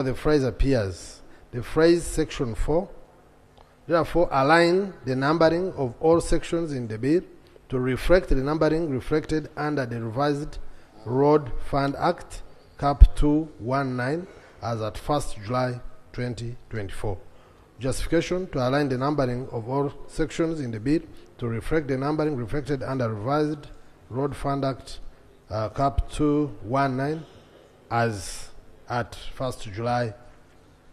The phrase appears. The phrase section 4. Therefore, align the numbering of all sections in the bill to reflect the numbering reflected under the revised Road Fund Act, Cap 219, as at 1st July 2024. Justification: to align the numbering of all sections in the bill to reflect the numbering reflected under revised Road Fund Act, Cap 219, as at 1st July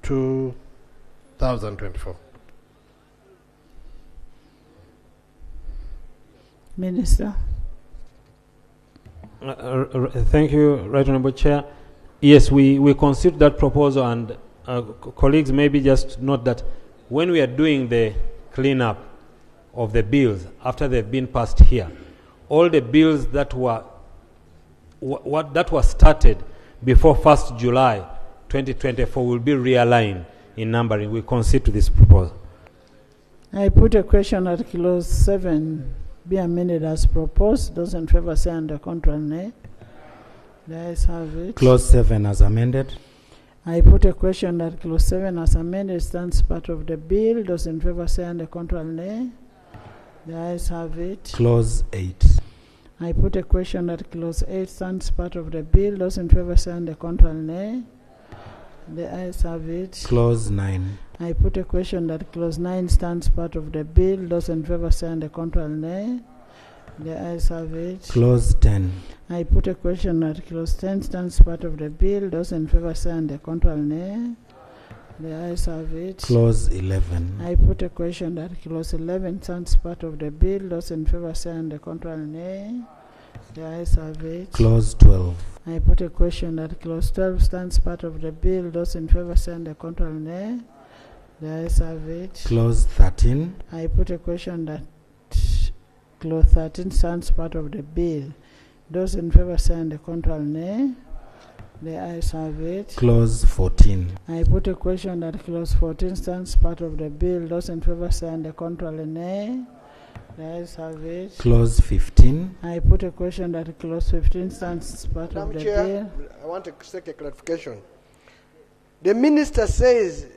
2024. Minister. Thank you, Right Honourable Chair. Yes, we consider that proposal, and colleagues, maybe just note that when we are doing the cleanup of the bills after they've been passed here, all the bills that were started before 1st July 2024 will be realigned in numbering. We concede to this proposal. I put a question at clause 7 be amended as proposed. Those in favor say under contrary nay. The ayes have it. Clause 7 as amended. I put a question that clause 7 as amended stands part of the bill. Those in favor say under contrary nay. The ayes have it. Clause 8. I put a question that clause 8 stands part of the bill. Those in favor say under contrary nay. The ayes have it. Clause 9. I put a question that clause 9 stands part of the bill. Those in favor say under contrary nay. The ayes have it. Clause 10. I put a question that clause 10 stands part of the bill. Those in favor say under contrary nay. The ayes have it. Clause 11. I put a question that clause 11 stands part of the bill. Those in favor say under contrary nay. The ayes have it. Clause 12. I put a question that clause 12 stands part of the bill. Those in favor say under contrary nay. The ayes have it. Clause 13. I put a question that clause 13 stands part of the bill. Those in favor say under contrary nay. The ayes have it. Clause 14. I put a question that clause 14 stands part of the bill. Those in favor say under contrary nay. The ayes have it. Clause 15. I put a question that clause 15 stands part of the Chair, bill. I want to take a clarification. The minister said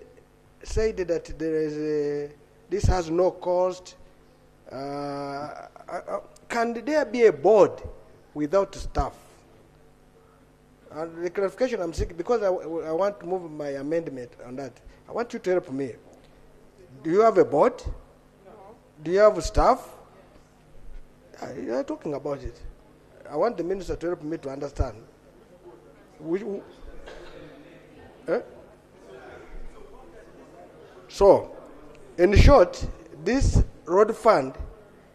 that there is this has no cost. Can there be a board without staff? And the clarification I'm seeking, because I want to move my amendment on that. I want you to help me. Do you have a board? No. Do you have staff? You are talking about it. I want the minister to help me to understand. So, in short, this road fund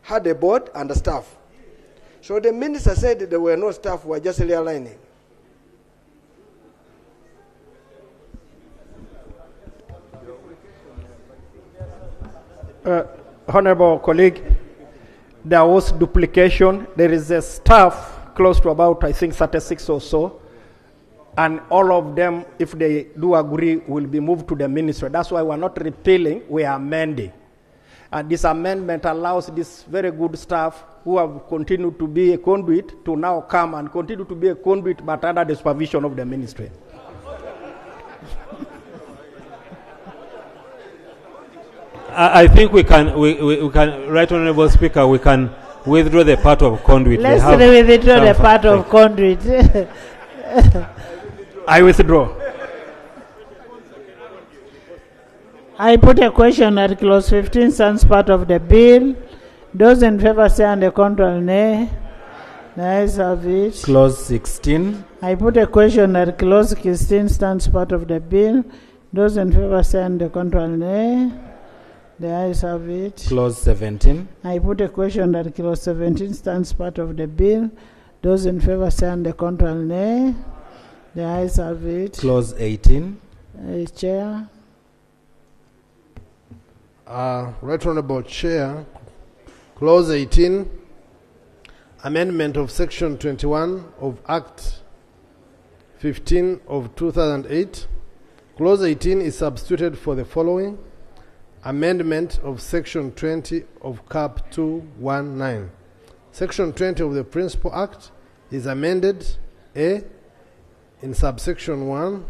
had a board and a staff. So the minister said that there were no staff, we were just realigning. Honorable colleague, there was duplication. There is a staff close to about, I think, 36 or so. And all of them, if they do agree, will be moved to the ministry. That's why we're not repealing, we are amending. And this amendment allows this very good staff who have continued to be a conduit to now come and continue to be a conduit, but under the supervision of the ministry. I think we can, Right Honourable Speaker, we can withdraw the part of conduit. Let's withdraw the part of conduit. I withdraw. I put a question that clause 15 stands part of the bill. Those in favor say under contrary nay. The ayes have it. Clause 16. I put a question that clause 16 stands part of the bill. Those in favor say under contrary nay. The ayes have it. Clause 17. I put a question that clause 17 stands part of the bill. Those in favor say under contrary nay. The ayes have it. Clause 18. Chair. Right Honourable Chair, Clause 18, amendment of Section 21 of Act 15 of 2008. Clause 18 is substituted for the following: amendment of Section 20 of Cap 219. Section 20 of the Principal Act is amended: A, in subsection 1,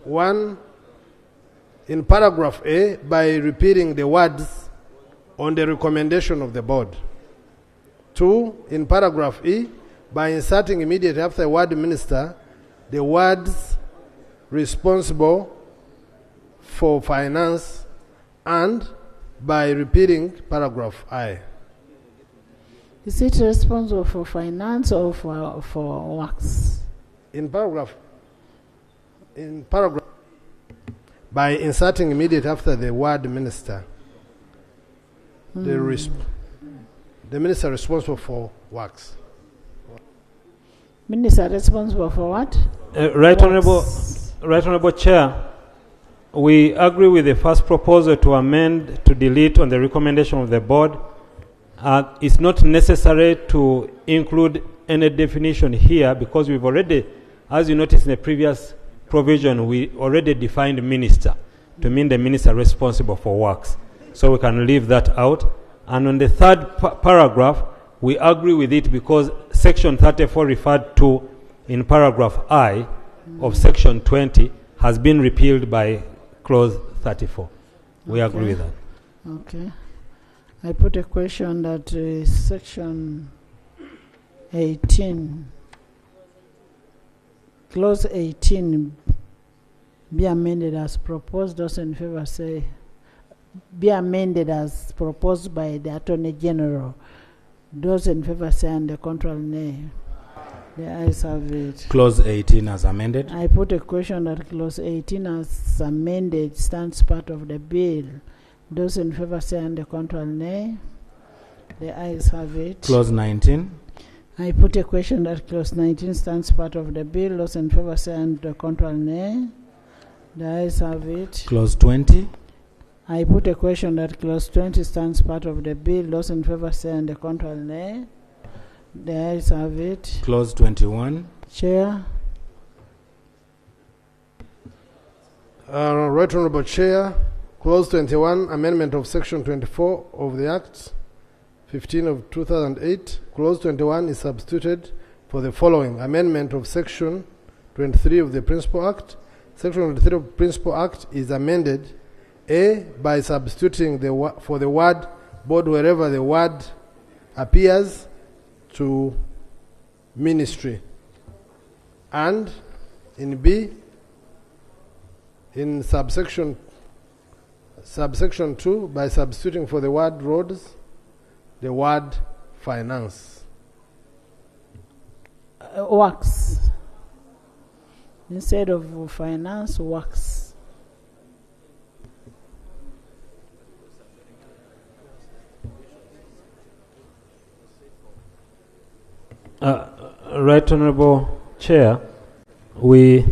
1. In paragraph A, by repeating the words on the recommendation of the board. 2. In paragraph E, by inserting immediately after the word minister the words responsible for finance, and by repeating paragraph I. Is it responsible for finance or for works? In paragraph, by inserting immediately after the word minister, the minister responsible for works. Minister responsible for what? Right Works. Honorable Chair, we agree with the first proposal to amend to delete on the recommendation of the board. It's not necessary to include any definition here because we've already, as you noticed in the previous provision, we already defined minister to mean the minister responsible for works. So we can leave that out. And on the third paragraph, we agree with it because section 34 referred to in paragraph I of section 20 has been repealed by clause 34. We agree with that. Okay. I put a question that section 18, clause 18 be amended as proposed. Those in favor say be amended as proposed by the Attorney General. Those in favor say and the contrary nay. The ayes have it. Clause 18 as amended. I put a question that clause 18 as amended stands part of the bill. Those in favor say and the contrary nay. The ayes have it. Clause 19. I put a question that clause 19 stands part of the bill. Those in favor say and the contrary nay. The ayes have it. Clause 20. I put a question that clause 20 stands part of the bill. Those in favor say and the contrary nay. The ayes have it. Clause 21. Chair. Right Honorable Chair, clause 21, amendment of section 24 of the Act 15 of 2008. Clause 21 is substituted for the following amendment of section 23 of the Principal Act. Section 23 of the Principal Act is amended A, by substituting for the word board wherever the word appears to ministry, and in B, in subsection 2, by substituting for the word roads the word finance. Works. Instead of finance, works. Right Honorable Chair, we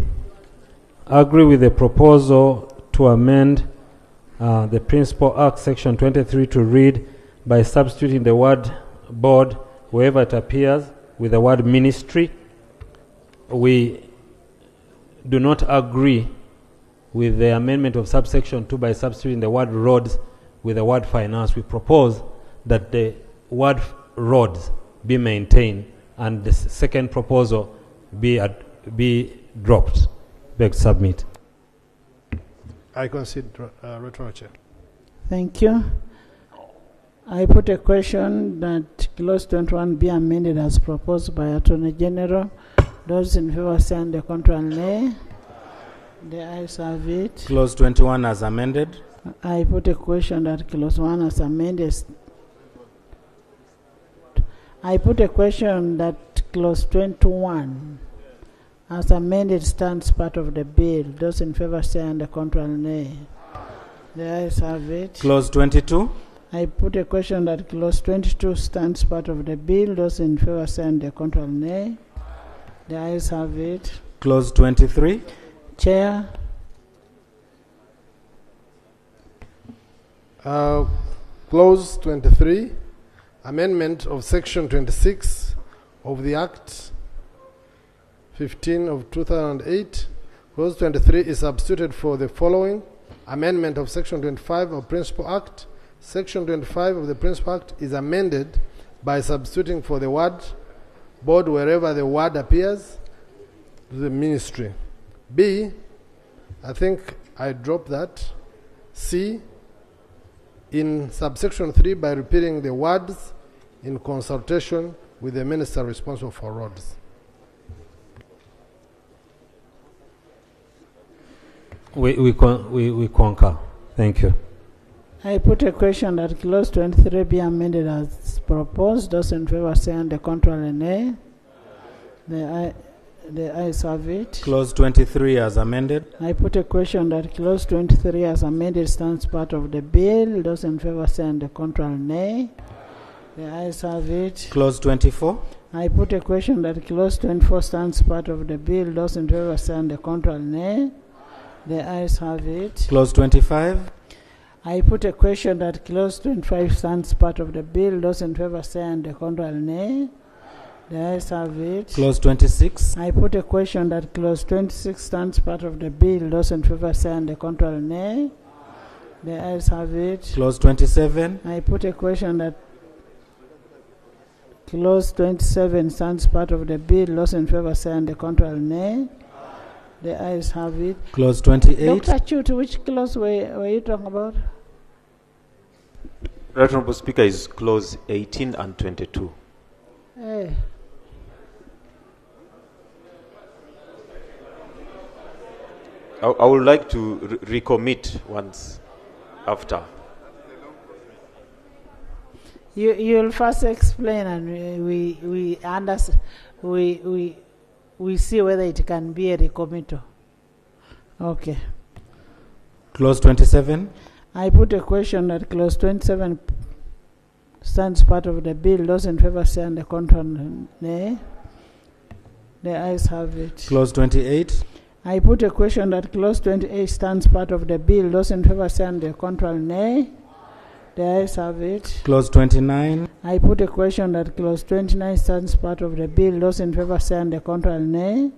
agree with the proposal to amend the Principal Act section 23 to read by substituting the word board wherever it appears with the word ministry. We do not agree with the amendment of subsection 2 by substituting the word roads with the word finance. We propose that the word roads be maintained and the second proposal be dropped. Beg to submit. I concede, Right Honorable Chair. Thank you. I put a question that clause 21 be amended as proposed by Attorney General. Those in favor say and the contrary nay. The ayes have it. Clause 21 as amended. I put a question that clause 1 as amended. I put a question that clause 21 as amended stands part of the bill. Those in favor say and the contrary nay. The ayes have it. Clause 22. I put a question that clause 22 stands part of the bill. Those in favor say and the contrary nay. The ayes have it. Clause 23. Chair. Clause 23, amendment of section 26 of the Act 15 of 2008. Clause 23 is substituted for the following amendment of section 25 of Principal Act. Section 25 of the Principal Act is amended by substituting for the word board wherever the word appears to the ministry. B, I think I dropped that. C, in subsection 3 by repeating the words in consultation with the minister responsible for roads. We concur. Thank you. I put a question that clause 23 be amended as proposed. Those in favor say and the contrary nay. The ayes have it. Clause 23 as amended. I put a question that clause 23 as amended stands part of the bill. Those in favor say and the contrary nay. The ayes have it. Clause 24. I put a question that clause 24 stands part of the bill. Those in favor say and the contrary nay. The ayes have it. Clause 25. I put a question that clause 25 stands part of the bill. Those in favor say and the contrary nay. The ayes have it. Clause 26. I put a question that clause 26 stands part of the bill. Those in favor say and the contrary nay. The ayes have it. Clause 27. I put a question that clause 27 stands part of the bill. Those in favor say and the contrary nay. The ayes have it. Clause 28. Dr. Chute, which clause were you talking about? Right Honorable Speaker, is clause 18 and 22. Hey. I would like to recommit once after. You'll first explain, and we understand. We see whether it can be a recommittal. Okay. Clause 27. I put a question that clause 27 stands part of the bill. Those in favor say and the contrary nay. The ayes have it. Clause 28. I put a question that clause 28 stands part of the bill. Those in favor say and the contrary nay. The ayes have it. Clause 29. I put a question that clause 29 stands part of the bill. Those in favor say and the contrary nay.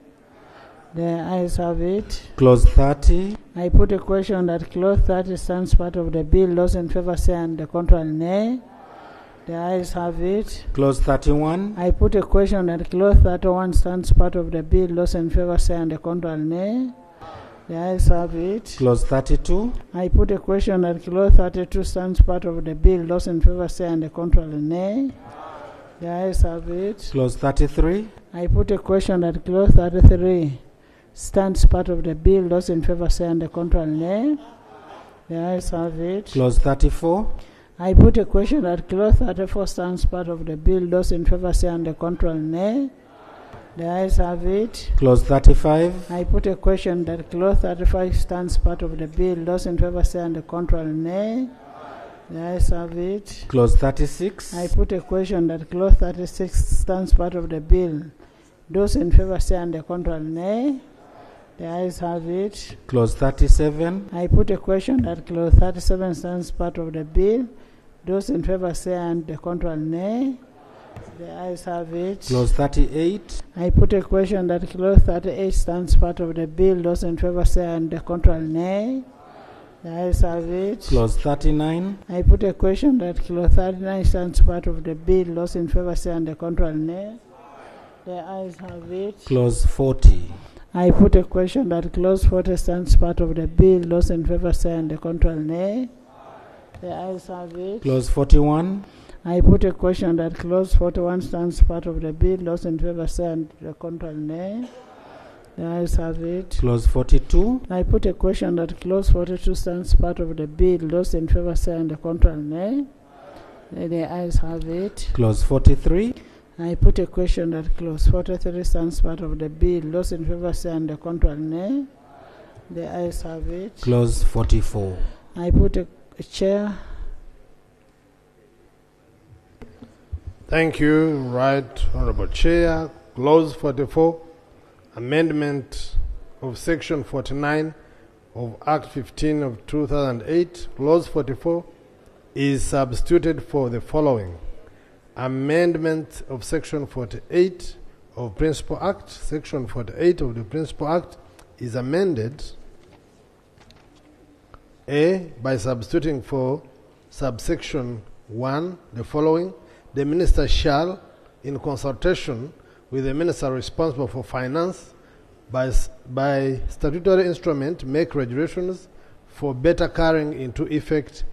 The ayes have it. Clause 30. I put a question that clause 30 stands part of the bill. Those in favor say and the contrary nay. The ayes have it. Clause 31. I put a question that clause 31 stands part of the bill. Those in favor say and the contrary nay. The ayes have it. Clause 32. I put a question that clause 32 stands part of the bill. Those in favor say and the contrary nay. The ayes have it. Clause 33. I put a question that clause 33 stands part of the bill. Those in favor say and the contrary nay. The ayes have it. Clause 34. I put a question that clause 34 stands part of the bill. Those in favor say and the contrary nay. The ayes have it. Clause 35. I put a question that clause 35 stands part of the bill. Those in favor say and the contrary nay. The ayes have it. Clause 36. I put a question that clause 36 stands part of the bill. Those in favor say and the contrary nay. The ayes have it. Clause 37. I put a question that clause 37 stands part of the bill. Those in favor say and the contrary nay. The ayes have it. Clause 38. I put a question that clause 38 stands part of the bill. Those in favor say and the contrary nay. The ayes have it. Clause 39. I put a question that clause 39 stands part of the bill. Those in favor say and the contrary nay. The ayes have it. Clause 40. I put a question that clause 40 stands part of the bill. Those in favor say and the contrary nay. The ayes have it. Clause 41. I put a question that clause 41 stands part of the bill. Those in favor say and the contrary nay. The ayes have it. Clause 42. I put a question that clause 42 stands part of the bill. Those in favor say and the contrary nay. The ayes have it. Clause 43. I put a question that clause 43 stands part of the bill. Those in favor say and the contrary nay. The ayes have it. Clause 44. I put a chair. Thank you, Right Honorable Chair. Clause 44, amendment of Section 49 of Act 15 of 2008. Clause 44 is substituted for the following. Amendment of Section 48 of Principal Act. Section 48 of the Principal Act is amended A, by substituting for subsection 1 the following. The minister shall, in consultation with the minister responsible for finance, by statutory instrument make regulations for better carrying into effect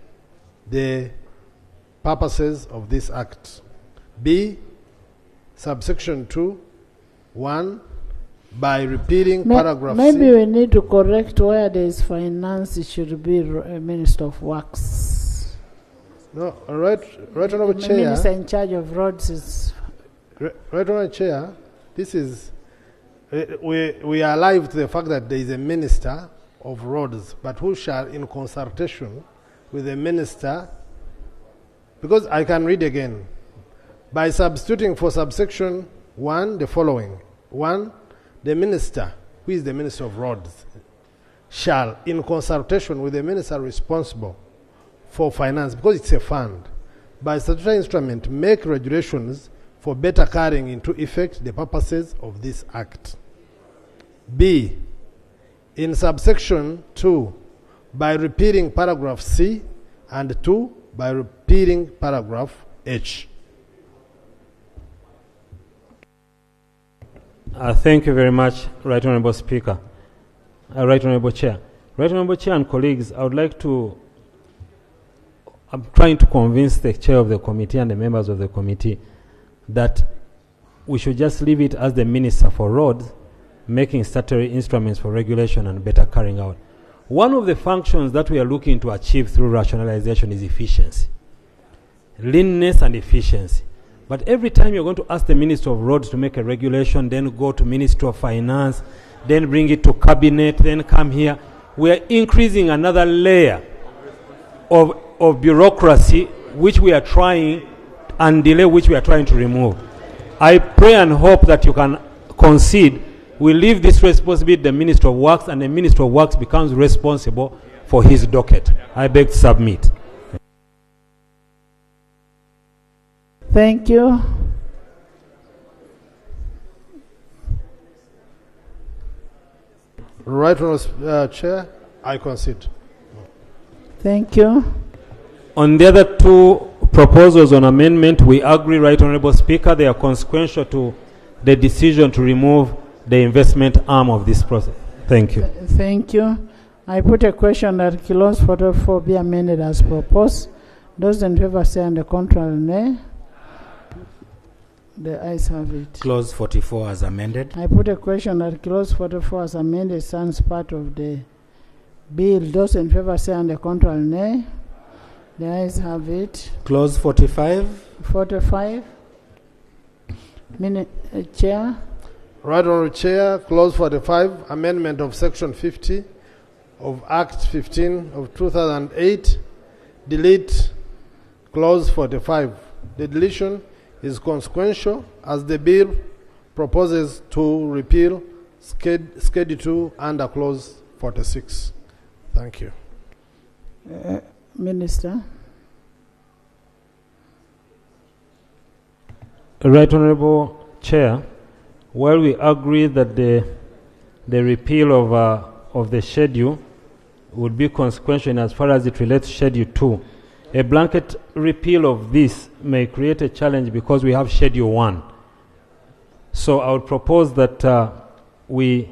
the purposes of this act. B, subsection 2, 1, by repealing paragraph Maybe C. we need to correct where there is finance, it should be Minister of Works. No, right honorable The chair. Minister in charge of roads is. Right honorable chair. This is we are alive to the fact that there is a minister of roads, but who shall, in consultation with the minister, because I can read again, by substituting for subsection 1 the following: 1, the minister, who is the minister of roads, shall, in consultation with the minister responsible for finance, because it's a fund, by statutory instrument, make regulations for better carrying into effect the purposes of this act. B, in subsection 2, by repealing paragraph C, and 2, by repealing paragraph H. Thank you very much, Right Honourable Speaker. Right Honourable Chair. Right Honourable Chair and colleagues, I would like to, I'm trying to convince the chair of the committee and the members of the committee that we should just leave it as the Minister for Roads making statutory instruments for regulation and better carrying out. One of the functions that we are looking to achieve through rationalization is efficiency, leanness and efficiency. But every time you're going to ask the Minister of Roads to make a regulation, then go to Ministry of Finance, then bring it to Cabinet, then come here, we are increasing another layer of bureaucracy which we are trying, and delay which we are trying to remove. I pray and hope that you can concede. We leave this responsibility to the Minister of Works, and the Minister of Works becomes responsible for his docket. I beg to submit. Thank you. Right honourable chair, I concede. Thank you. On the other two proposals on amendment, we agree, Right Honourable Speaker, they are consequential to the decision to remove the investment arm of this process. Thank you. Thank you. I put a question that clause 44 be amended as proposed. Those in favor say on the contrary, nay. The ayes have it. Clause 44 as amended. I put a question that clause 44 as amended stands part of the bill. Those in favor say on the contrary, nay. The ayes have it. Clause 45. 45. Chair. Right honourable chair, clause 45, amendment of section 50 of Act 15 of 2008, delete clause 45. The deletion is consequential as the bill proposes to repeal Schedule 2 under clause 46. Thank you. Minister. Right Honourable Chair, while we agree that the repeal of the schedule would be consequential as far as it relates to Schedule 2, a blanket repeal of this may create a challenge because we have Schedule 1. So I would propose that we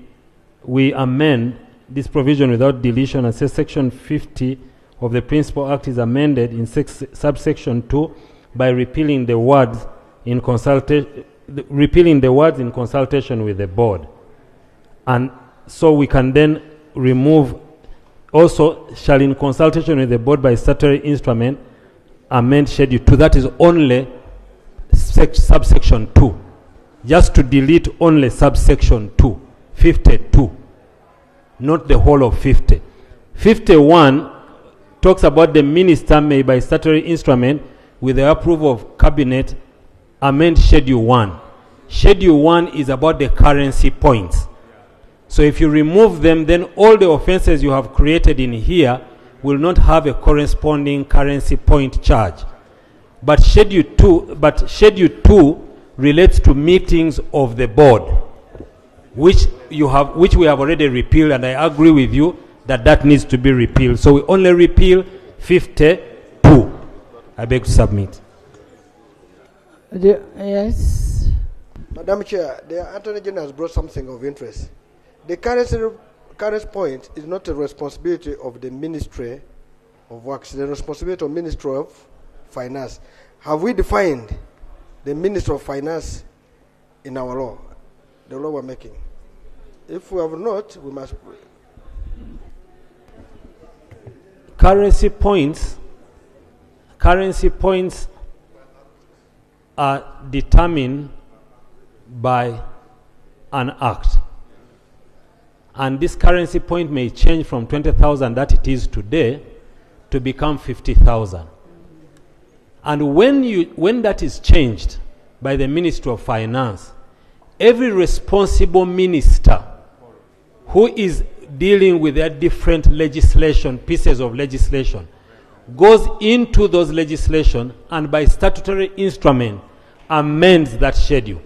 amend this provision without deletion and say Section 50 of the Principal Act is amended in subsection 2 by repealing the words in consultation with the board. And so we can then remove also shall in consultation with the board by statutory instrument amend Schedule 2. That is only subsection 2. Just to delete only subsection 2, 52, not the whole of 50. 51 talks about the minister may by statutory instrument with the approval of cabinet amend Schedule 1. Schedule 1 is about the currency points. So if you remove them, then all the offenses you have created in here will not have a corresponding currency point charge. But Schedule 2 relates to meetings of the board, which we have already repealed, and I agree with you that needs to be repealed. So we only repeal 52. I beg to submit. Yes. Madam Chair, the Attorney General has brought something of interest. The current point is not a responsibility of the Ministry of Works, the responsibility of Ministry of Finance. Have we defined the Ministry of Finance in our law, the law we're making? If we have not, we must. Currency points are determined by an act. And this currency point may change from 20,000 that it is today to become 50,000. And when that is changed by the Ministry of Finance, every responsible minister who is dealing with their different pieces of legislation, goes into those legislation and by statutory instrument amends that schedule.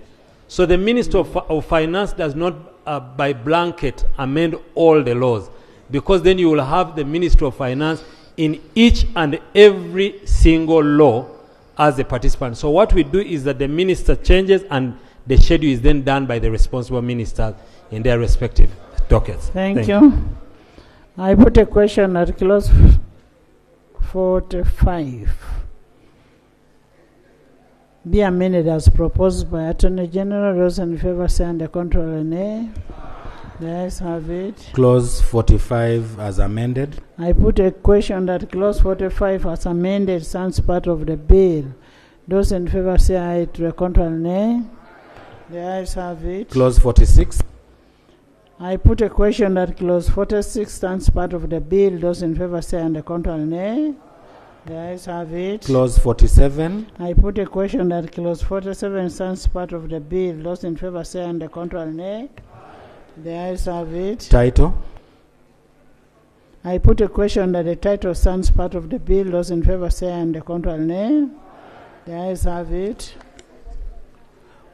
So the Minister of Finance does not by blanket amend all the laws, because then you will have the Minister of Finance in each and every single law as a participant. So what we do is that the minister changes and the schedule is then done by the responsible ministers in their respective dockets. Thank you. I put a question at clause 45. Be amended as proposed by Attorney General. Those in favor say and the contrary nay. The ayes have it. Clause 45 as amended. I put a question that clause 45 as amended sounds part of the bill. Those in favor say aye, to the contrary nay. The ayes have it. Clause 46. I put a question that clause 46 stands part of the bill. Those in favor say and the contrary nay. The ayes have it. Clause 47. I put a question that clause 47 stands part of the bill. Those in favor say and the contrary nay. The ayes have it. Title. I put a question that the title stands part of the bill. Those in favor say and the contrary nay. The ayes have it.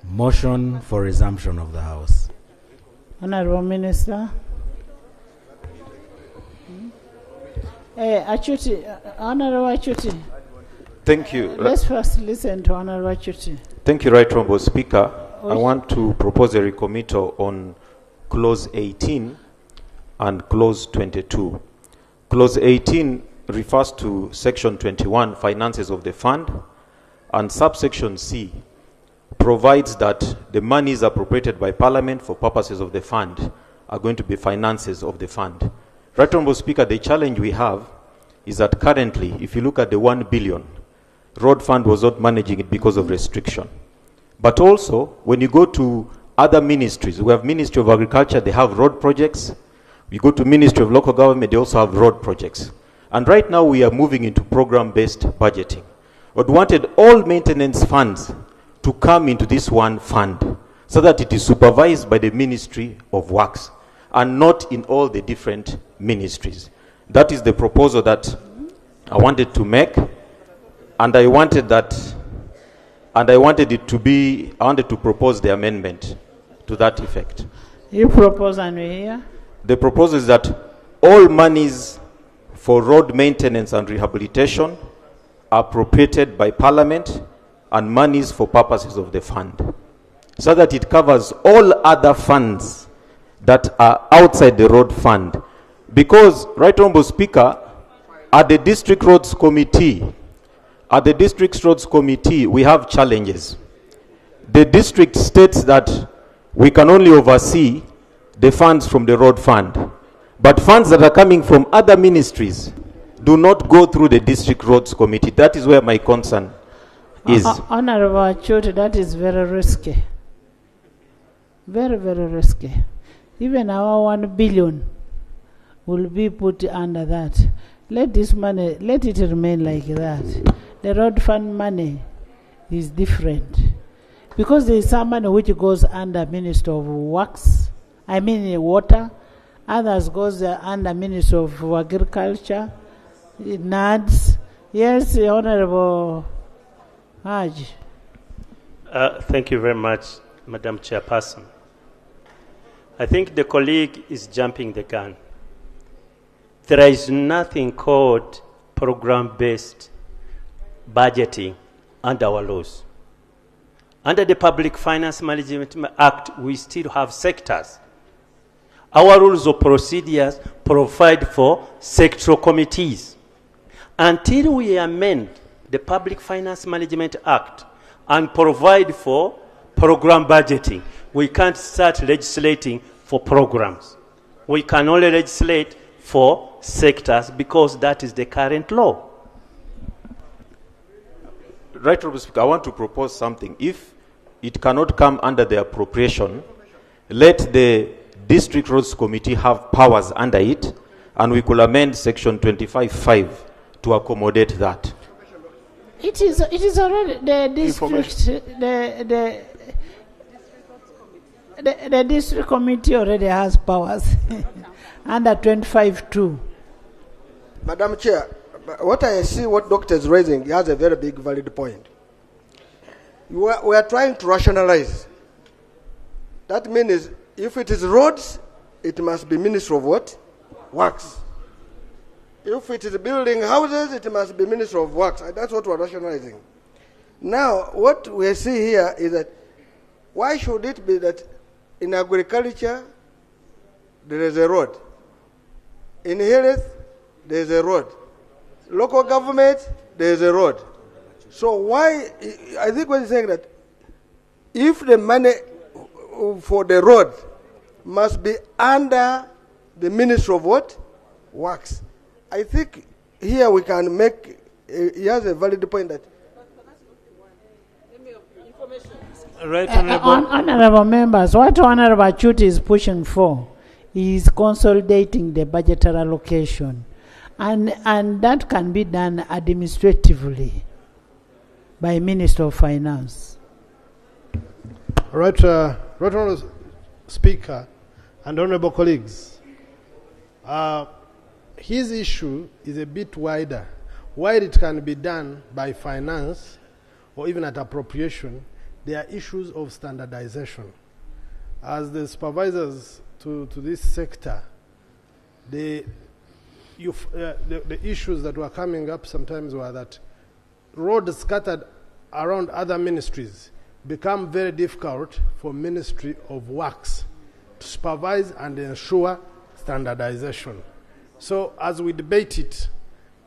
Motion for resumption of the House. Honorable Minister. Honorable Achuti. Thank you. Let's first listen to Honorable Achuti. Thank you, Right Honourable Speaker. I want to propose a recommittal on Clause 18 and Clause 22. Clause 18 refers to Section 21, Finances of the Fund, and subsection C provides that the monies appropriated by Parliament for purposes of the fund are going to be finances of the fund. Right Honourable Speaker, the challenge we have is that currently, if you look at the 1 billion, Road Fund was not managing it because of restriction. But also, when you go to other ministries, we have Ministry of Agriculture, they have road projects. We go to Ministry of Local Government, they also have road projects. And right now we are moving into program-based budgeting. But we wanted all maintenance funds to come into this one fund so that it is supervised by the Ministry of Works and not in all the different ministries. That is the proposal that I wanted to make, and I wanted to propose the amendment to that effect. You propose and we hear? The proposal is that all monies for road maintenance and rehabilitation are appropriated by Parliament and monies for purposes of the fund, so that it covers all other funds that are outside the road fund. Because, Right Honourable Speaker, at the District Roads Committee, we have challenges. The district states that we can only oversee the funds from the road fund, but funds that are coming from other ministries do not go through the District Roads Committee. That is where my concern is. Honorable Achoti, that is very risky. Very, very risky. Even our 1 billion will be put under that. Let this money, let it remain like that. The road fund money is different. Because there is some money which goes under Minister of Works, Water. Others goes under Minister of Agriculture, NADS. Yes, Honorable Haj. Thank you very much, Madam Chairperson. I think the colleague is jumping the gun. There is nothing called program-based budgeting under our laws. Under the Public Finance Management Act, we still have sectors. Our rules of procedures provide for sectoral committees. Until we amend the Public Finance Management Act and provide for program budgeting, we can't start legislating for programs. We can only legislate for sectors because that is the current law. Right, Honourable Speaker, I want to propose something. If it cannot come under the appropriation, let the District Roads Committee have powers under it, and we could amend Section 25(5) to accommodate that. It is already the district, the district committee already has powers under 25(2). Madam Chair, what I see, what Doctor is raising, he has a very big, valid point. We are trying to rationalize. That means if it is roads, it must be Ministry of what? Works. If it is building houses, it must be Ministry of Works. That's what we're rationalizing. Now, what we see here is that why should it be that in agriculture, there is a road? In health, there is a road. Local government, there is a road. So why, I think what he's saying that if the money for the road must be under the Ministry of what? Works. I think here we can make, he has a valid point that. Right, Honourable. Honourable members, what Honourable Chuti is pushing for is consolidating the budgetary allocation. And that can be done administratively by Minister of Finance. Right, Honourable Speaker and Honourable colleagues, his issue is a bit wider. While it can be done by finance or even at appropriation, there are issues of standardization. As the supervisors to this sector, the issues that were coming up sometimes were that roads scattered around other ministries become very difficult for Ministry of Works to supervise and ensure standardization. So as we debate it,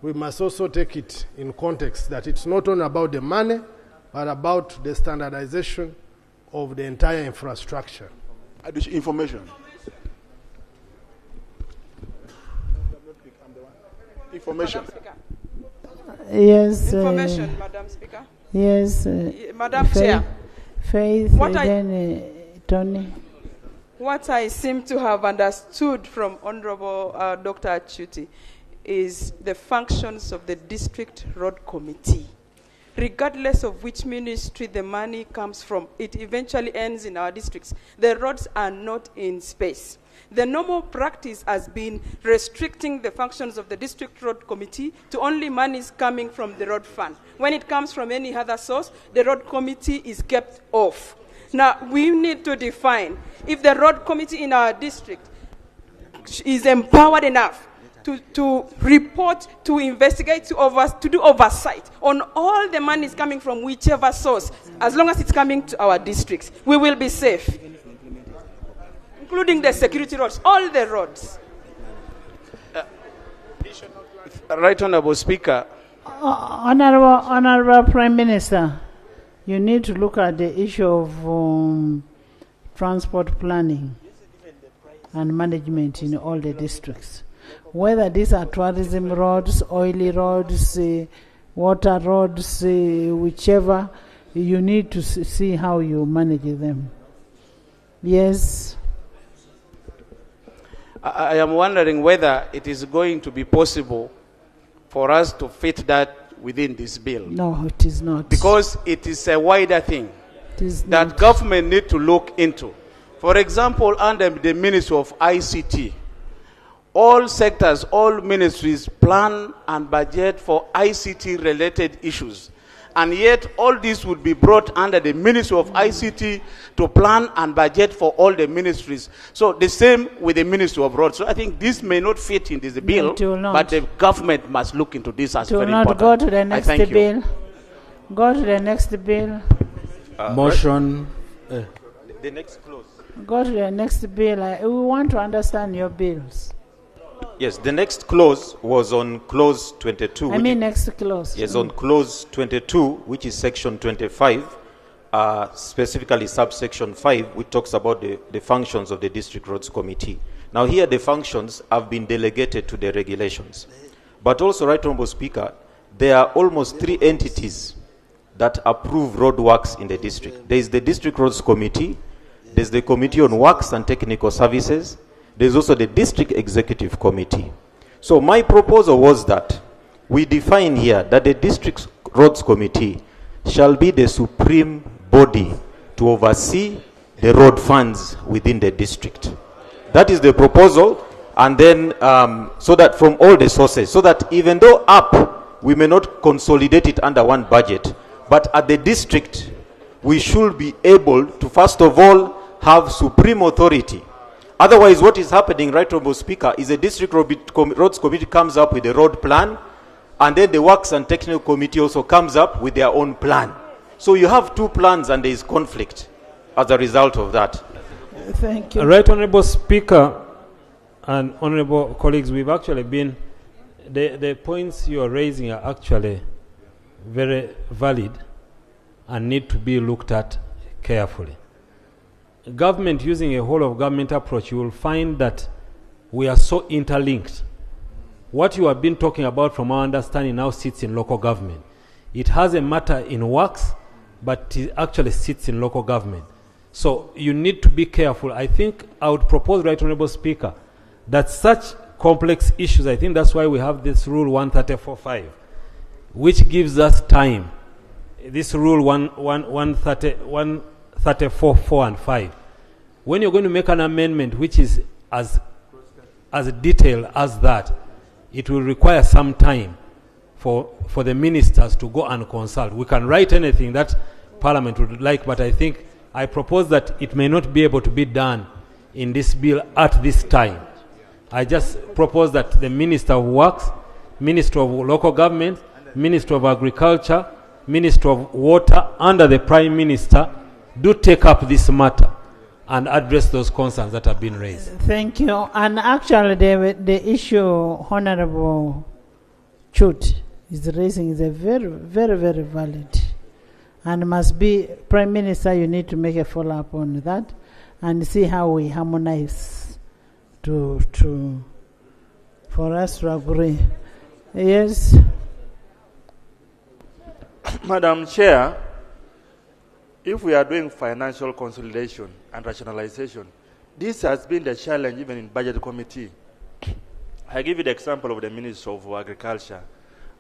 we must also take it in context that it's not only about the money, but about the standardization of the entire infrastructure. Information. Information. Yes. Information, Madam Speaker. Yes. Madam Chair. Faith, Tony. What I seem to have understood from Honorable Dr. Chuti is the functions of the District Road Committee. Regardless of which ministry the money comes from, it eventually ends in our districts. The roads are not in space. The normal practice has been restricting the functions of the District Road Committee to only monies coming from the road fund. When it comes from any other source, the road committee is kept off. Now, we need to define if the road committee in our district is empowered enough to report, to investigate, to do oversight on all the monies coming from whichever source, as long as it's coming to our districts, we will be safe. Including the security roads, all the roads. Right, Honourable Speaker. Honourable Prime Minister, you need to look at the issue of transport planning and management in all the districts. Whether these are tourism roads, oily roads, water roads, whichever, you need to see how you manage them. Yes. I am wondering whether it is going to be possible for us to fit that within this bill. No, it is not. Because it is a wider thing that not. Government need to look into. For example, under the Ministry of ICT, all sectors, all ministries plan and budget for ICT-related issues. And yet, all this would be brought under the Ministry of ICT to plan and budget for all the ministries. So the same with the Ministry of Roads. So I think this may not fit in this bill, but the government must look into this as very important. Go to the next bill. Go to the next bill. Motion. The next clause. Go to the next bill. We want to understand your bills. Yes, the next clause was on clause 22. I mean next clause. Yes, on clause 22, which is section 25, specifically subsection 5, which talks about the functions of the District Roads Committee. Now here the functions have been delegated to the regulations. But also, Right Honourable Speaker, there are almost 3 entities that approve road works in the district. There is the District Roads Committee, there's the Committee on Works and Technical Services, there's also the District Executive Committee. So my proposal was that we define here that the District Roads Committee shall be the supreme body to oversee the road funds within the district. That is the proposal, and then so that from all the sources, so that even though up, we may not consolidate it under one budget, but at the district, we should be able to first of all have supreme authority. Otherwise, what is happening, Right Honourable Speaker, is the District Roads Committee comes up with a road plan, and then the Works and Technical Committee also comes up with their own plan. So you have 2 plans and there is conflict as a result of that. Thank you. Right Honourable Speaker and honourable colleagues, we've actually been, the points you are raising are actually very valid and need to be looked at carefully. Government, using a whole of government approach, you will find that we are so interlinked. What you have been talking about, from our understanding, now sits in local government. It has a matter in works, but it actually sits in local government. So you need to be careful. I think I would propose, Right Honourable Speaker, that such complex issues, I think that's why we have this rule 134.5, which gives us time. This rule 134.4 and 5. When you're going to make an amendment which is as detailed as that, it will require some time for the ministers to go and consult. We can write anything that Parliament would like, but I propose that it may not be able to be done in this bill at this time. I just propose that the Minister of Works, Minister of Local Government, Minister of Agriculture, Minister of Water, under the Prime Minister, do take up this matter and address those concerns that have been raised. Thank you. And actually, the issue Honorable Chut is raising is a very, very, very valid. And must be, Prime Minister, you need to make a follow-up on that and see how we harmonize for us to agree. Yes. Madam Chair, if we are doing financial consolidation and rationalization, this has been the challenge even in Budget Committee. I give you the example of the Minister of Agriculture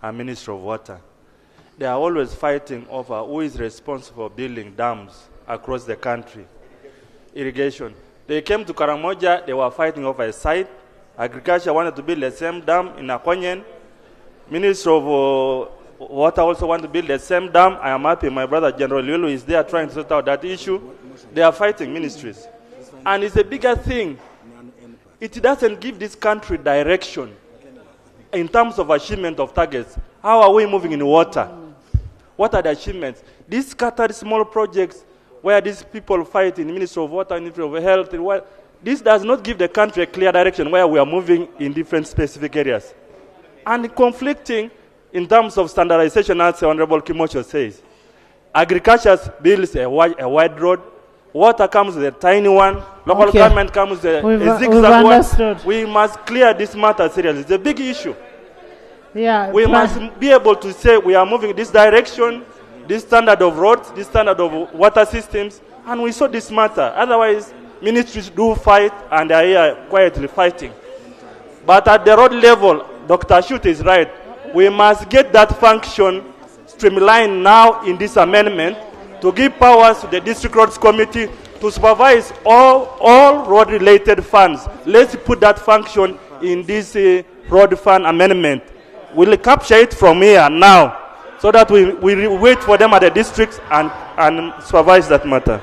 and Minister of Water. They are always fighting over who is responsible for building dams across the country. Irrigation. They came to Karamoja, they were fighting over a site. Agriculture wanted to build the same dam in Akonyen. Minister of Water also wanted to build the same dam. I am happy my brother General Lulu is there trying to sort out that issue. They are fighting ministries. And it's a bigger thing. It doesn't give this country direction in terms of achievement of targets. How are we moving in water? What are the achievements? These scattered small projects where these people fight in the Ministry of Water, Ministry of Health, this does not give the country a clear direction where we are moving in different specific areas. And conflicting in terms of standardization, as the Honorable Kimocho says. Agriculture builds a wide road. Water comes with a tiny one. Local government comes with a zigzag one. We must clear this matter seriously. It's a big issue. Yeah, we must be able to say we are moving this direction, this standard of roads, this standard of water systems, and we saw this matter. Otherwise, ministries do fight and they are here quietly fighting. But at the road level, Dr. Chut is right. We must get that function streamlined now in this amendment to give powers to the District Roads Committee to supervise all road-related funds. Let's put that function in this road fund amendment. We'll capture it from here now so that we wait for them at the districts and supervise that matter.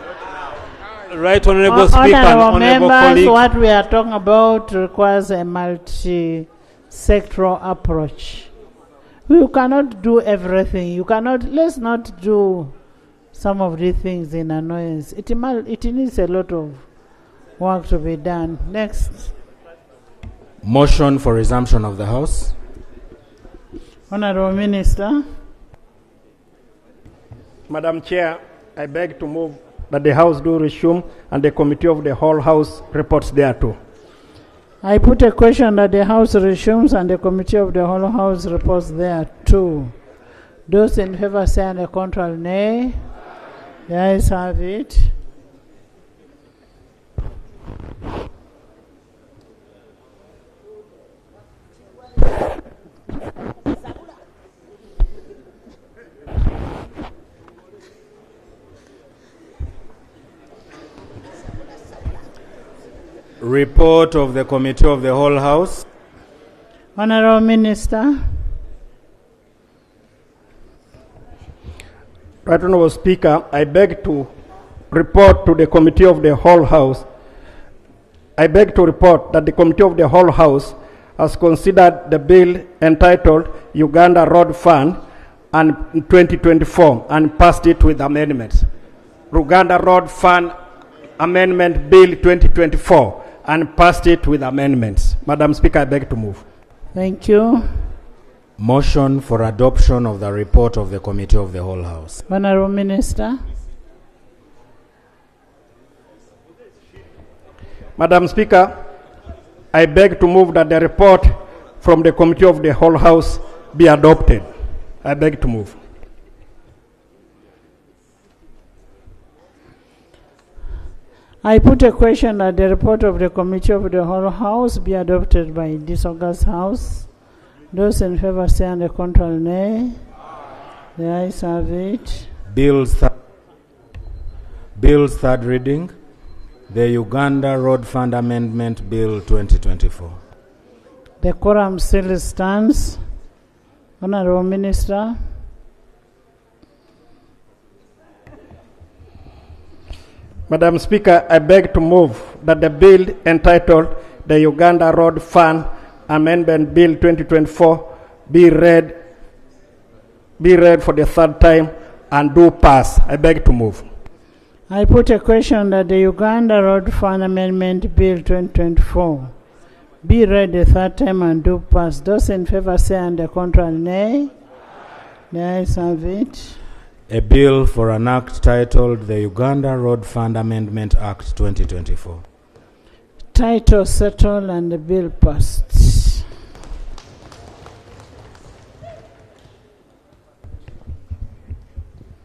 Right, Honourable Speaker and Honourable colleagues. What we are talking about requires a multi-sectoral approach. You cannot do everything. Let's not do some of these things in annoyance. It needs a lot of work to be done. Next. Motion for resumption of the House. Honorable Minister. Madam Chair, I beg to move that the House do resume and the Committee of the whole House reports thereto. I put a question that the House resumes and the Committee of the whole House reports thereto. Those in favor say and the contrary nay. The ayes have it. Report of the Committee of the whole House. Honorable Minister. Right Honorable Speaker, I beg to report to the Committee of the whole House. I beg to report that the Committee of the whole House has considered the bill entitled Uganda Road Fund and 2024 and passed it with amendments. Uganda Road Fund Amendment Bill 2024 and passed it with amendments. Madam Speaker, I beg to move. Thank you. Motion for adoption of the report of the Committee of the whole House. Honorable Minister. Madam Speaker, I beg to move that the report from the Committee of the whole House be adopted. I beg to move. I put a question that the report of the Committee of the whole House be adopted by this August House. Those in favor say and the contrary nay. The ayes have it. Bill's third reading. The Uganda Road Fund Amendment Bill 2024. The quorum still stands. Honorable Minister. Madam Speaker, I beg to move that the bill entitled the Uganda Road Fund Amendment Bill 2024 be read for the third time and do pass. I beg to move. I put a question that the Uganda Road Fund Amendment Bill 2024 be read the third time and do pass. Those in favor say and the contrary nay. The ayes have it. A bill for an act titled the Uganda Road Fund Amendment Act 2024. Title settled and the bill passed.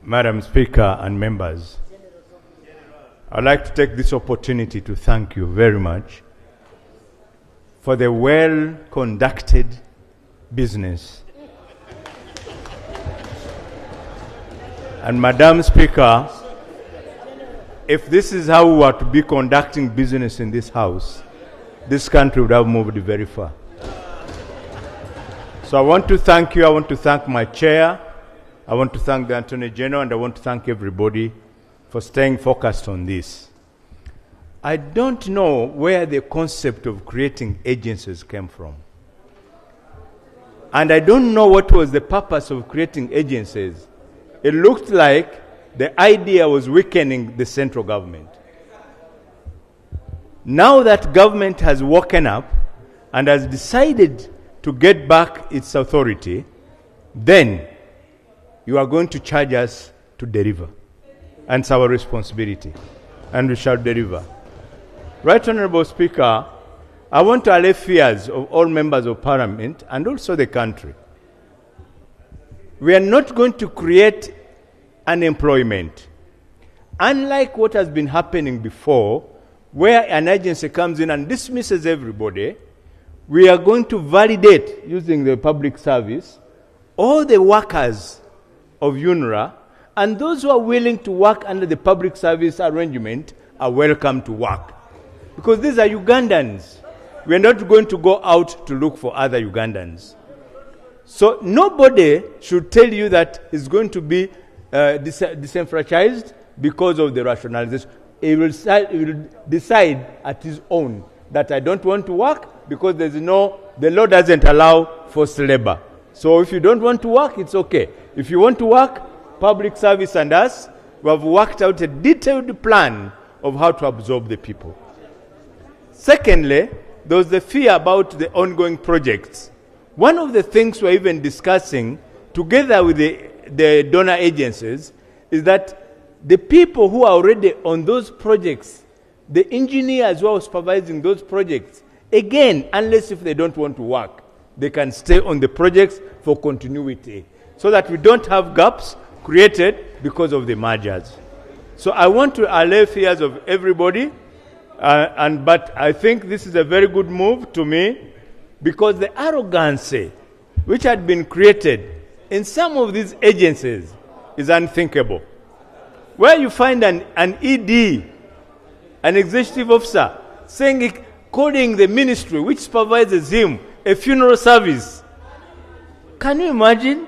Madam Speaker and members, I'd like to take this opportunity to thank you very much for the well-conducted business. And Madam Speaker, if this is how we are to be conducting business in this House, this country would have moved very far. So I want to thank you. I want to thank my chair. I want to thank the Attorney General, and I want to thank everybody for staying focused on this. I don't know where the concept of creating agencies came from. And I don't know what was the purpose of creating agencies. It looked like the idea was weakening the central government. Now that government has woken up and has decided to get back its authority, then you are going to charge us to deliver. And it's our responsibility. And we shall deliver. Right Honorable Speaker, I want to allay fears of all members of Parliament and also the country. We are not going to create unemployment. Unlike what has been happening before, where an agency comes in and dismisses everybody, we are going to validate, using the public service, all the workers of UNRWA, and those who are willing to work under the public service arrangement are welcome to work. Because these are Ugandans. We are not going to go out to look for other Ugandans. So nobody should tell you that it's going to be disenfranchised because of the rationalization. He will decide at his own that I don't want to work because the law doesn't allow forced labor. So if you don't want to work, it's okay. If you want to work, public service and us, we have worked out a detailed plan of how to absorb the people. Secondly, there was the fear about the ongoing projects. One of the things we're even discussing together with the donor agencies is that the people who are already on those projects, the engineers who are supervising those projects, again, unless if they don't want to work, they can stay on the projects for continuity, so that we don't have gaps created because of the mergers. So I want to allay fears of everybody, but I think this is a very good move to me, because the arrogancy which had been created in some of these agencies is unthinkable. Where you find an ED, an executive officer, calling the ministry which supervises him a funeral service. Can you imagine?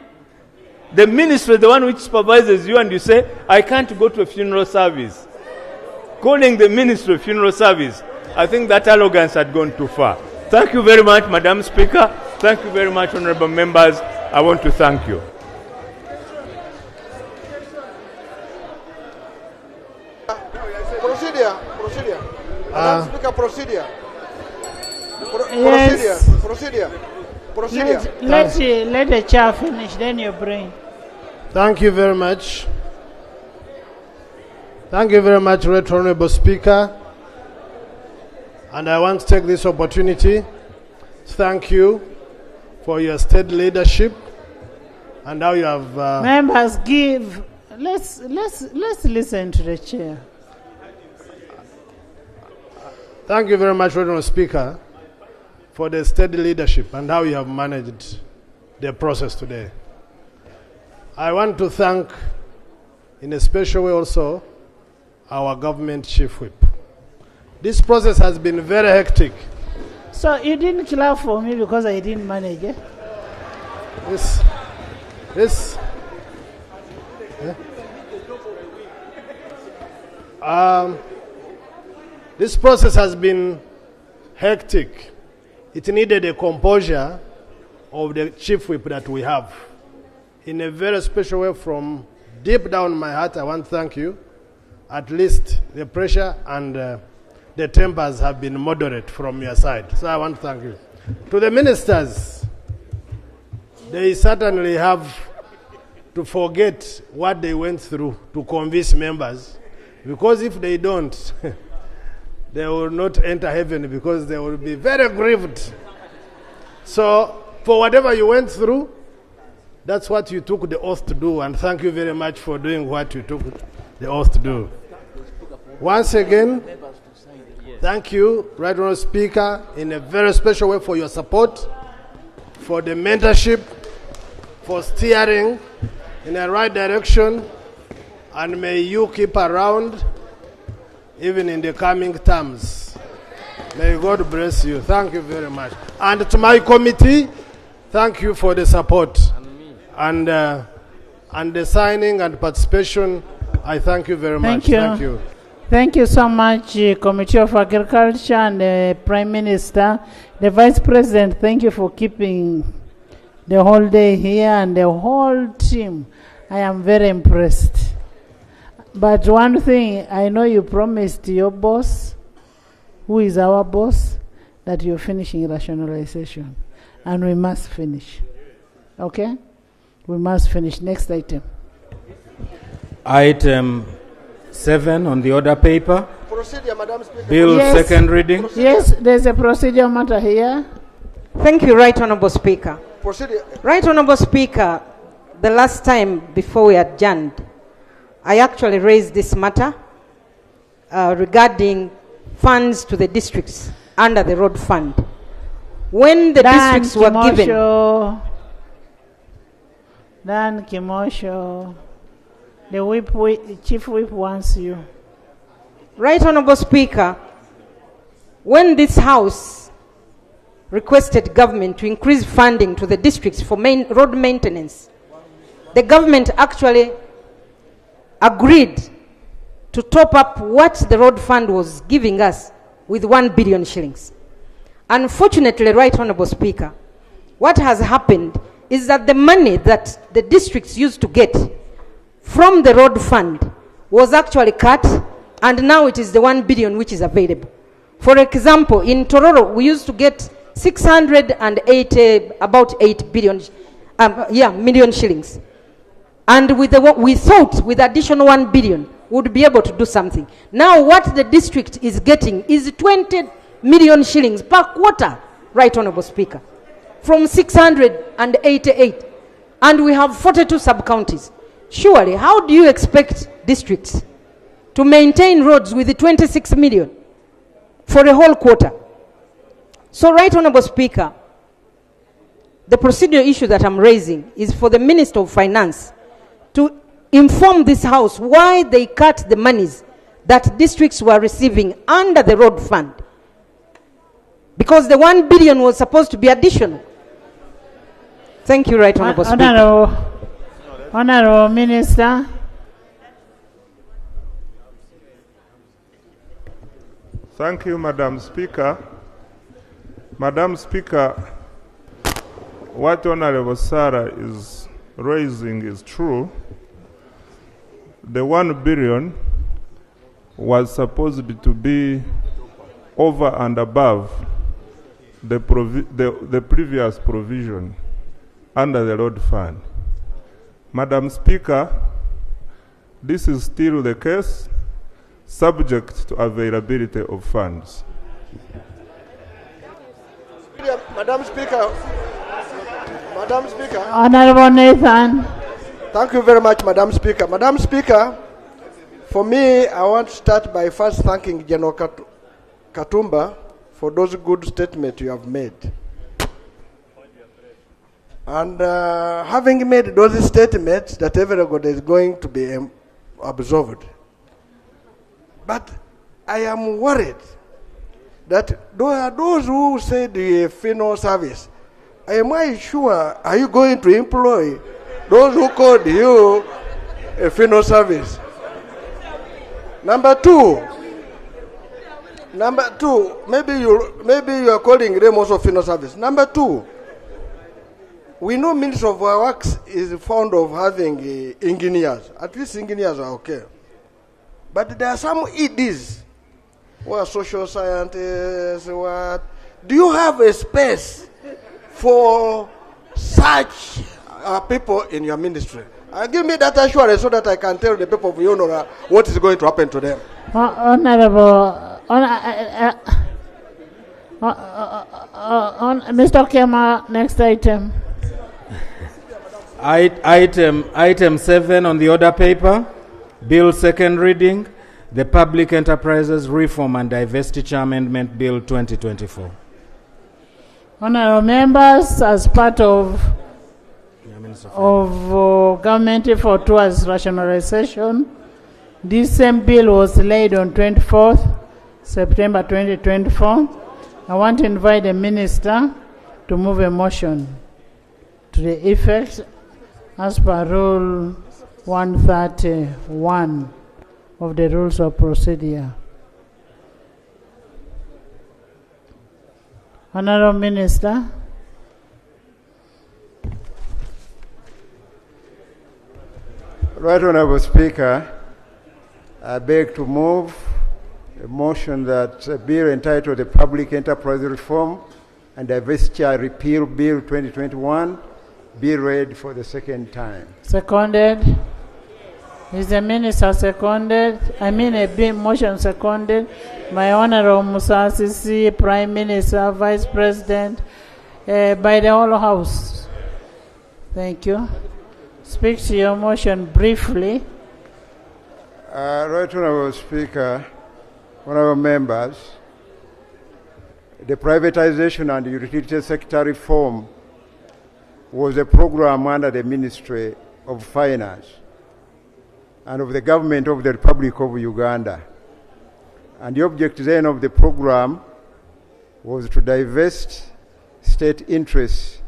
The ministry, the one which supervises you, and you say, I can't go to a funeral service. Calling the ministry a funeral service. I think that arrogance had gone too far. Thank you very much, Madam Speaker. Thank you very much, honorable members. I want to thank you. Procedure. Madam Speaker, procedure. Yes. Procedure. Let the chair finish, then you bring. Thank you very much. Thank you very much, Right Honorable Speaker. And I want to take this opportunity to thank you for your steady leadership and how you have. Members, give. Let's listen to the chair. Thank you very much, Right Honorable Speaker, for the steady leadership and how you have managed the process today. I want to thank, in a special way also, our government chief whip. This process has been very hectic. So you didn't clap for me because I didn't manage it? This process has been hectic. It needed a composure of the chief whip that we have. In a very special way, from deep down my heart, I want to thank you. At least the pressure and the tempers have been moderate from your side. So I want to thank you. To the ministers, they certainly have to forget what they went through to convince members, because if they don't, they will not enter heaven, because they will be very grieved. So for whatever you went through, that's what you took the oath to do, and thank you very much for doing what you took the oath to do. Once again, thank you, Right Honourable Speaker, in a very special way for your support, for the mentorship, for steering in the right direction, and may you keep around even in the coming terms. May God bless you. Thank you very much. And to my committee, thank you for the support and the signing and participation. I thank you very much. Thank you. Thank you so much, Committee of Agriculture and the Prime Minister. The Vice President, thank you for keeping the whole day here, and the whole team. I am very impressed. But one thing, I know you promised your boss, who is our boss, that you're finishing rationalization. And we must finish. Okay? We must finish. Next item. Item 7 on the order paper. Procedure, Madam Speaker. Bill second reading. Procedure. Yes, there's a procedure matter here. Thank you, Right Honourable Speaker. Procedure. Right Honourable Speaker, the last time before we adjourned, I actually raised this matter regarding funds to the districts under the road fund. When the districts were given... Dan Kimosho, the chief whip wants you. Right Honourable Speaker, when this House requested government to increase funding to the districts for road maintenance, the government actually agreed to top up what the road fund was giving us with 1 billion shillings. Unfortunately, Right Honourable Speaker, what has happened is that the money that the districts used to get from the road fund was actually cut, and now it is the 1 billion which is available. For example, in Tororo, we used to get 680, about 8 billion, million shillings. And with we thought with additional 1 billion, would be able to do something. Now what the district is getting is 20 million shillings per quarter, Right Honorable Speaker, from 688. And we have 42 sub-counties. Surely, how do you expect districts to maintain roads with the 26 million for a whole quarter? So, Right Honorable Speaker, the procedural issue that I'm raising is for the Minister of Finance to inform this House why they cut the monies that districts were receiving under the road fund. Because the 1 billion was supposed to be additional. Thank you, Right Honorable Speaker. Honorable Minister. Thank you, Madam Speaker. Madam Speaker, what Honorable Sarah is raising is true. The 1 billion was supposed to be over and above the previous provision under the road fund. Madam Speaker, this is still the case, subject to availability of funds. Madam Speaker. Honorable Nathan. Thank you very much, Madam Speaker. Madam Speaker, for me, I want to start by first thanking General Katumba for those good statements you have made. And having made those statements that everybody is going to be absolved. But I am worried that those who say the final service, am I sure, are you going to employ those who called you a final service? Number two, maybe you are calling them also final service. Number two, we know Minister of Works is fond of having engineers. At least engineers are okay. But there are some EDs who are social scientists. Do you have a space for such people in your ministry? Give me that assurance so that I can tell the people of Yonora what is going to happen to them. Mr. Kema, next item. Item 7 on the order paper, Bill second reading, the Public Enterprises Reform and Divestiture Amendment Bill 2024. Honorable members, as part of Government for Towards Rationalization, this same bill was laid on 24th September 2024. I want to invite the Minister to move a motion to the effect as per Rule 131 of the Rules of Procedure. Honorable Minister. Right Honorable Speaker, I beg to move a motion that a bill entitled the Public Enterprise Reform and Divestiture Repeal Bill 2021 be read for the second time. Seconded. Is the Minister seconded? A motion seconded by Honorable Musa Sisi, Prime Minister, Vice President, by the whole House. Thank you. Speak to your motion briefly. Right Honorable Speaker, honorable members, the privatization and utility sector reform was a program under the Ministry of Finance and of the government of the Republic of Uganda. And the object then of the program was to divest state interests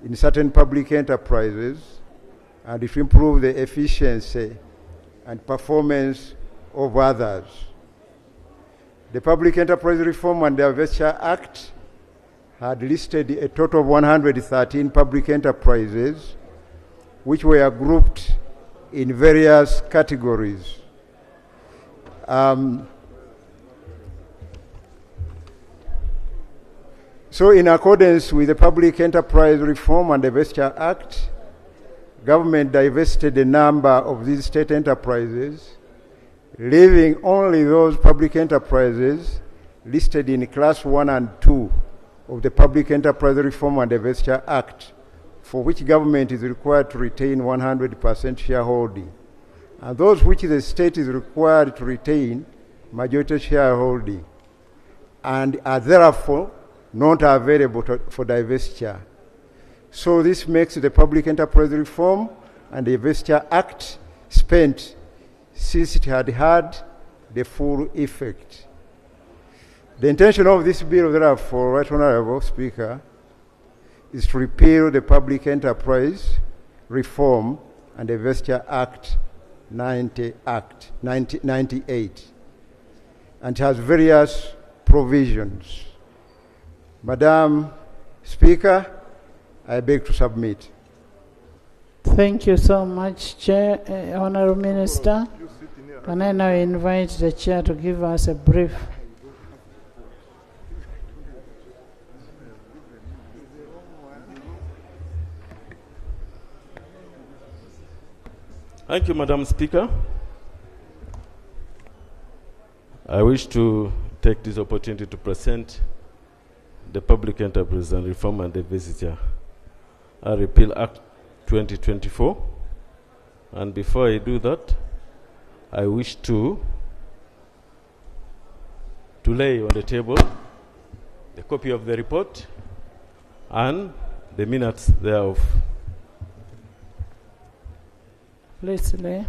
in certain public enterprises and to improve the efficiency and performance of others. The Public Enterprise Reform and Divestiture Act had listed a total of 113 public enterprises which were grouped in various categories. So in accordance with the Public Enterprise Reform and Divestiture Act, government divested a number of these state enterprises, leaving only those public enterprises listed in Class 1 and 2 of the Public Enterprise Reform and Divestiture Act, for which government is required to retain 100% shareholding, and those which the state is required to retain majority shareholding, and are therefore not available for divestiture. So this makes the Public Enterprise Reform and Divestiture Act spent since it had had the full effect. The intention of this bill, therefore, Right Honourable Speaker, is to repeal the Public Enterprise Reform and Divestiture Act 98, and has various provisions. Madam Speaker, I beg to submit. Thank you so much, Chair, Honourable Minister. Can I now invite the Chair to give us a brief? Thank you, Madam Speaker. I wish to take this opportunity to present the Public Enterprise and Reform and Divestiture Repeal Act 2024. And before I do that, I wish to lay on the table the copy of the report and the minutes thereof. Please lay.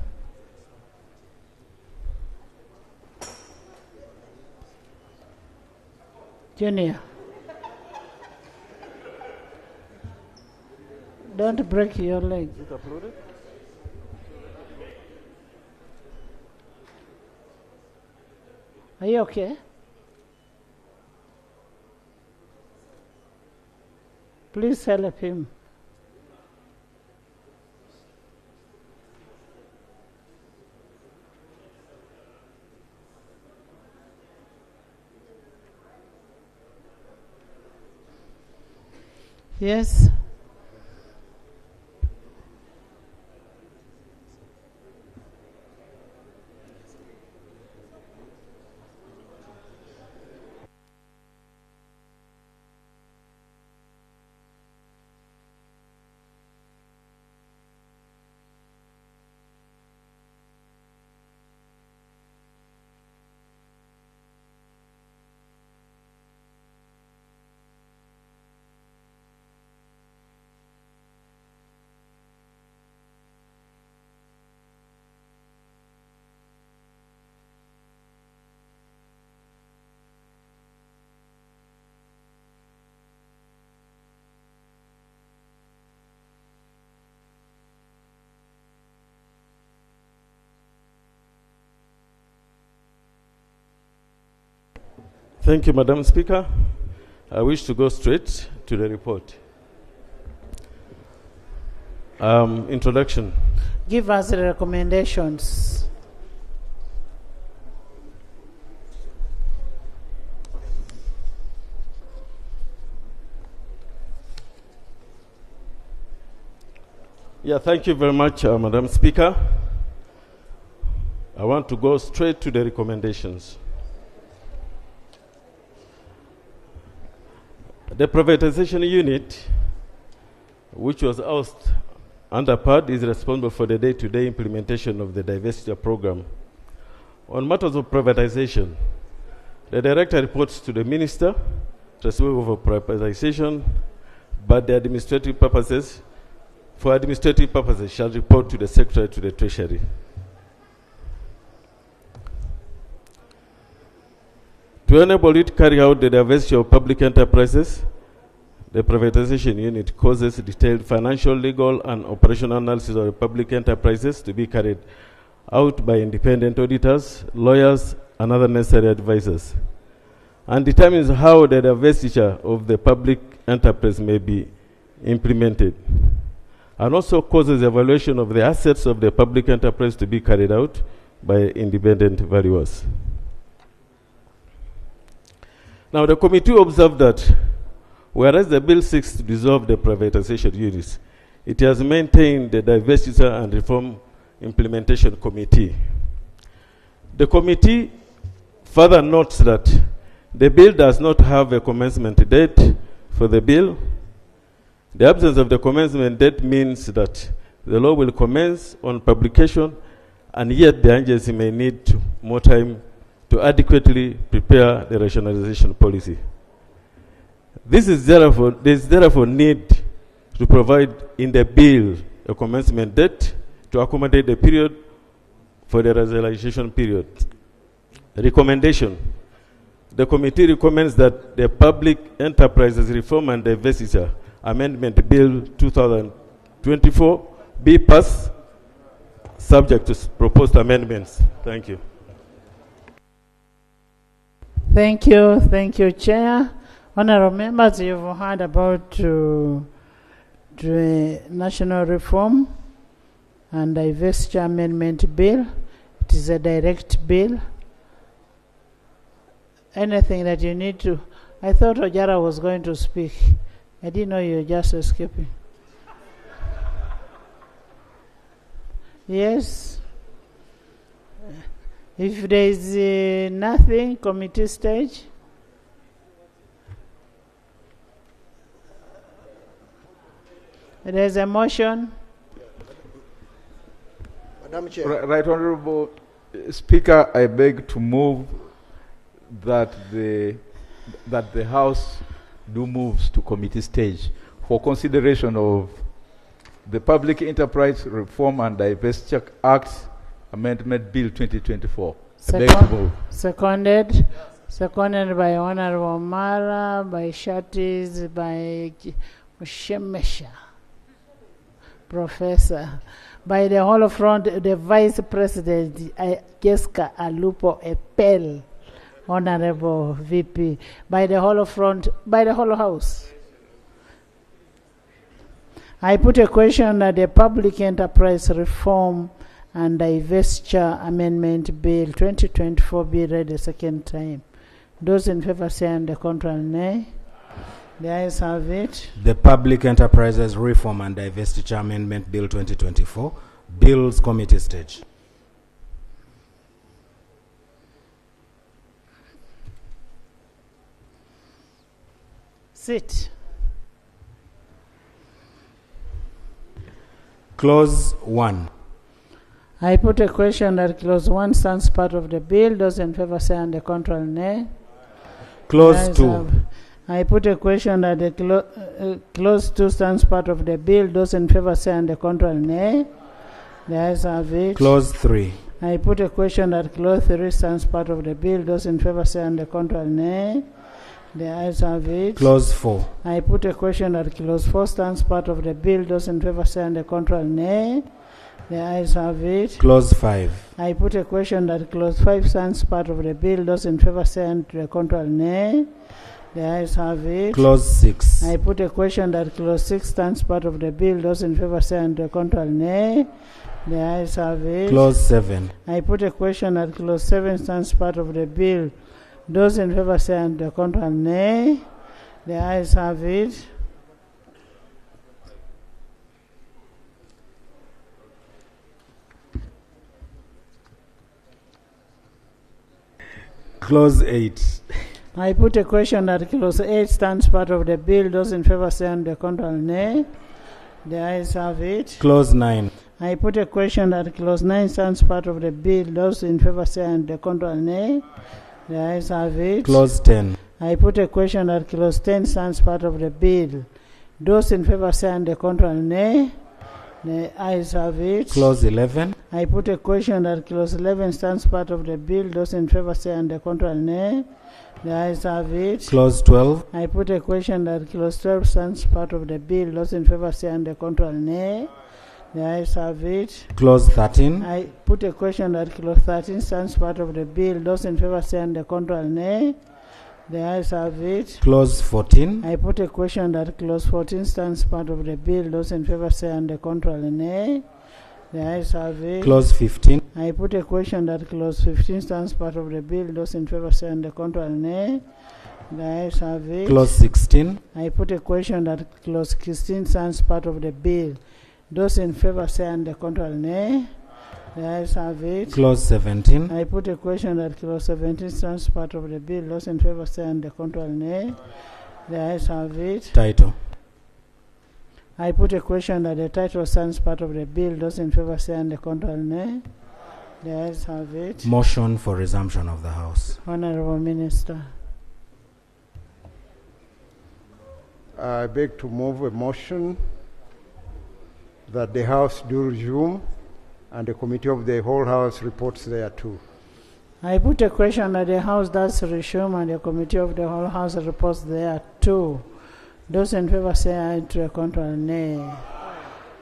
Junior, don't break your leg. Is it uploaded? Are you okay? Please help him. Yes. Thank you, Madam Speaker. I wish to go straight to the report. Introduction. Give us the recommendations. Yeah, thank you very much, Madam Speaker. I want to go straight to the recommendations. The privatization unit, which was housed under PAD, is responsible for the day-to-day implementation of the divestiture program. On matters of privatization, the director reports to the minister, responsible for privatization, but for administrative purposes, shall report to the secretary to the treasury. To enable it to carry out the divestiture of public enterprises, the privatization unit causes detailed financial, legal, and operational analysis of the public enterprises to be carried out by independent auditors, lawyers, and other necessary advisors, and determines how the divestiture of the public enterprise may be implemented, and also causes evaluation of the assets of the public enterprise to be carried out by independent valuers. Now, the committee observed that Whereas the bill seeks to dissolve the privatization units, it has maintained the Divestiture and Reform Implementation Committee. The committee further notes that the bill does not have a commencement date for the bill. The absence of the commencement date means that the law will commence on publication, and yet the agency may need more time to adequately prepare the rationalization policy. There is therefore need to provide in the bill a commencement date to accommodate the period for the rationalization period. Recommendation. The committee recommends that the Public Enterprises Reform and Divestiture Amendment Bill 2024 be passed subject to proposed amendments. Thank you. Thank you. Thank you, Chair. Honorable members, you've heard about the National Reform and Divestiture Amendment Bill. It is a direct bill. Anything that you need to... I thought Ojara was going to speak. I didn't know you were just escaping. Yes. If there is nothing, committee stage. There is a motion. Madam Chair. Right Honorable Speaker, I beg to move that the House do moves to committee stage for consideration of the Public Enterprise Reform and Divestiture Act Amendment Bill 2024. I beg to move. Seconded. Seconded by Honorable Mara, by Shatis, by Shemesha, Professor, by the whole front, the Vice President, Jessica Alupo Epel, Honorable VP, by the whole front, by the whole House. I put a question that the Public Enterprise Reform and Divestiture Amendment Bill 2024 be read a second time. Those in favor say and the contrary nay. The ayes have it. The Public Enterprises Reform and Divestiture Amendment Bill 2024, Bills Committee stage. Sit. Clause 1. I put a question that clause 1 stands part of the bill. Those in favor say and the contrary nay. Clause 2. I put a question that the clause 2 stands part of the bill. Those in favor say and the contrary nay. The ayes have it. Clause 3. I put a question that clause 3 stands part of the bill. Those in favor say and the contrary nay. The ayes have it. Clause 4. I put a question that clause 4 stands part of the bill. Those in favor say and the contrary nay. The ayes have it. Clause 5. I put a question that clause 5 stands part of the bill. Those in favor say and the contrary nay. The ayes have it. Clause 6. I put a question that clause 6 stands part of the bill. Those in favor say and the contrary nay. The ayes have it. Clause 7. I put a question that clause 7 stands part of the bill. Those in favor say and the contrary nay. The ayes have it. Clause 8. I put a question that clause 8 stands part of the bill. Those in favor say and the contrary nay. The ayes have it. Clause 9. I put a question that clause 9 stands part of the bill. Those in favor say and the contrary nay. The ayes have it. Clause 10. I put a question that clause 10 stands part of the bill. Those in favor say and the contrary nay. The ayes have it. Clause 11. I put a question that clause 11 stands part of the bill. Those in favor say and the contrary nay. The ayes have it. Clause 12. I put a question that clause 12 stands part of the bill. Those in favor say and the contrary nay. The ayes have it. Clause 13. I put a question that clause 13 stands part of the bill. Those in favor say and the contrary nay. The ayes have it. Clause 14. I put a question that clause 14 stands part of the bill. Those in favor say and the contrary nay. The ayes have it. Clause 15. I put a question that clause 15 stands part of the bill. Those in favor say and the contrary nay. The ayes have it. Clause 16. I put a question that clause 16 sounds part of the bill. Those in favor say and the contrary nay. The ayes have it. Clause 17. I put a question that clause 17 sounds part of the bill. Those in favor say and the contrary nay. The ayes have it. Title. I put a question that the title sounds part of the bill. Those in favor say and the contrary nay. The ayes have it. Motion for resumption of the House. Honorable Minister. I beg to move a motion that the House do resume and the Committee of the whole House reports thereto. I put a question that the House does resume and the Committee of the whole House reports thereto. Those in favor say aye, to the contrary nay.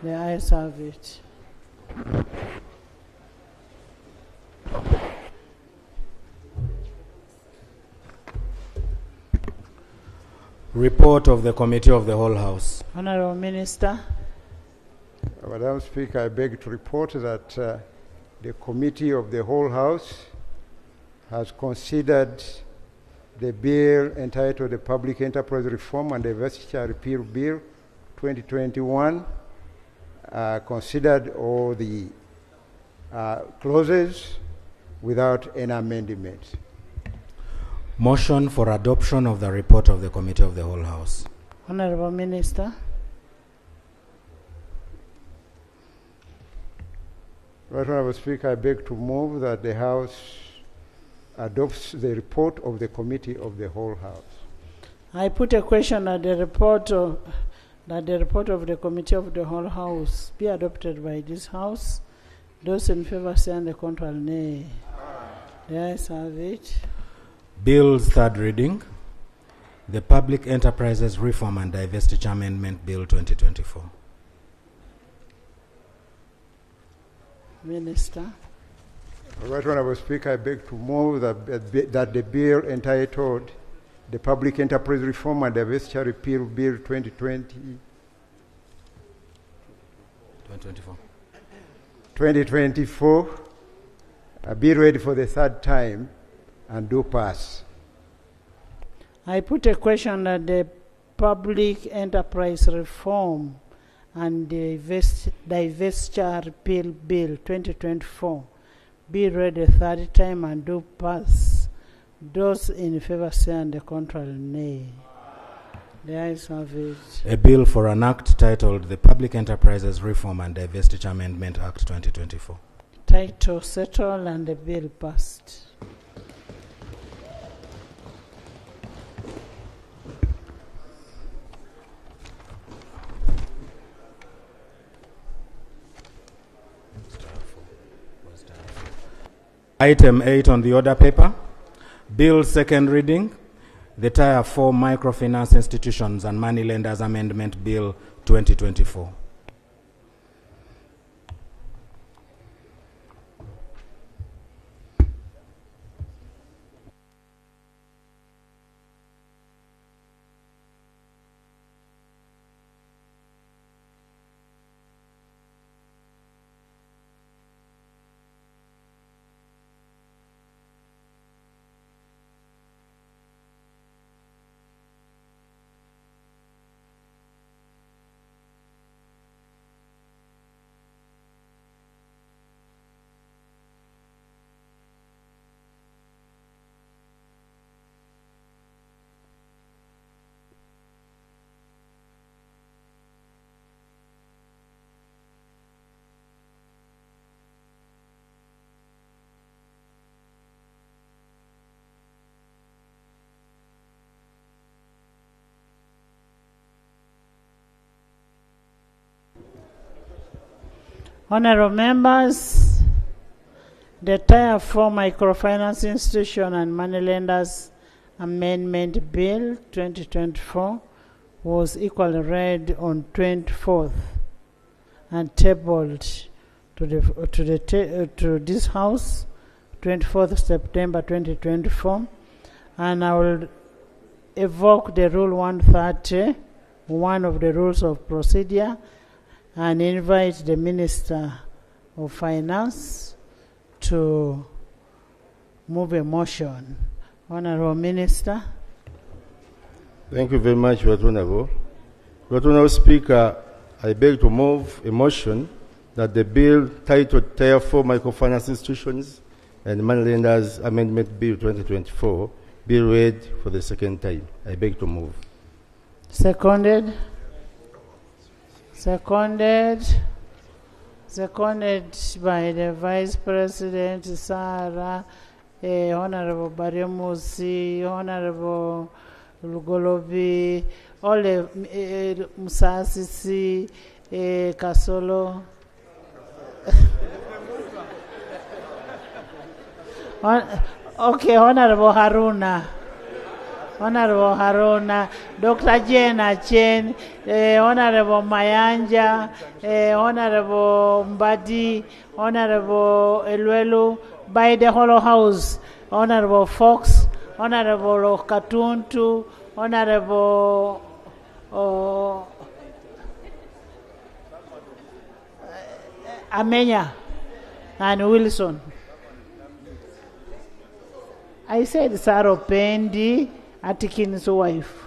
The ayes have it. Report of the Committee of the whole House. Honorable Minister. Madam Speaker, I beg to report that the Committee of the whole House has considered the bill entitled the Public Enterprise Reform and Divestiture Repeal Bill 2021, considered all the clauses without any amendment. Motion for adoption of the report of the Committee of the whole House. Honorable Minister. Right Honorable Speaker, I beg to move that the House adopts the report of the Committee of the whole House. I put a question that the report of the Committee of the whole House be adopted by this House. Those in favor say and the contrary nay. The ayes have it. Bill's third reading. The Public Enterprises Reform and Divestiture Amendment Bill 2024. Minister. Right Honorable Speaker, I beg to move that the bill entitled the Public Enterprise Reform and Divestiture Repeal Bill 2024 be read for the third time and do pass. I put a question that the Public Enterprise Reform and Divestiture Repeal Bill 2024 be read a third time and do pass. Those in favor say and the contrary nay. The ayes have it. A bill for an act titled the Public Enterprises Reform and Divestiture Amendment Act 2024. Title settled and the bill passed. Item 8 on the order paper. Bill second reading. The Tier 4 Microfinance Institutions and Moneylenders Amendment Bill 2024. Honorable members, the Tier 4 Microfinance Institution and Moneylenders Amendment Bill 2024 was equally read on 24th and tabled to this House 24th September 2024, and I will evoke the Rule 130, one of the rules of procedure, and invite the Minister of Finance to move a motion. Honorable Minister. Thank you very much, Right Honourable. Right Honourable Speaker, I beg to move a motion that the bill titled Tier 4 Microfinance Institutions and Moneylenders Amendment Bill 2024 be read for the second time. I beg to move. Seconded. Seconded by the Vice President Sarah, Honorable Bariomusi, Honorable Lugolobi, Ole Musasisi, Kasolo. Okay, Honorable Haruna. Honorable Haruna, Dr. Jena Chen, Honorable Mayanja, Honorable Mbadi, Honorable Elwelu, by the Hollow House, Honorable Fox, Honorable Katuntu, Honorable Amenya, and Wilson. I said Saro Pendi, Atikin's wife.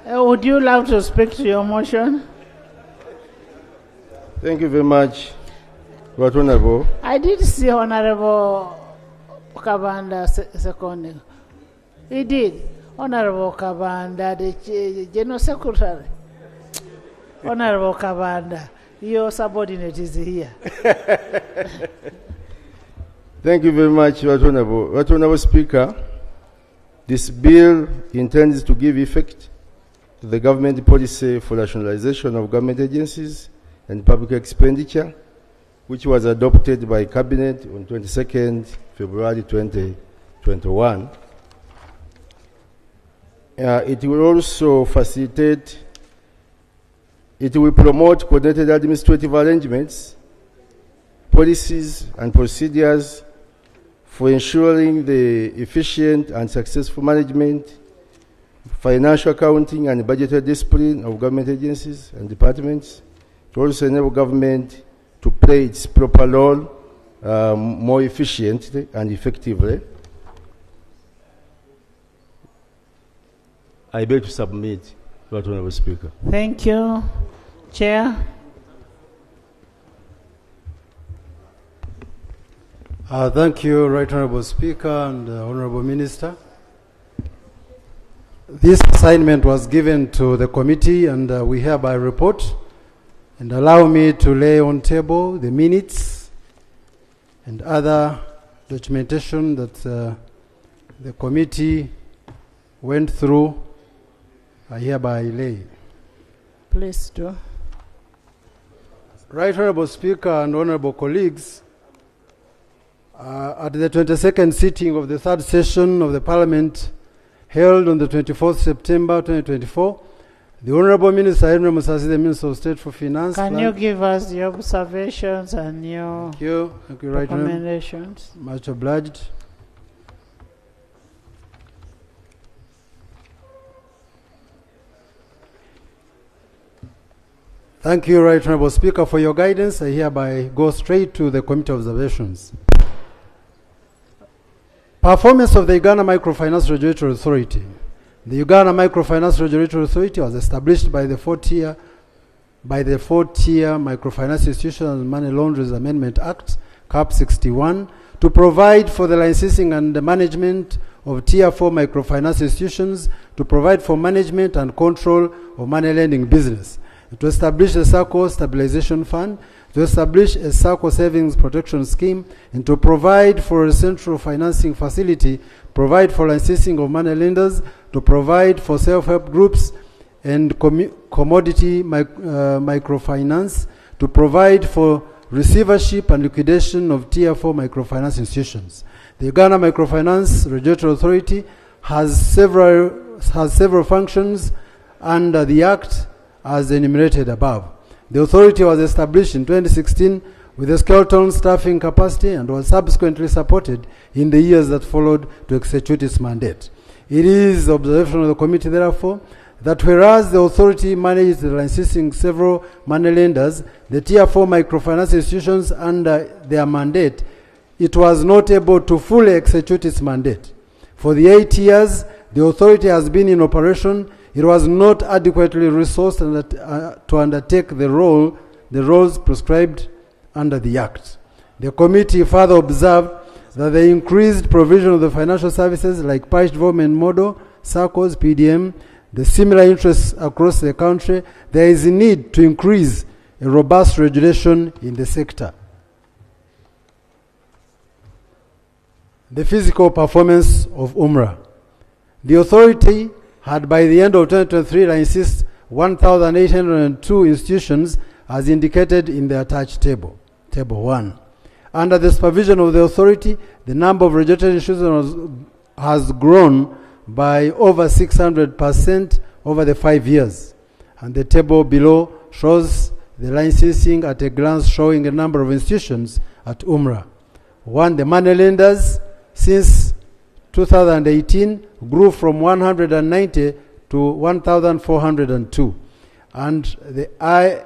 Would you love to speak to your motion? Thank you very much, Right Honourable. I did see Honorable Kabanda seconding. He did. Honorable Kabanda, the General Secretary. Honorable Kabanda, your subordinate is here. Thank you very much, Right Honourable. Right Honourable Speaker, this bill intends to give effect to the government policy for rationalization of government agencies and public expenditure, which was adopted by Cabinet on 22nd February 2021. It will also facilitate, it will promote coordinated administrative arrangements, policies and procedures for ensuring the efficient and successful management, financial accounting and budgetary discipline of government agencies and departments, to also enable government to play its proper role more efficiently and effectively. I beg to submit, Right Honourable Speaker. Thank you, Chair. Thank you, Right Honourable Speaker and Honourable Minister. This assignment was given to the committee, and we hereby report. And allow me to lay on table the minutes and other documentation that the committee went through. I hereby lay. Please do. Right Honourable Speaker and Honourable colleagues, at the 22nd sitting of the third session of the Parliament held on the 24th September 2024, the Honourable Minister Henry Musasi, the Minister of State for Finance. Can you give us your observations and your Thank you, Right recommendations? Much obliged. Thank you, Right Honourable Speaker, for your guidance. I hereby go straight to the committee observations. Performance of the Uganda Microfinance Regulatory Authority. The Uganda Microfinance Regulatory Authority was established by the four-tier Microfinance Institutions and Money Laundering Amendment Act, CAP 61, to provide for the licensing and the management of Tier 4 microfinance institutions, to provide for management and control of money lending business, to establish a SACCO stabilization fund, to establish a SACCO savings protection scheme, and to provide for a central financing facility, provide for licensing of money lenders, to provide for self-help groups and commodity microfinance, to provide for receivership and liquidation of Tier 4 microfinance institutions. The Uganda Microfinance Regulatory Authority has several functions under the Act as enumerated above. The authority was established in 2016 with a skeleton staffing capacity and was subsequently supported in the years that followed to execute its mandate. It is observation of the committee, therefore, that whereas the authority manages the licensing several money lenders, the Tier 4 microfinance institutions under their mandate, it was not able to fully execute its mandate. For the 8 years the authority has been in operation, it was not adequately resourced to undertake the roles prescribed under the Act. The committee further observed that the increased provision of the financial services like parish development model, SACCOs, PDM, the similar interests across the country, there is a need to increase a robust regulation in the sector. The physical performance of UMRA. The authority had by the end of 2023 licensed 1,802 institutions as indicated in the attached table, Table 1. Under the supervision of the authority, the number of registered institutions has grown by over 600% over the 5 years. And the table below shows the licensing at a glance, showing a number of institutions at UMRA. 1, the money lenders since 2018 grew from 190 to 1,402. And the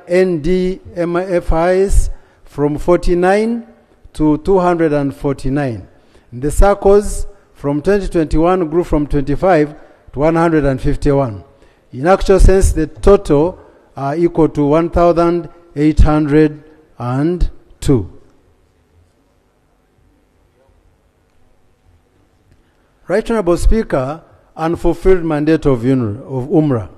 INDMFIs from 49 to 249. The SACCOs from 2021 grew from 25 to 151. In actual sense, the total are equal to 1,802. Right Honorable Speaker, unfulfilled mandate of UMRA.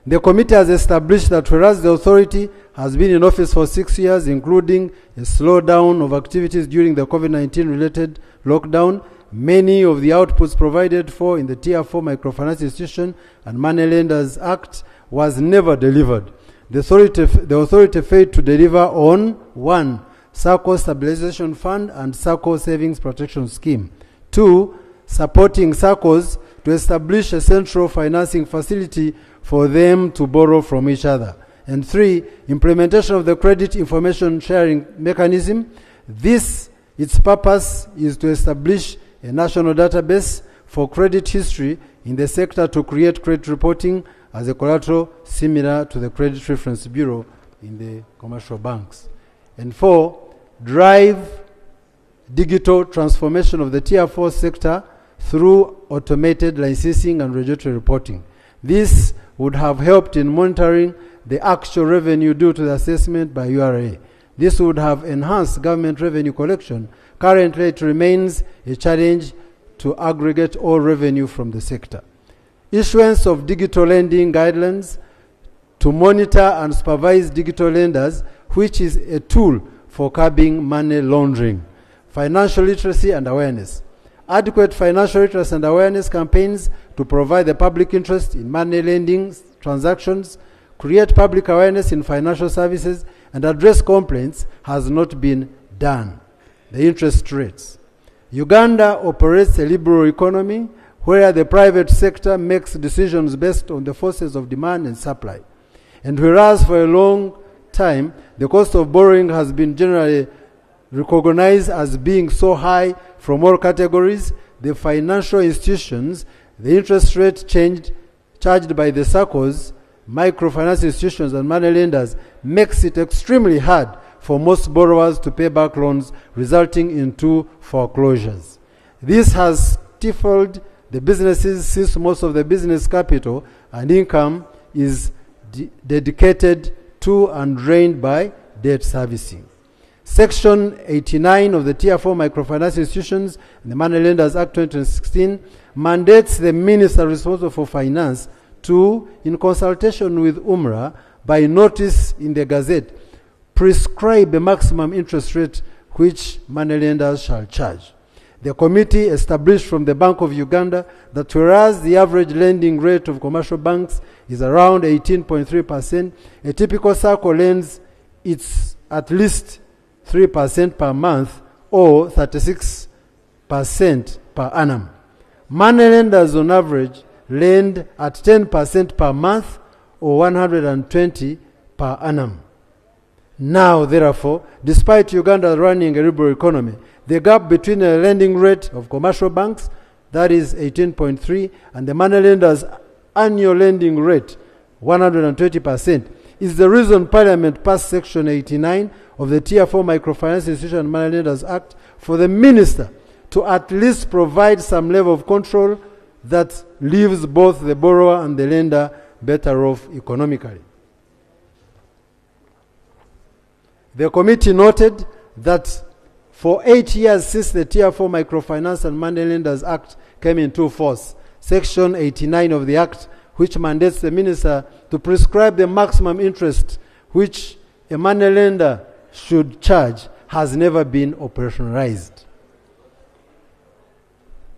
The committee has established that whereas the authority has been in office for 6 years, including a slowdown of activities during the COVID-19 related lockdown, many of the outputs provided for in the Tier 4 Microfinance Institution and Money Lenders Act was never delivered. The authority failed to deliver on 1, SACCO Stabilization Fund and SACCO Savings Protection Scheme. 2, supporting SACCOs to establish a central financing facility for them to borrow from each other. And 3, implementation of the credit information sharing mechanism. Its purpose is to establish a national database for credit history in the sector to create credit reporting as a collateral similar to the Credit Reference Bureau in the commercial banks. And 4, drive digital transformation of the Tier 4 sector through automated licensing and regulatory reporting. This would have helped in monitoring the actual revenue due to the assessment by URA. This would have enhanced government revenue collection. Currently, it remains a challenge to aggregate all revenue from the sector. Issuance of digital lending guidelines to monitor and supervise digital lenders, which is a tool for curbing money laundering. Financial literacy and awareness. Adequate financial literacy and awareness campaigns to provide the public interest in money lending transactions, create public awareness in financial services, and address complaints has not been done. The interest rates. Uganda operates a liberal economy where the private sector makes decisions based on the forces of demand and supply. And whereas for a long time the cost of borrowing has been generally recognized as being so high from all categories, the financial institutions, the interest rate charged by the SACCOs, microfinance institutions and money lenders makes it extremely hard for most borrowers to pay back loans, resulting into foreclosures. This has stifled the businesses since most of the business capital and income is dedicated to and drained by debt servicing. Section 89 of the Tier 4 Microfinance Institutions and the Money Lenders Act 2016 mandates the Minister responsible for finance to, in consultation with UMRA, by notice in the Gazette, prescribe a maximum interest rate which money lenders shall charge. The committee established from the Bank of Uganda that whereas the average lending rate of commercial banks is around 18.3%, a typical SACCO lends it's at least 3% per month or 36% per annum. Money lenders on average lend at 10% per month or 120 per annum. Now, therefore, despite Uganda running a liberal economy, the gap between a lending rate of commercial banks, that is 18.3, and the money lenders annual lending rate, 120%, is the reason Parliament passed Section 89 of the Tier 4 Microfinance Institution and Money Lenders Act for the Minister to at least provide some level of control that leaves both the borrower and the lender better off economically. The committee noted that for 8 years since the Tier 4 Microfinance and Money Lenders Act came into force, Section 89 of the Act, which mandates the Minister to prescribe the maximum interest which a money lender should charge, has never been operationalized.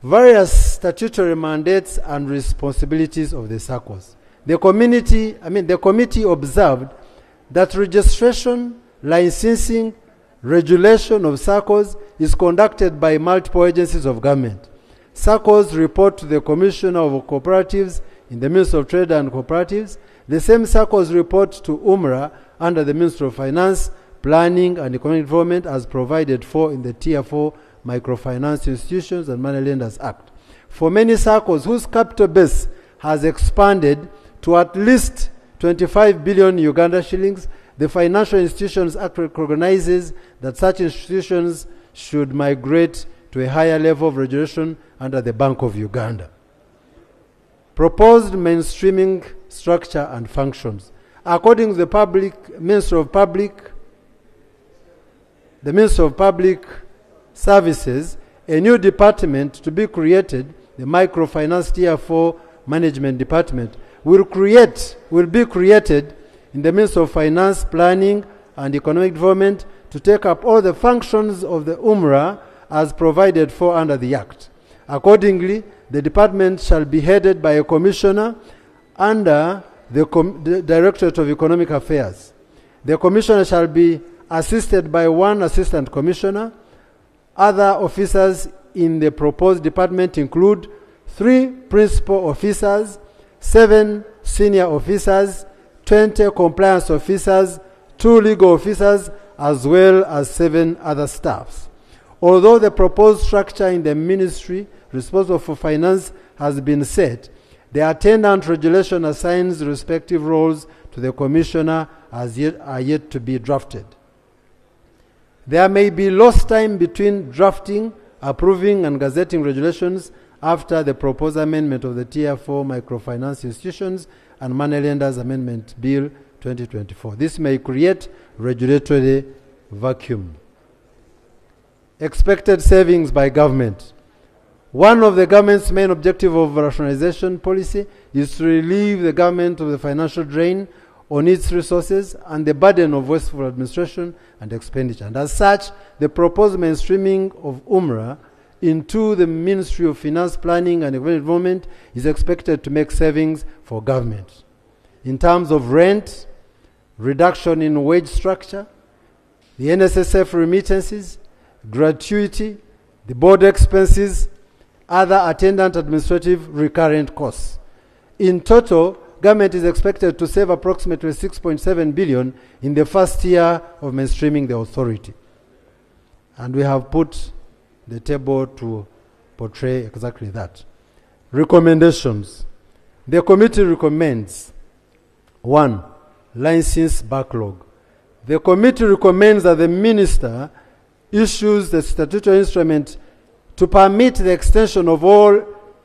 Various statutory mandates and responsibilities of the SACCOs. The committee observed that registration, licensing, regulation of SACCOs is conducted by multiple agencies of government. SACCOs report to the Commissioner of Cooperatives in the Ministry of Trade and Cooperatives. The same SACCOs report to UMRA under the Ministry of Finance, Planning and Economic Development as provided for in the Tier 4 Microfinance Institutions and Money Lenders Act. For many SACCOs whose capital base has expanded to at least 25 billion Uganda shillings, the Financial Institutions Act recognizes that such institutions should migrate to a higher level of regulation under the Bank of Uganda. Proposed mainstreaming structure and functions. According to the Ministry of Public Services, a new department to be created, the Microfinance Tier 4 Management Department, will be created in the Ministry of Finance, Planning and Economic Development to take up all the functions of the UMRA as provided for under the Act. Accordingly, the department shall be headed by a commissioner under the Directorate of Economic Affairs. The commissioner shall be assisted by one assistant commissioner. Other officers in the proposed department include 3 principal officers, 7 senior officers, 20 compliance officers, 2 legal officers, as well as 7 other staffs. Although the proposed structure in the ministry responsible for finance has been set, the attendant regulation assigns respective roles to the commissioner are yet to be drafted. There may be lost time between drafting, approving, and gazetting regulations after the proposed amendment of the Tier 4 Microfinance Institutions and Money Lenders Amendment Bill 2024. This may create regulatory vacuum. Expected savings by government. One of the government's main objectives of rationalization policy is to relieve the government of the financial drain on its resources and the burden of wasteful administration and expenditure. And as such, the proposed mainstreaming of UMRA into the Ministry of Finance, Planning and Economic Development is expected to make savings for government. In terms of rent, reduction in wage structure, the NSSF remittances, gratuity, the board expenses, other attendant administrative recurrent costs. In total, government is expected to save approximately 6.7 billion in the first year of mainstreaming the authority. And we have put the table to portray exactly that. Recommendations. The committee recommends 1. License backlog. The committee recommends that the minister issues the statutory instrument to permit the extension of all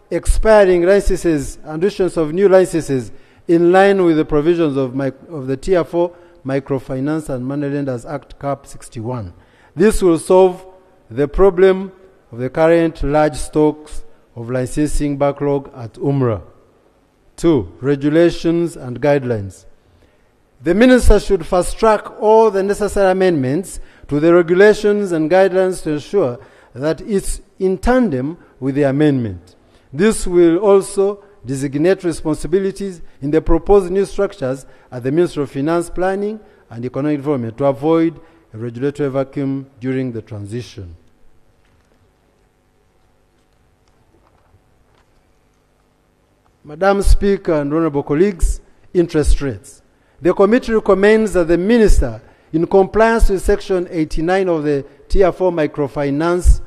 expiring licenses and issuance of new licenses in line with the provisions of the Tier 4 Microfinance and Money Lenders Act Cap 61. This will solve the problem of the current large stocks of licensing backlog at UMRA. 2. Regulations and guidelines. The minister should fast-track all the necessary amendments to the regulations and guidelines to ensure that it's in tandem with the amendment. This will also designate responsibilities in the proposed new structures at the Ministry of Finance, Planning and Economic Development to avoid a regulatory vacuum during the transition. Madam Speaker and honorable colleagues, interest rates. The committee recommends that the minister, in compliance with Section 89 of the Tier 4 Microfinance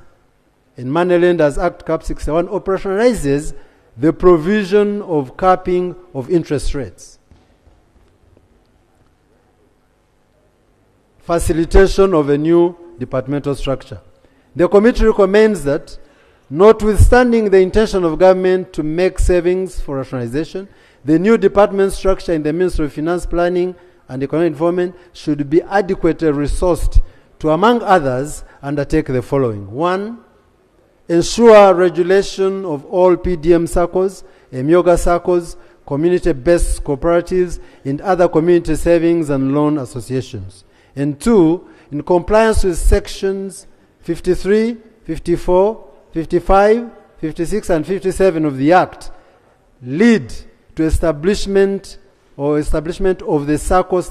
and Money Lenders Act Cap 61, operationalizes the provision of capping of interest rates, facilitation of a new departmental structure. The committee recommends that, notwithstanding the intention of government to make savings for rationalization, the new department structure in the Ministry of Finance, Planning and Economic Development should be adequately resourced to, among others, undertake the following. 1, ensure regulation of all PDM circles, Emyoga circles, community-based cooperatives, and other community savings and loan associations. And 2, in compliance with sections 53, 54, 55, 56, and 57 of the Act, lead to establishment of the SACCO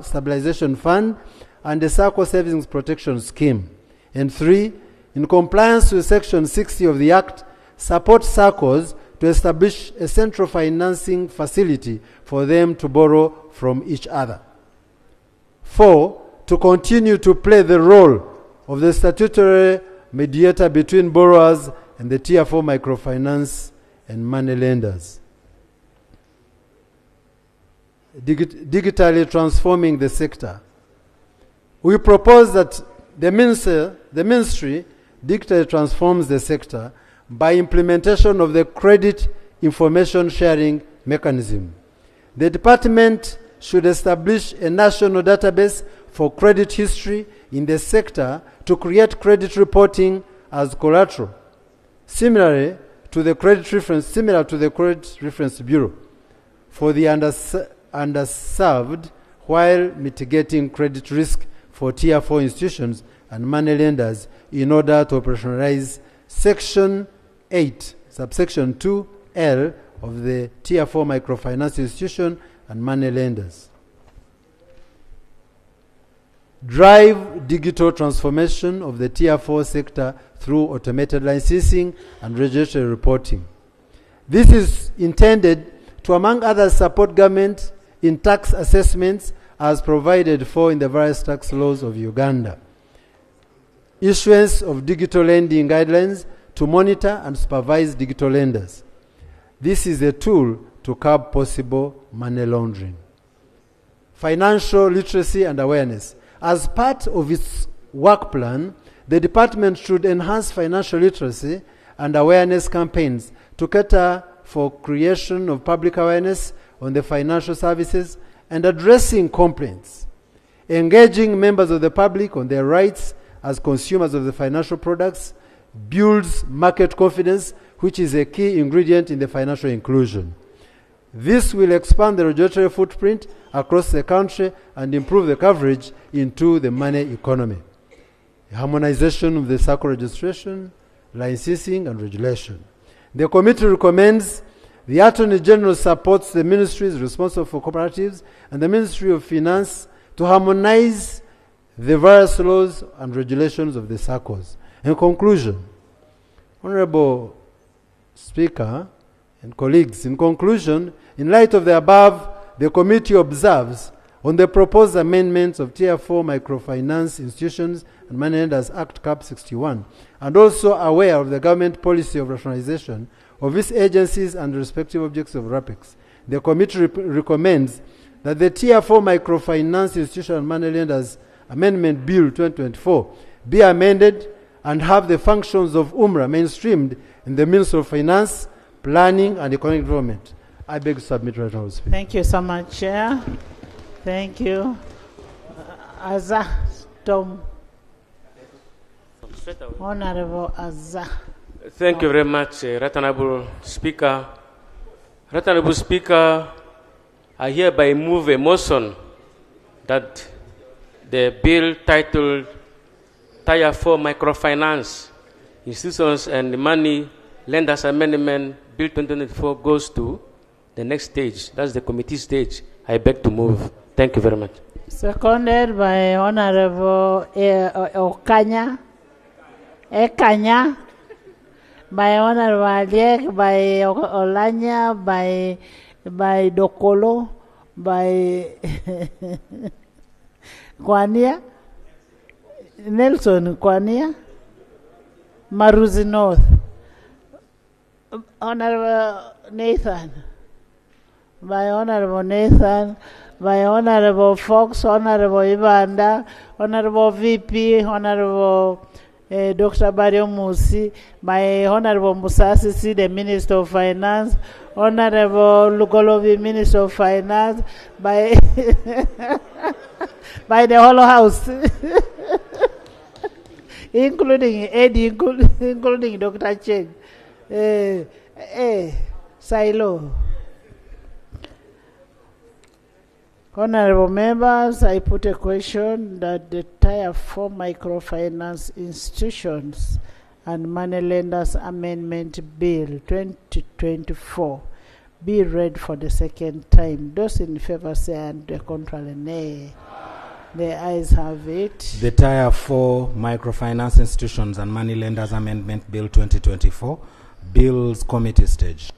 Stabilization Fund and the SACCO Savings Protection Scheme. And 3, in compliance with Section 60 of the Act, support SACCOs to establish a central financing facility for them to borrow from each other. 4, to continue to play the role of the statutory mediator between borrowers and the Tier 4 microfinance and money lenders. Digitally transforming the sector. We propose that the ministry digitally transforms the sector by implementation of the credit information sharing mechanism. The department should establish a national database for credit history in the sector to create credit reporting as collateral, similar to the Credit Reference Bureau for the underserved, while mitigating credit risk for Tier 4 institutions and money lenders in order to operationalize Section 8, subsection 2L of the Tier 4 microfinance institution and money lenders. Drive digital transformation of the Tier 4 sector through automated licensing and regulatory reporting. This is intended to, among others, support government in tax assessments as provided for in the various tax laws of Uganda. Issuance of digital lending guidelines to monitor and supervise digital lenders. This is a tool to curb possible money laundering. Financial literacy and awareness. As part of its work plan, the department should enhance financial literacy and awareness campaigns to cater for creation of public awareness on the financial services and addressing complaints, engaging members of the public on their rights as consumers of the financial products, builds market confidence, which is a key ingredient in the financial inclusion. This will expand the regulatory footprint across the country and improve the coverage into the money economy. Harmonization of the SACCO registration, licensing, and regulation. The committee recommends the Attorney General supports the ministries responsible for cooperatives and the Ministry of Finance to harmonize the various laws and regulations of the SACCOs. In conclusion, Honorable Speaker and colleagues, in conclusion, in light of the above, the committee observes on the proposed amendments of Tier 4 microfinance institutions and money lenders Act Cap 61, and also aware of the government policy of rationalization of its agencies and respective objects of RAPEX. The committee recommends that the Tier 4 microfinance institution and money lenders Amendment Bill 2024 be amended and have the functions of UMRA mainstreamed in the Ministry of Finance, Planning and Economic Development. I beg to submit right now. Thank you so much, Chair. Thank you. Azza Tom. Honorable Azza. Thank you very much, Right Honorable Speaker. Right Honorable Speaker, I hereby move a motion that the bill titled Tier 4 Microfinance Institutions and Money Lenders Amendment Bill 2024 goes to the next stage. That's the committee stage. I beg to move. Thank you very much. Seconded by Honorable Okanya. Ekanya. By Honorable Aliek, by Olanya, by Dokolo, by Kwania, Nelson Kwania, Maruzi North. Honorable Nathan. By Honorable Nathan, by Honorable Fox, Honorable Uganda, Honorable VP, Honorable Dr. Barrio Musi, by Honorable Musasisi, the Minister of Finance, Honorable Lugolovi, Minister of Finance, by by the whole House, including Eddie, including Dr. Cheng, Silo. Honorable members, I put a question that the Tier 4 Microfinance Institutions and Moneylenders Amendment Bill 2024 be read for the second time. Those in favor say and the contrary nay. The ayes have it. The Tier 4 Microfinance Institutions and Moneylenders Amendment Bill 2024, Bills Committee stage.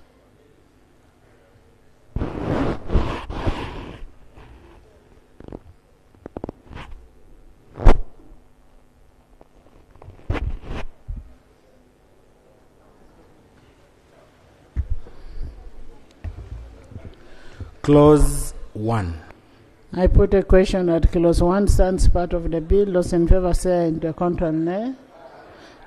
Clause 1. I put a question that clause 1 stands part of the bill. Those in favor say and the contrary nay.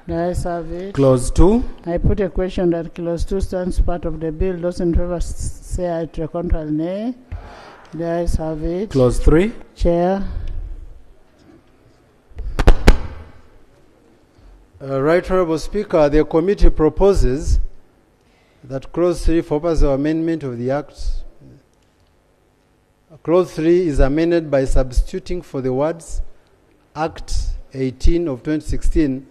The ayes have it. Clause 2. I put a question that clause 2 stands part of the bill. Those in favor say and the contrary nay. The ayes have it. Clause 3. Chair. Right Honourable Speaker, the committee proposes that clause 3 for purpose of amendment of the Act. Clause 3 is amended by substituting for the words Act 18 of 2016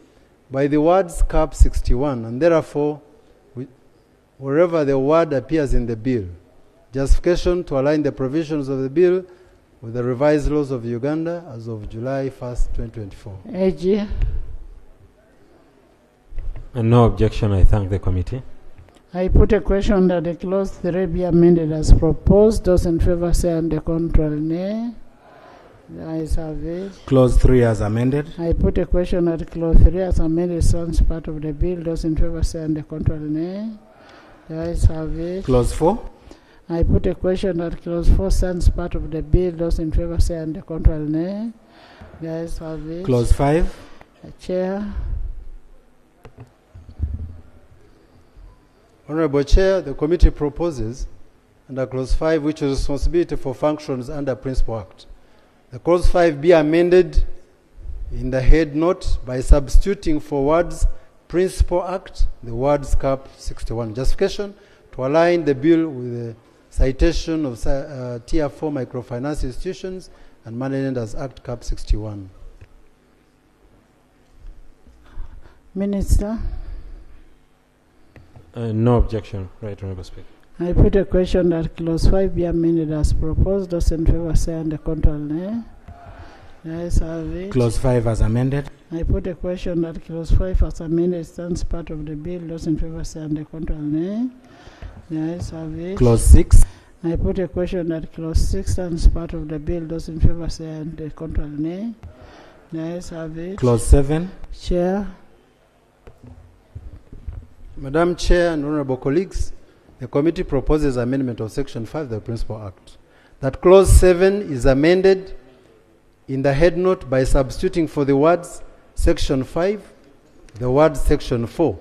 by the words Cap 61, and therefore wherever the word appears in the bill. Justification to align the provisions of the bill with the revised laws of Uganda as of July 1st, 2024. AG. And no objection, I thank the committee. I put a question that the clause 3 be amended as proposed. Those in favor say and the contrary nay. The ayes have it. Clause 3 as amended. I put a question that clause 3 as amended stands part of the bill. Those in favor say and the contrary nay. The ayes have it. Clause 4. I put a question that clause 4 stands part of the bill. Those in favor say and the contrary nay. The ayes have it. Clause 5. Chair. Honourable Chair, the committee proposes under clause 5, which is responsibility for functions under Principal Act. The clause 5 be amended in the head note by substituting for words Principal Act the words Cap 61. Justification to align the bill with the citation of Tier 4 Microfinance Institutions and Moneylenders Act Cap 61. Minister. No objection, Right Honourable Speaker. I put a question that clause 5 be amended as proposed. Those in favor say and the contrary nay. The ayes have it. Clause 5 as amended. I put a question that clause 5 as amended stands part of the bill. Those in favor say and the contrary nay. The ayes have it. Clause 6. I put a question that clause 6 stands part of the bill. Those in favor say and the contrary nay. The ayes have it. Clause 7. Chair. Madam Chair and honourable colleagues, the committee proposes amendment of Section 5 of the Principal Act. That clause 7 is amended in the head note by substituting for the words Section 5, the word Section 4,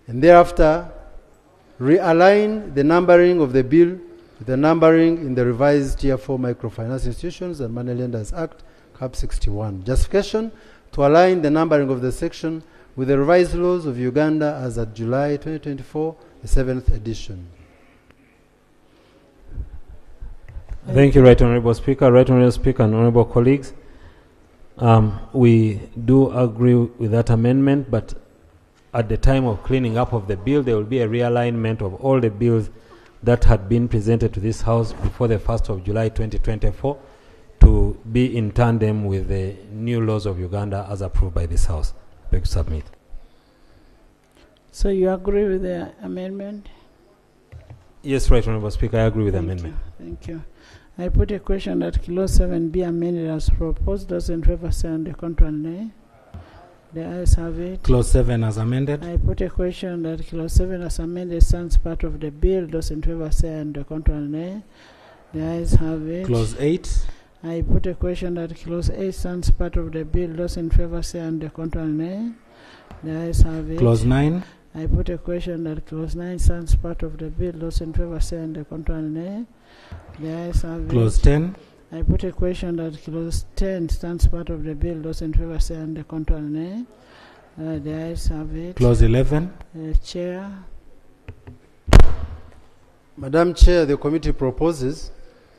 and thereafter realign the numbering of the bill with the numbering in the revised Tier 4 Microfinance Institutions and Moneylenders Act, Cap 61. Justification to align the numbering of the section with the revised laws of Uganda as at July 2024, the 7th edition. Thank you, Right Honourable Speaker. Right Honourable Speaker and honourable colleagues, we do agree with that amendment, but at the time of cleaning up of the bill, there will be a realignment of all the bills that had been presented to this House before the 1st of July 2024 to be in tandem with the new laws of Uganda as approved by this House. Beg to submit. So you agree with the amendment? Yes, Right Honourable Speaker, I agree with the amendment. Thank you. I put a question that clause 7 be amended as proposed. Those in favor say and the contrary nay. The ayes have it. Clause 7 as amended. I put a question that clause 7 as amended stands part of the bill. Those in favor say and the contrary nay. The ayes have it. Clause 8. I put a question that clause 8 stands part of the bill. Those in favor say and the contrary nay. The ayes have it. Clause 9. I put a question that clause 9 stands part of the bill. Those in favor say and the contrary nay. The ayes have it. Clause 10. I put a question that clause 10 stands part of the bill. Those in favor say and the contrary nay. The ayes have it. Clause 11. Chair. Madam Chair, the committee proposes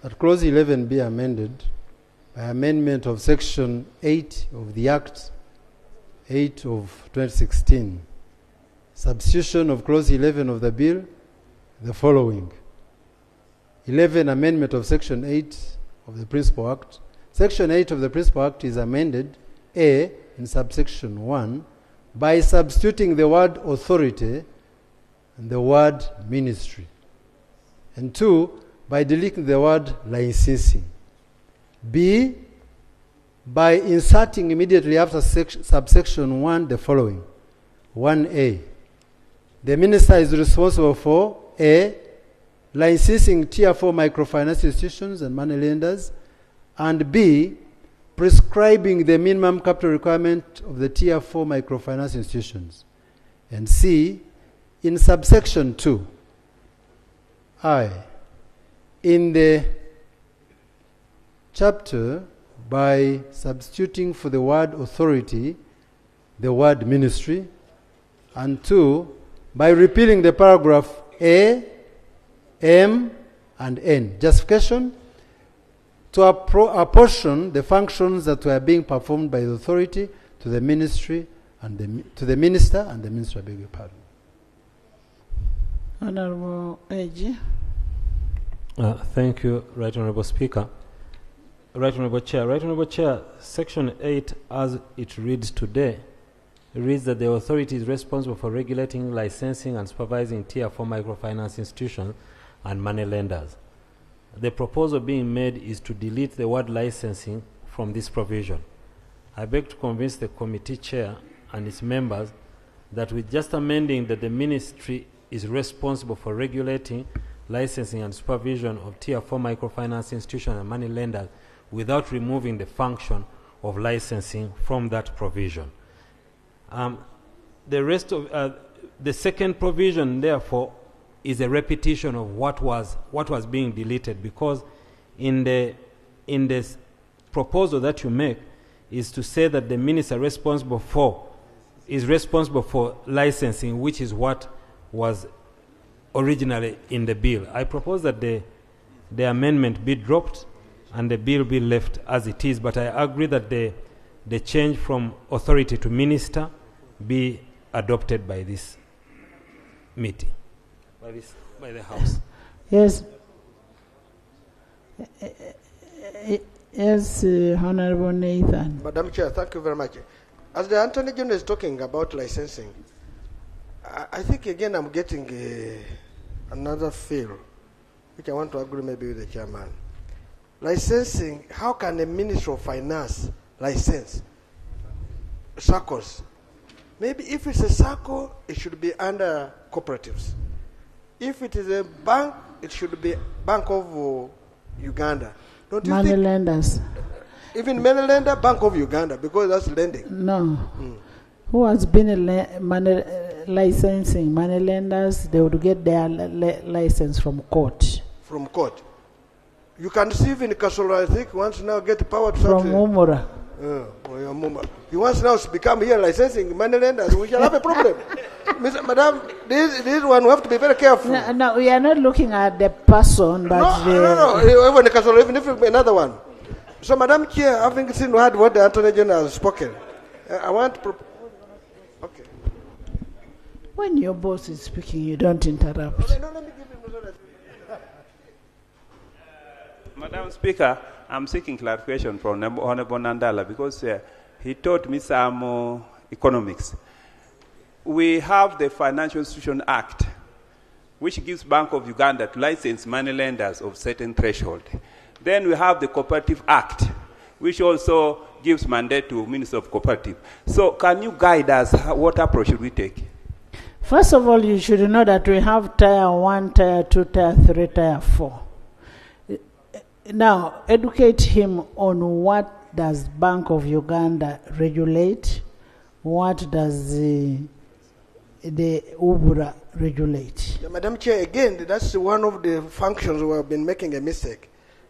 that clause 11 be amended by amendment of section 8 of the Act 8 of 2016. Substitution of clause 11 of the bill, the following. 11, amendment of section 8 of the Principal Act. Section 8 of the Principal Act is amended, A, in subsection 1, by substituting the word authority and the word ministry. And 2, by deleting the word licensing. B, by inserting immediately after subsection 1 the following. 1A, the minister is responsible for A, licensing Tier 4 microfinance institutions and money lenders, and B, prescribing the minimum capital requirement of the Tier 4 microfinance institutions. And C, in subsection 2, I, in the chapter, by substituting for the word authority the word ministry, and 2, by repealing the paragraph A, M, and N. Justification: to apportion the functions that were being performed by the authority to the ministry and to the minister and the minister, I beg your pardon. Honorable AG. Thank you, Right Honorable Speaker. Right Honorable Chair. Right Honorable Chair, Section 8, as it reads today, reads that the authority is responsible for regulating, licensing, and supervising Tier 4 microfinance institutions and money lenders. The proposal being made is to delete the word licensing from this provision. I beg to convince the committee chair and its members that with just amending that the ministry is responsible for regulating, licensing, and supervision of Tier 4 microfinance institutions and money lenders without removing the function of licensing from that provision. The rest of the second provision, therefore, is a repetition of what was being deleted, because in this proposal that you make is to say that the minister is responsible for licensing, which is what was originally in the bill. I propose that the amendment be dropped and the bill be left as it is, but I agree that the change from authority to minister be adopted by this meeting, by the House. Yes. Yes, Honorable Nathan. Madam Chair, thank you very much. As the Attorney General is talking about licensing, I think again I'm getting another feel, which I want to agree maybe with the chairman. Licensing, how can the Ministry of Finance license circles? Maybe if it's a circle, it should be under cooperatives. If it is a bank, it should be Bank of Uganda. Don't you Money think? lenders. Even money lender, Bank of Uganda, because that's lending. No. Who has been money licensing? Money lenders, they would get their license from court. From court. You can receive in Kasolo, I think, wants now get the power to From Umura. He wants now to become here licensing money lenders. We shall have a problem. Madam, this one we have to be very careful. No, we are not looking at the person, but no. Even the Kasolo, even if another one. So, Madam Chair, having seen what the Attorney General has spoken, I want to okay. When your boss is speaking, you don't interrupt. No, let me give him so that. Madam Speaker, I'm seeking clarification from Honorable Nandala because he taught me some economics. We have the Financial Institution Act, which gives Bank of Uganda to license money lenders of certain threshold. Then we have the Cooperative Act, which also gives mandate to Minister of Cooperative. So can you guide us? What approach should we take? First of all, you should know that we have tier 1, tier 2, tier 3, tier 4. Now, educate him on what does Bank of Uganda regulate, what does the UBRA regulate. Madam Chair, again, that's one of the functions we have been making a mistake.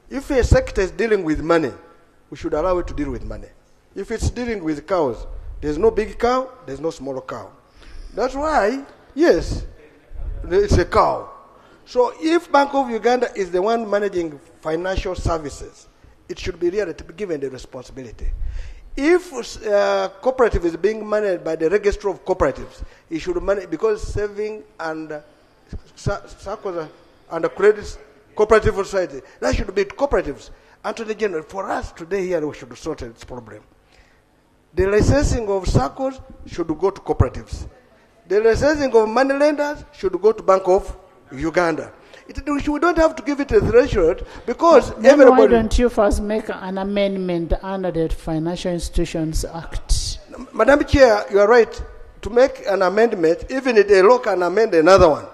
If a sector is dealing with money, we should allow it to deal with money. If it's dealing with cows, there's no big cow, there's no small cow. That's why, yes, it's a cow. So if Bank of Uganda is the one managing financial services, it should be really to be given the responsibility. If cooperative is being managed by the Register of Cooperatives, it should manage, because saving and circles and credit cooperative society, that should be cooperatives. And to the general, for us today here, we should sort this problem. The licensing of circles should go to cooperatives. The licensing of money lenders should go to Bank of Uganda. We don't have to give it a threshold, because Then everybody... why don't you first make an amendment under the Financial Institutions Act? Madam Chair, you are right. To make an amendment, even if a law can amend another one.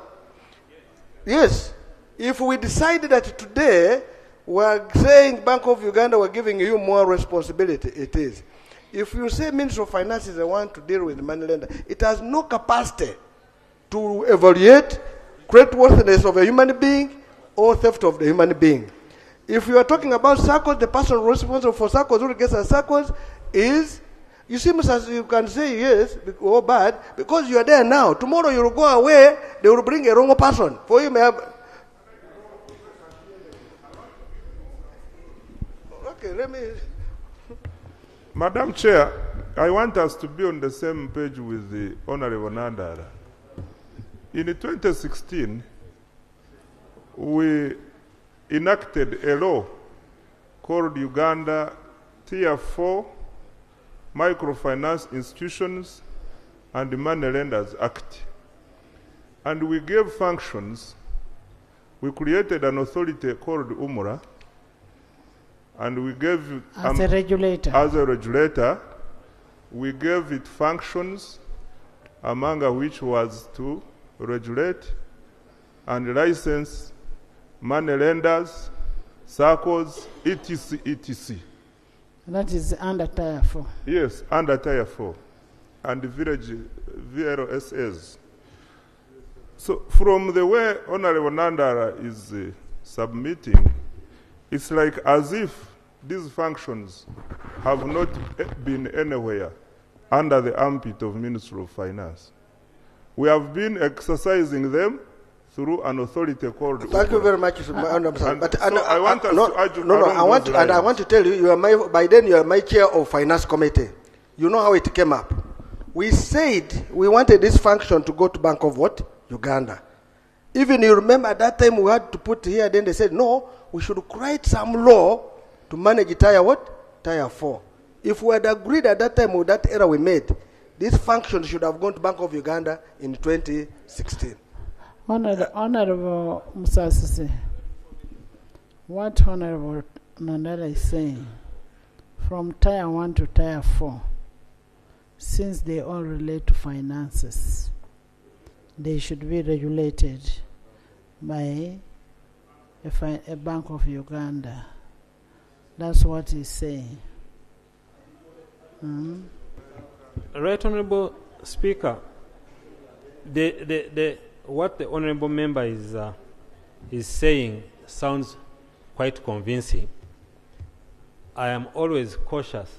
Yes. If we decide that today we're saying Bank of Uganda, we're giving you more responsibility, it is. If you say Ministry of Finance is the one to deal with the money lender, it has no capacity to evaluate creditworthiness of a human being or theft of the human being. If you are talking about circles, the person responsible for circles, who gets a circles, is, you see, you can say yes or bad, because you are there now. Tomorrow you will go away, they will bring a wrong person. For you may have... Okay, let me... Madam Chair, I want us to be on the same page with the Honorable Nandara. In 2016, we enacted a law called Uganda Tier 4 Microfinance Institutions and Money Lenders Act. And we gave functions. We created an authority called UMRA, and we gave... As a regulator. As a regulator, we gave it functions, among which was to regulate and license money lenders, circles, etc., etc. That is under Tier 4. Yes, under Tier 4. And the village VLSS. So from the way Honorable Nandara is submitting, it's like as if these functions have not been anywhere under the armpit of Ministry of Finance. We have been exercising them through an authority called... Thank you very much, I want us to argue I want to tell you, you are by then you are my chair of Finance Committee. You know how it came up. We said we wanted this function to go to Bank of what? Uganda. Even you remember at that time we had to put here, then they said, no, we should create some law to manage Tier what? Tier 4. If we had agreed at that time with that error we made, this function should have gone to Bank of Uganda in 2016. Honorable Musasisi, what Honorable Nandara is saying, from Tier 1 to Tier 4, since they all relate to finances, they should be regulated by a Bank of Uganda. That's what he's saying. Right, Honorable Speaker. What the Honorable Member is saying sounds quite convincing. I am always cautious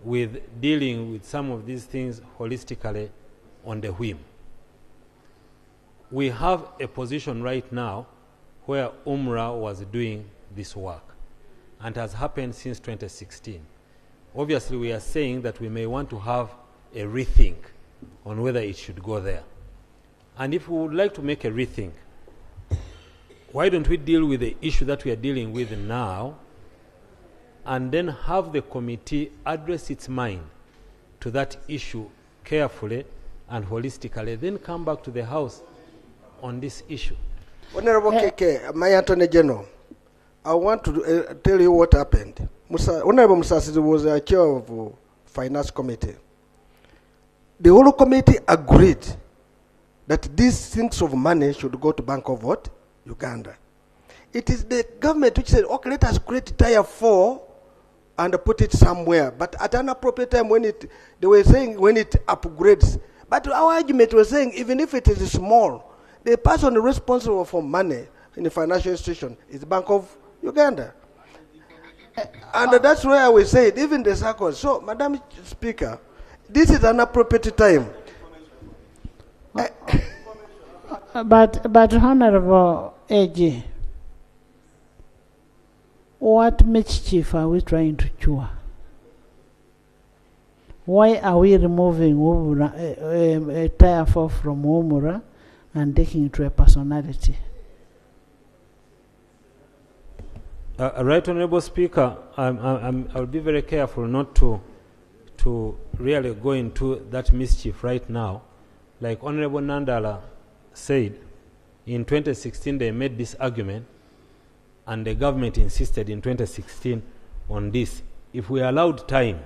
with dealing with some of these things holistically on the whim. We have a position right now where UMRA was doing this work, and has happened since 2016. Obviously, we are saying that we may want to have a rethink on whether it should go there. And if we would like to make a rethink, why don't we deal with the issue that we are dealing with now, and then have the committee address its mind to that issue carefully and holistically, then come back to the House on this issue. Honorable KK, my Attorney General, I want to tell you what happened. Honorable Musasi was a chair of Finance Committee. The whole committee agreed that these things of money should go to Bank of what? Uganda. It is the government which said, okay, let us create tier 4 and put it somewhere. But at an appropriate time they were saying when it upgrades. But our argument was saying, even if it is small, the person responsible for money in the financial institution is the Bank of Uganda. And that's why we said, even the circles. So, Madam Speaker, this is an appropriate time. But Honorable AG, what mischief are we trying to cure? Why are we removing a tier 4 from Umura and taking it to a personality? Right Honorable Speaker, I'll be very careful not to really go into that mischief right now. Like Honorable Nandala said, in 2016 they made this argument and the government insisted in 2016 on this. If we allowed time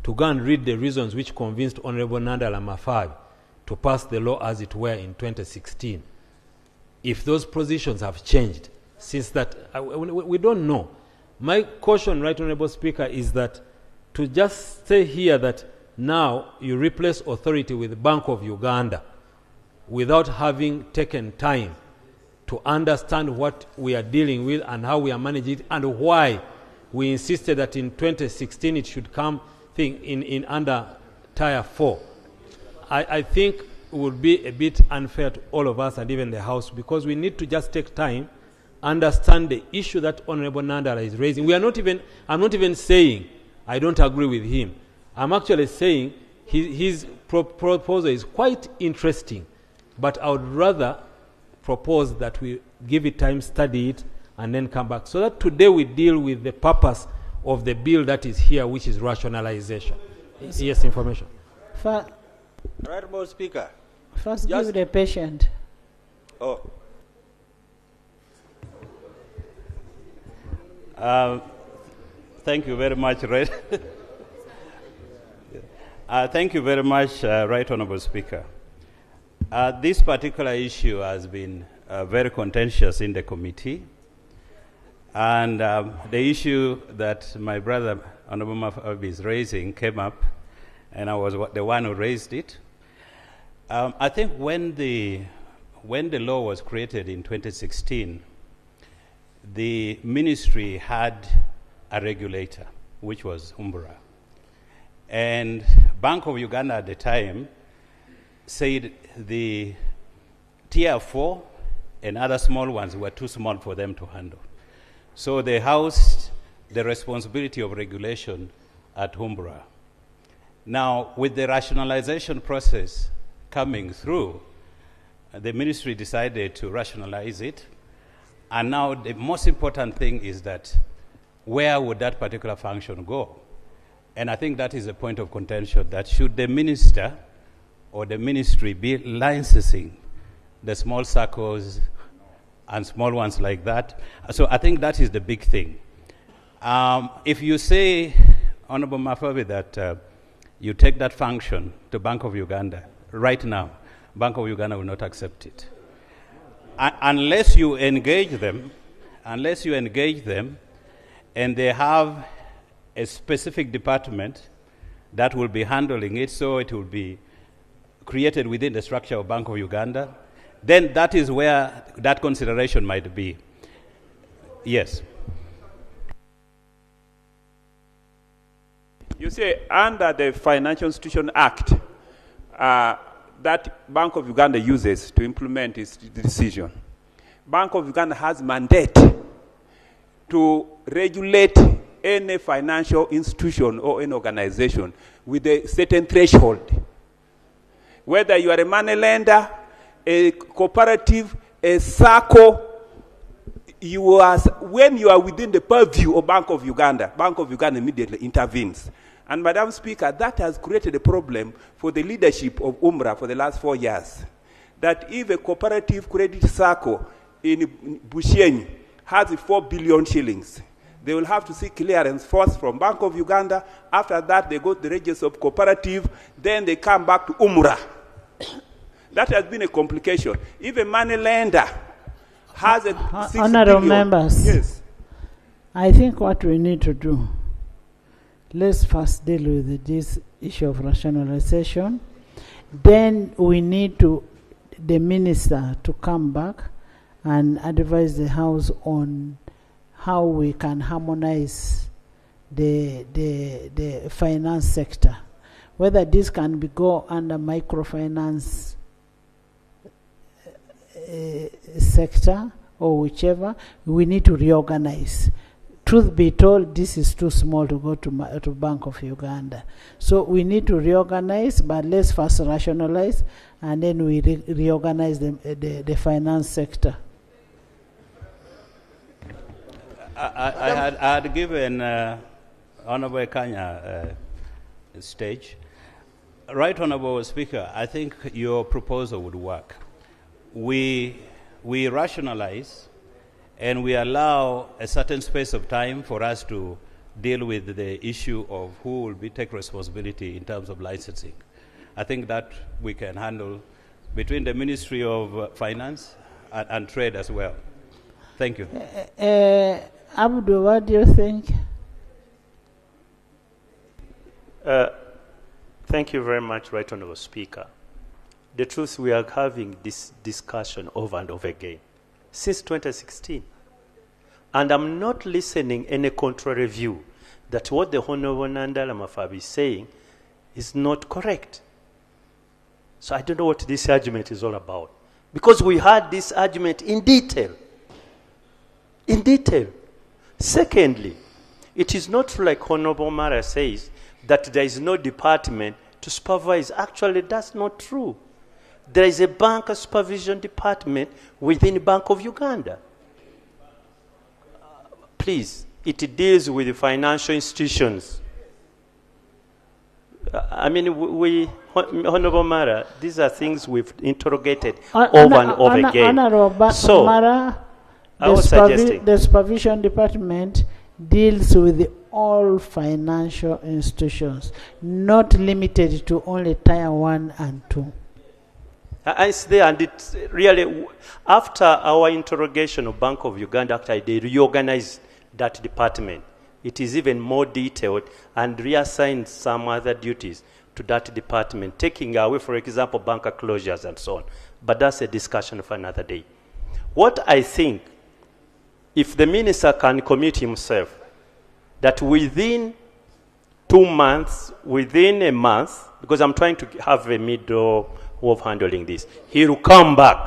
to go and read the reasons which convinced Honorable Nandala Mafai to pass the law as it were in 2016, if those positions have changed since that, we don't know. My caution, Right Honorable Speaker, is that to just say here that now you replace authority with the Bank of Uganda without having taken time to understand what we are dealing with and how we are managing it and why we insisted that in 2016 it should come in under tier 4. I think it would be a bit unfair to all of us and even the House, because we need to just take time, understand the issue that Honorable Nandala is raising. I'm not even saying I don't agree with him. I'm actually saying his proposal is quite interesting, but I would rather propose that we give it time, study it, and then come back, so that today we deal with the purpose of the bill that is here, which is rationalization. Yes, information. Right, Honorable Speaker. First, give the patient. Oh. Thank you very much, Right. Thank you very much, Right Honorable Speaker. This particular issue has been very contentious in the committee, and the issue that my brother Honorable Mafabi is raising came up, and I was the one who raised it. I think when the law was created in 2016, the ministry had a regulator, which was Umbra. And Bank of Uganda at the time said the tier 4 and other small ones were too small for them to handle. So they housed the responsibility of regulation at Umbra. Now, with the rationalization process coming through, the ministry decided to rationalize it. And now the most important thing is that where would that particular function go? And I think that is a point of contention, that should the minister or the ministry be licensing the small circles and small ones like that? So I think that is the big thing. If you say, Honorable Mafabi, that you take that function to Bank of Uganda, right now, Bank of Uganda will not accept it. Unless you engage them, and they have a specific department that will be handling it, so it will be created within the structure of Bank of Uganda, then that is where that consideration might be. Yes. You say under the Financial Institution Act, that Bank of Uganda uses to implement its decision. Bank of Uganda has mandate to regulate any financial institution or any organization with a certain threshold. Whether you are a money lender, a cooperative, a SACCO, when you are within the purview of Bank of Uganda immediately intervenes. And Madam Speaker, that has created a problem for the leadership of UMRA for the last 4 years. That if a cooperative credit SACCO in Bushenyi has 4 billion shillings, They will have to seek clearance first from Bank of Uganda. After that, they go to the registers of cooperative. Then they come back to UMRA. That has been a complication. If a money lender has a 6 Honorable billion, members, yes. I think what we need to do, let's first deal with this issue of rationalization. Then we need the minister to come back and advise the House on how we can harmonize the finance sector. Whether this can go under microfinance sector or whichever, we need to reorganize. Truth be told, this is too small to go to Bank of Uganda. So we need to reorganize, but let's first rationalize, and then we reorganize the finance sector. I had given Honorable Kanya stage. Right, Honorable Speaker, I think your proposal would work. We rationalize and we allow a certain space of time for us to deal with the issue of who will take responsibility in terms of licensing. I think that we can handle between the Ministry of Finance and Trade as well. Thank you. Abdul, what do you think? Thank you very much, Right Honourable Speaker. The truth, we are having this discussion over and over again since 2016. And I'm not listening any contrary view that what the Honourable Nandala Mafabi is saying is not correct. So I don't know what this argument is all about. Because we had this argument in detail. In detail. Secondly, it is not true like Honourable Mara says that there is no department to supervise. Actually, that's not true. There is a bank supervision department within the Bank of Uganda. Please, it deals with the financial institutions. I mean, Honorable Mara, these are things we've interrogated over and over again. So, I was suggesting the supervision department deals with all financial institutions, not limited to only Tier 1 and 2. It's there, and it's really, after our interrogation of Bank of Uganda, after they reorganized that department, it is even more detailed and reassigned some other duties to that department, taking away, for example, banker closures and so on. But that's a discussion for another day. What I think, if the minister can commit himself that within 2 months, within a month, because I'm trying to have a middle of handling this, he will come back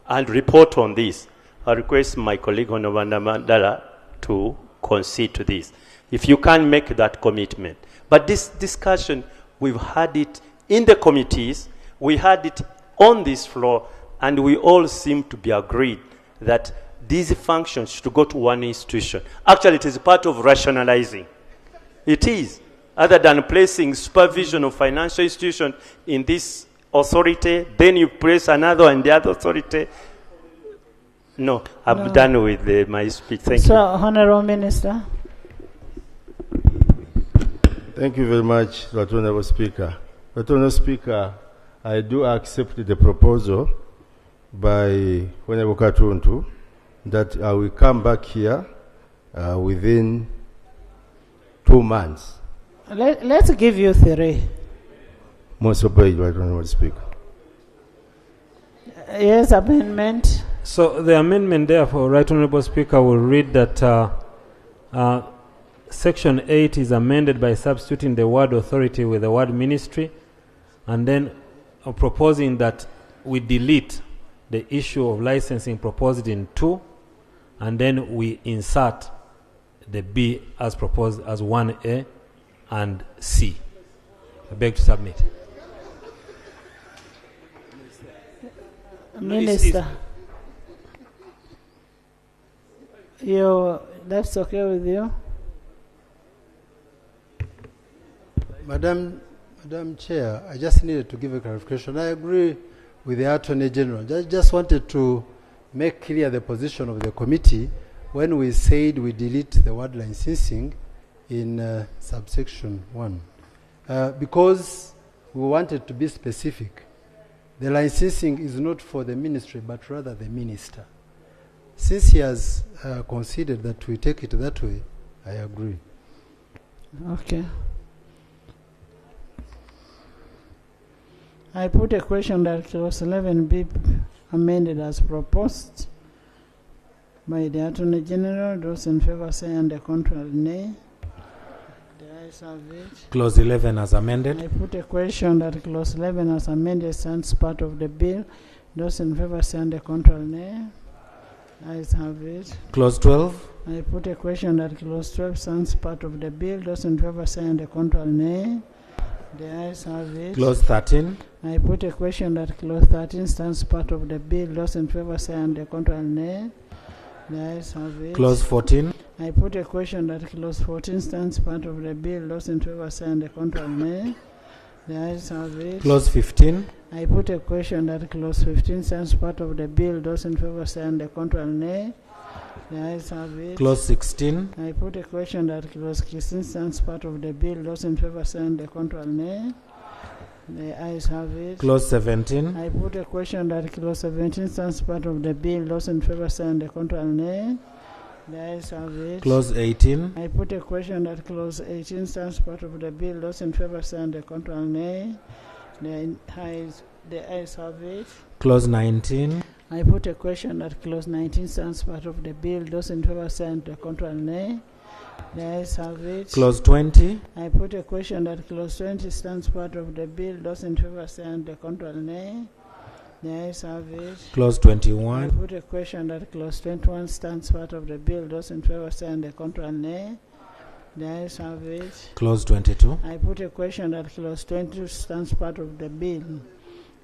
and report on this. I request my colleague Honorable Mandala to concede to this, if you can make that commitment. But this discussion, we've had it in the committees, we had it on this floor, and we all seem to be agreed that these functions should go to one institution. Actually, it is part of rationalizing. It is. Other than placing supervision of financial institutions in this authority, then you place another in the other authority. No, I'm done with my speech. Thank you. Honourable Minister. Thank you very much, Honourable Speaker. Honourable Speaker, I do accept the proposal by Honourable Katuntu that I will come back here within 2 months. Let's give you 3. Most obeyed, Honourable Speaker. Yes, amendment. So the amendment, therefore, Right Honourable Speaker, will read that Section 8 is amended by substituting the word authority with the word ministry, and then proposing that we delete the issue of licensing proposed in 2, and then we insert the B as proposed as 1A and C. I beg to submit. Minister, that's okay with you? Madam Chair, I just needed to give a clarification. I agree with the Attorney General. I just wanted to make clear the position of the committee when we said we delete the word licensing in subsection 1. Because we wanted to be specific. The licensing is not for the ministry, but rather the minister. Since he has considered that we take it that way, I agree. Okay. I put a question that clause 11 be amended as proposed by the Attorney General. Those in favor say, and the contrary nay. The ayes have it. Clause 11 as amended. I put a question that clause 11 as amended stands part of the bill. Those in favor say, and the contrary nay. Ayes have it. Clause 12. I put a question that clause 12 stands part of the bill. Those in favor say, and the contrary nay. The ayes have it. Clause 13. I put a question that clause 13 stands part of the bill. Those in favor say, and the contrary nay. The ayes have it. Clause 14. I put a question that clause 14 stands part of the bill. Those in favor say, and the contrary nay. The ayes have it. Clause 15. I put a question that clause 15 stands part of the bill. Those in favor say, and the contrary nay. The ayes have it. Clause 16. I put a question that clause 16 stands part of the bill. Those in favor say, and the contrary nay. The ayes have it. Clause 17. I put a question that clause 17 stands part of the bill. Those in favor say, and the contrary nay. The ayes have it. Clause 18. I put a question that clause 18 stands part of the bill. Those in favor say, and the contrary nay. The ayes have it. Clause 19. I put a question that clause 19 stands part of the bill. Those in favor say, and the contrary nay. The ayes have it. Clause 20. I put a question that clause 20 stands part of the bill. Those in favor say, and the contrary nay. The ayes have it. Clause 21. I put a question that clause 21 stands part of the bill. Those in favor say, and the contrary nay. The ayes have it. Clause 22. I put a question that clause 22 stands part of the bill.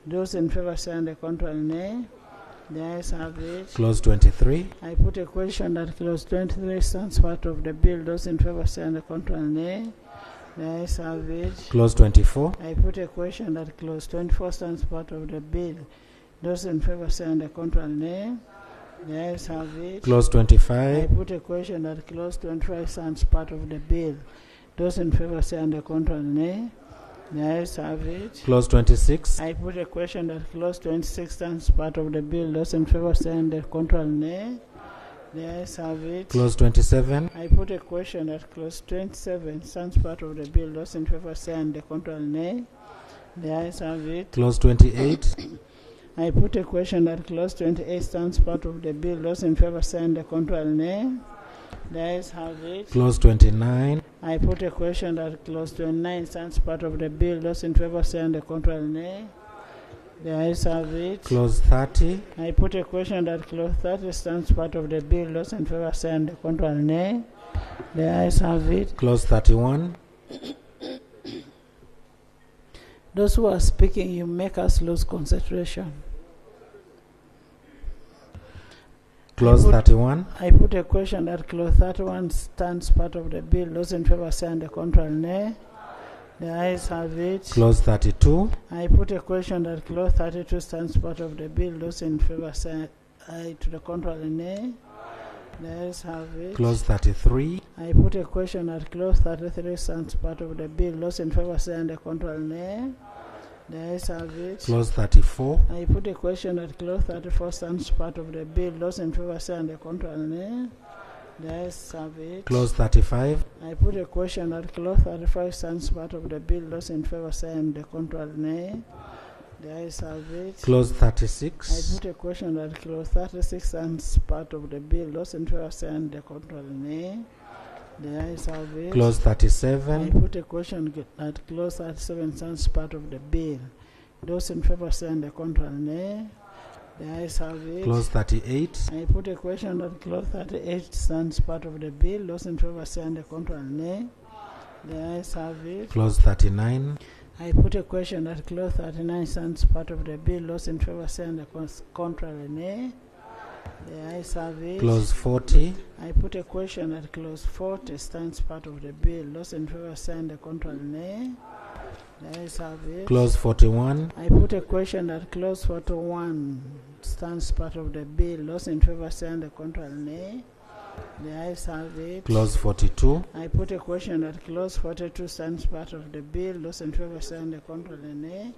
Those in favor say, and the contrary nay. The ayes have it. Clause 23. I put a question that clause 23 stands part of the bill. Those in favor say, and the contrary nay. The ayes have it. Clause 24. I put a question that clause 24 stands part of the bill. Those in favor say, and the contrary nay. The ayes have it. Clause 25. I put a question that clause 25 stands part of the bill. Those in favor say, and the contrary nay. The ayes have it. Clause 26. I put a question that clause 26 stands part of the bill. Those in favor say, and the contrary nay. The ayes have it. Clause 27. I put a question that clause 27 stands part of the bill. Those in favor say, and the contrary nay. The ayes have it. Clause 28. I put a question that clause 28 stands part of the bill. Those in favor say, and the contrary nay. The ayes have it. Clause 29. I put a question that clause 29 stands part of the bill. Those in favor say, and the contrary nay. The ayes have it. Clause 30. I put a question that clause 30 stands part of the bill. Those in favor say, and the contrary nay. The ayes have it. Clause 31. Those who are speaking, you make us lose concentration. Clause 31. I put a question that clause 31 stands part of the bill. Those in favor say, and the contrary nay. The ayes have it. Clause 32. I put a question that clause 32 stands part of the bill. Those in favor say aye, to the contrary nay. The ayes have it. Clause 33. I put a question that clause 33 stands part of the bill. Those in favor say, and the contrary nay. The ayes have it. Clause 34. I put a question that clause 34 stands part of the bill. Those in favor say, and the contrary nay. The ayes have it. Clause 35. I put a question that clause 35 stands part of the bill. Those in favor say, and the contrary nay. The ayes have it. Clause 36. I put a question that clause 36 stands part of the bill. Those in favor say, and the contrary nay. The ayes have it. Clause 37. I put a question that clause 37 stands part of the bill. Those in favor say, and the contrary nay. The ayes have it. Clause 38. I put a question that clause 38 stands part of the bill. Those in favor say, and the contrary nay. The ayes have it. Clause 39. I put a question that clause 39 stands part of the bill. Those in favor say, and the contrary nay. The ayes have it. Clause 40. I put a question that clause 40 stands part of the bill. Those in favor say, and the contrary nay. The ayes have it. Clause 41. I put a question that clause 41 stands part of the bill. Those in favor say, and the contrary nay. The ayes have it. Clause 42. I put a question that clause 42 stands part of the bill. Those in favor say and contrary nay.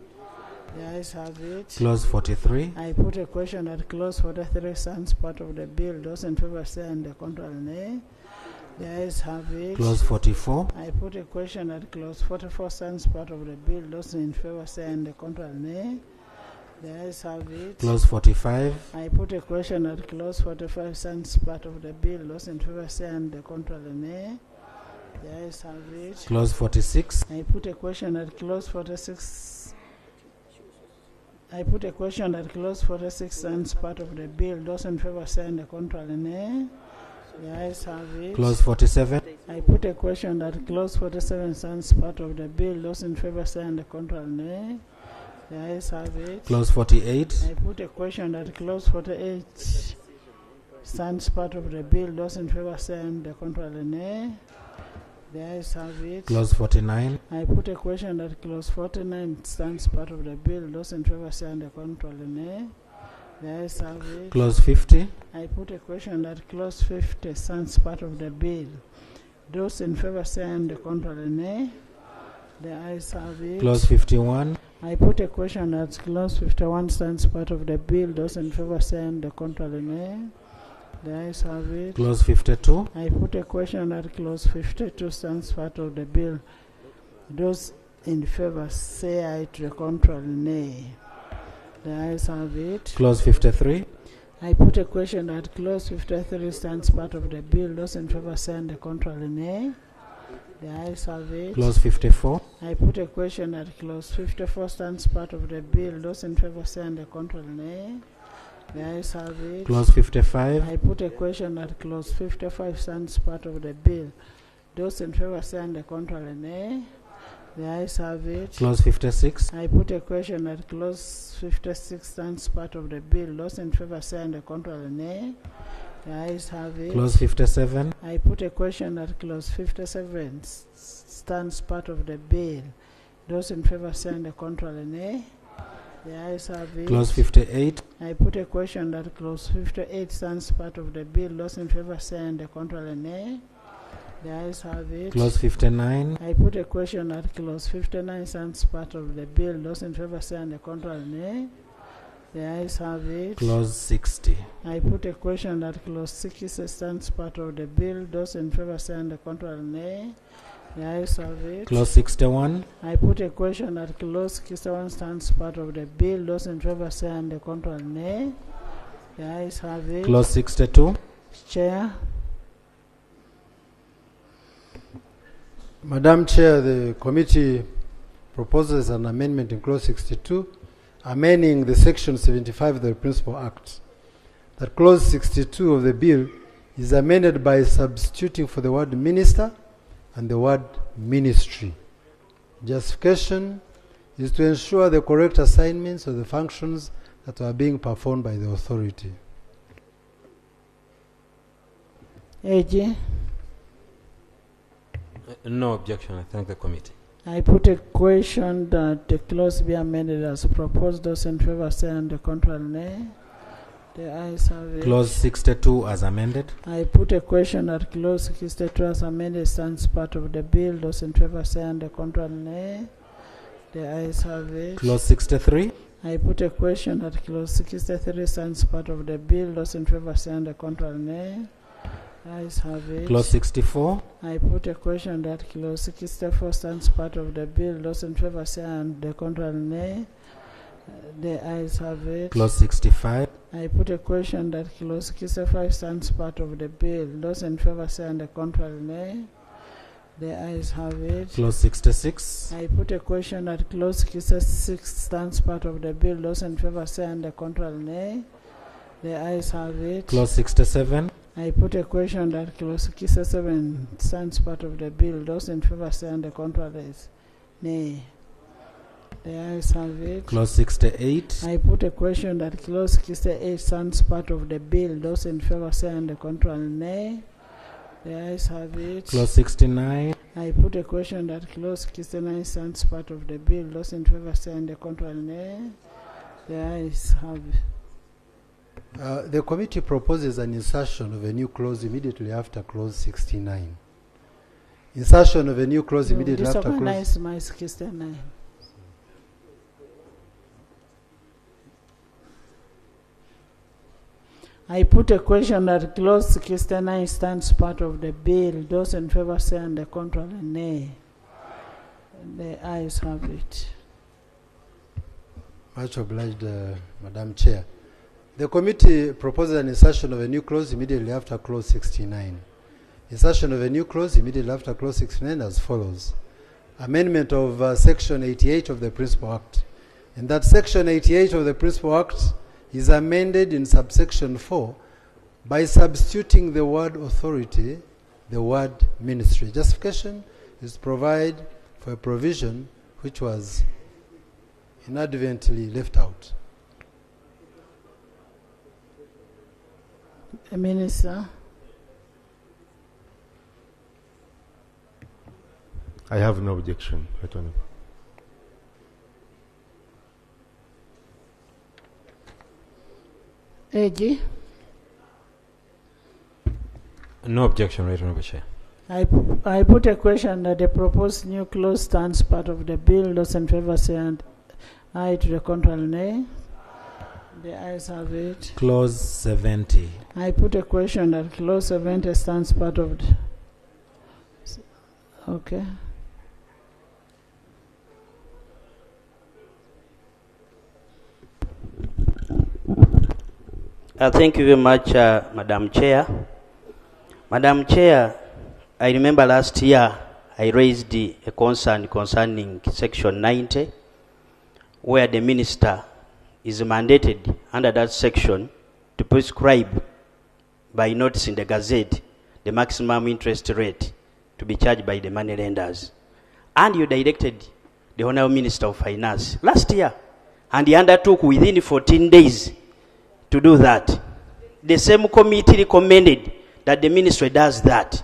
The ayes have it. Clause 43. I put a question that clause 43 stands part of the bill. Those in favor say and contrary nay. The ayes have it. Clause 44. I put a question that clause 44 stands part of the bill. Those in favor say and contrary nay. The ayes have it. Clause 45. I put a question that clause 45 stands part of the bill. Those in favor say and contrary nay. The ayes have it. Clause 46. I put a question that clause 46. I put a question that clause 46 stands part of the bill. Those in favor say and contrary nay. The ayes have it. Clause 47. I put a question that clause 47 stands part of the bill. Those in favor say and contrary nay. The ayes have it. Clause 48. I put a question that clause 48 stands part of the bill. Those in favor say and contrary nay. The ayes have it. Clause 49. I put a question that clause 49 stands part of the bill. Those in favor say and contrary nay. The ayes have it. Clause 50. I put a question that clause 50 stands part of the bill. Those in favor say and contrary nay. The ayes have it. Clause 51. I put a question that clause 51 stands part of the bill. Those in favor say and contrary nay. The ayes have it. Clause 52. I put a question that clause 52 stands part of the bill. Those in favor say aye, to the contrary nay. The ayes have it. Clause 53. I put a question that clause 53 stands part of the bill. Those in favor say and contrary nay. The ayes have it. Clause 54. I put a question that clause 54 stands part of the bill. Those in favor say and contrary nay. The ayes have it. Clause 55. I put a question that clause 55 stands part of the bill. Those in favor say and contrary nay. The ayes have it. Clause 56. I put a question that clause 56 stands part of the bill. Those in favor say and contrary nay. The ayes have it. Clause 57. I put a question that clause 57 stands part of the bill. Those in favor say and contrary nay. The ayes have it. Clause 58. I put a question that clause 58 stands part of the bill. Those in favor say and contrary nay. The ayes have it. Clause 59. I put a question that clause 59 stands part of the bill. Those in favor say and contrary nay. The ayes have it. Clause 60. I put a question that clause 60 stands part of the bill. Those in favor say and contrary nay. The ayes have it. Clause 61. I put a question that clause 61 stands part of the bill. Those in favor say and contrary nay. The ayes have it. Clause 62. Chair. Madam Chair, the committee proposes an amendment in clause 62, amending the section 75 of the Principal Act. That clause 62 of the bill is amended by substituting for the word minister and the word ministry. Justification is to ensure the correct assignments of the functions that are being performed by the authority. AG. No objection. I thank the committee. I put a question that the clause be amended as proposed. Those in favor say and contrary nay. The ayes have it. Clause 62 as amended. I put a question that clause 62 as amended stands part of the bill. Those in favor say and contrary nay. The ayes have it. Clause 63. I put a question that clause 63 stands part of the bill. Those in favor say and contrary nay. Ayes have it. Clause 64. I put a question that clause 64 stands part of the bill. Those in favor say and contrary nay. The ayes have it. Clause 65. I put a question that clause 65 stands part of the bill. Those in favor say and contrary nay. The ayes have it. Clause 66. I put a question that clause 66 stands part of the bill. Those in favor say and contrary nay. The ayes have it. Clause 67. I put a question that clause 67 stands part of the bill. Those in favor say and contrary nay. The ayes have it. Clause 68. I put a question that clause 68 stands part of the bill. Those in favor say and contrary nay. The ayes have it. Clause 69. I put a question that clause 69 stands part of the bill. Those in favor say and contrary nay. The ayes have it. The committee proposes an insertion of a new clause immediately after clause 69. Insertion of a new clause immediately after clause... Disorganize my 69. I put a question that clause 69 stands part of the bill. Those in favor say and the contrary nay. The ayes have it. Much obliged, Madam Chair. The committee proposes an insertion of a new clause immediately after clause 69. Insertion of a new clause immediately after clause 69 as follows. Amendment of section 88 of the Principal Act. In that section 88 of the Principal Act is amended in subsection 4 by substituting the word authority, the word ministry. Justification is to provide for a provision which was inadvertently left out. Minister. I have no objection, Attorney. AG. No objection, Right Honourable Chair. I put a question that the proposed new clause stands part of the bill. Those in favor say and aye, to the contrary nay. The ayes have it. Clause 70. I put a question that clause 70 stands part of the... Okay. Thank you very much, Madam Chair. Madam Chair, I remember last year I raised a concern concerning Section 90, where the minister is mandated under that section to prescribe by notice in the Gazette the maximum interest rate to be charged by the money lenders. And you directed the Honourable Minister of Finance last year, and he undertook within 14 days to do that. The same committee recommended that the ministry does that.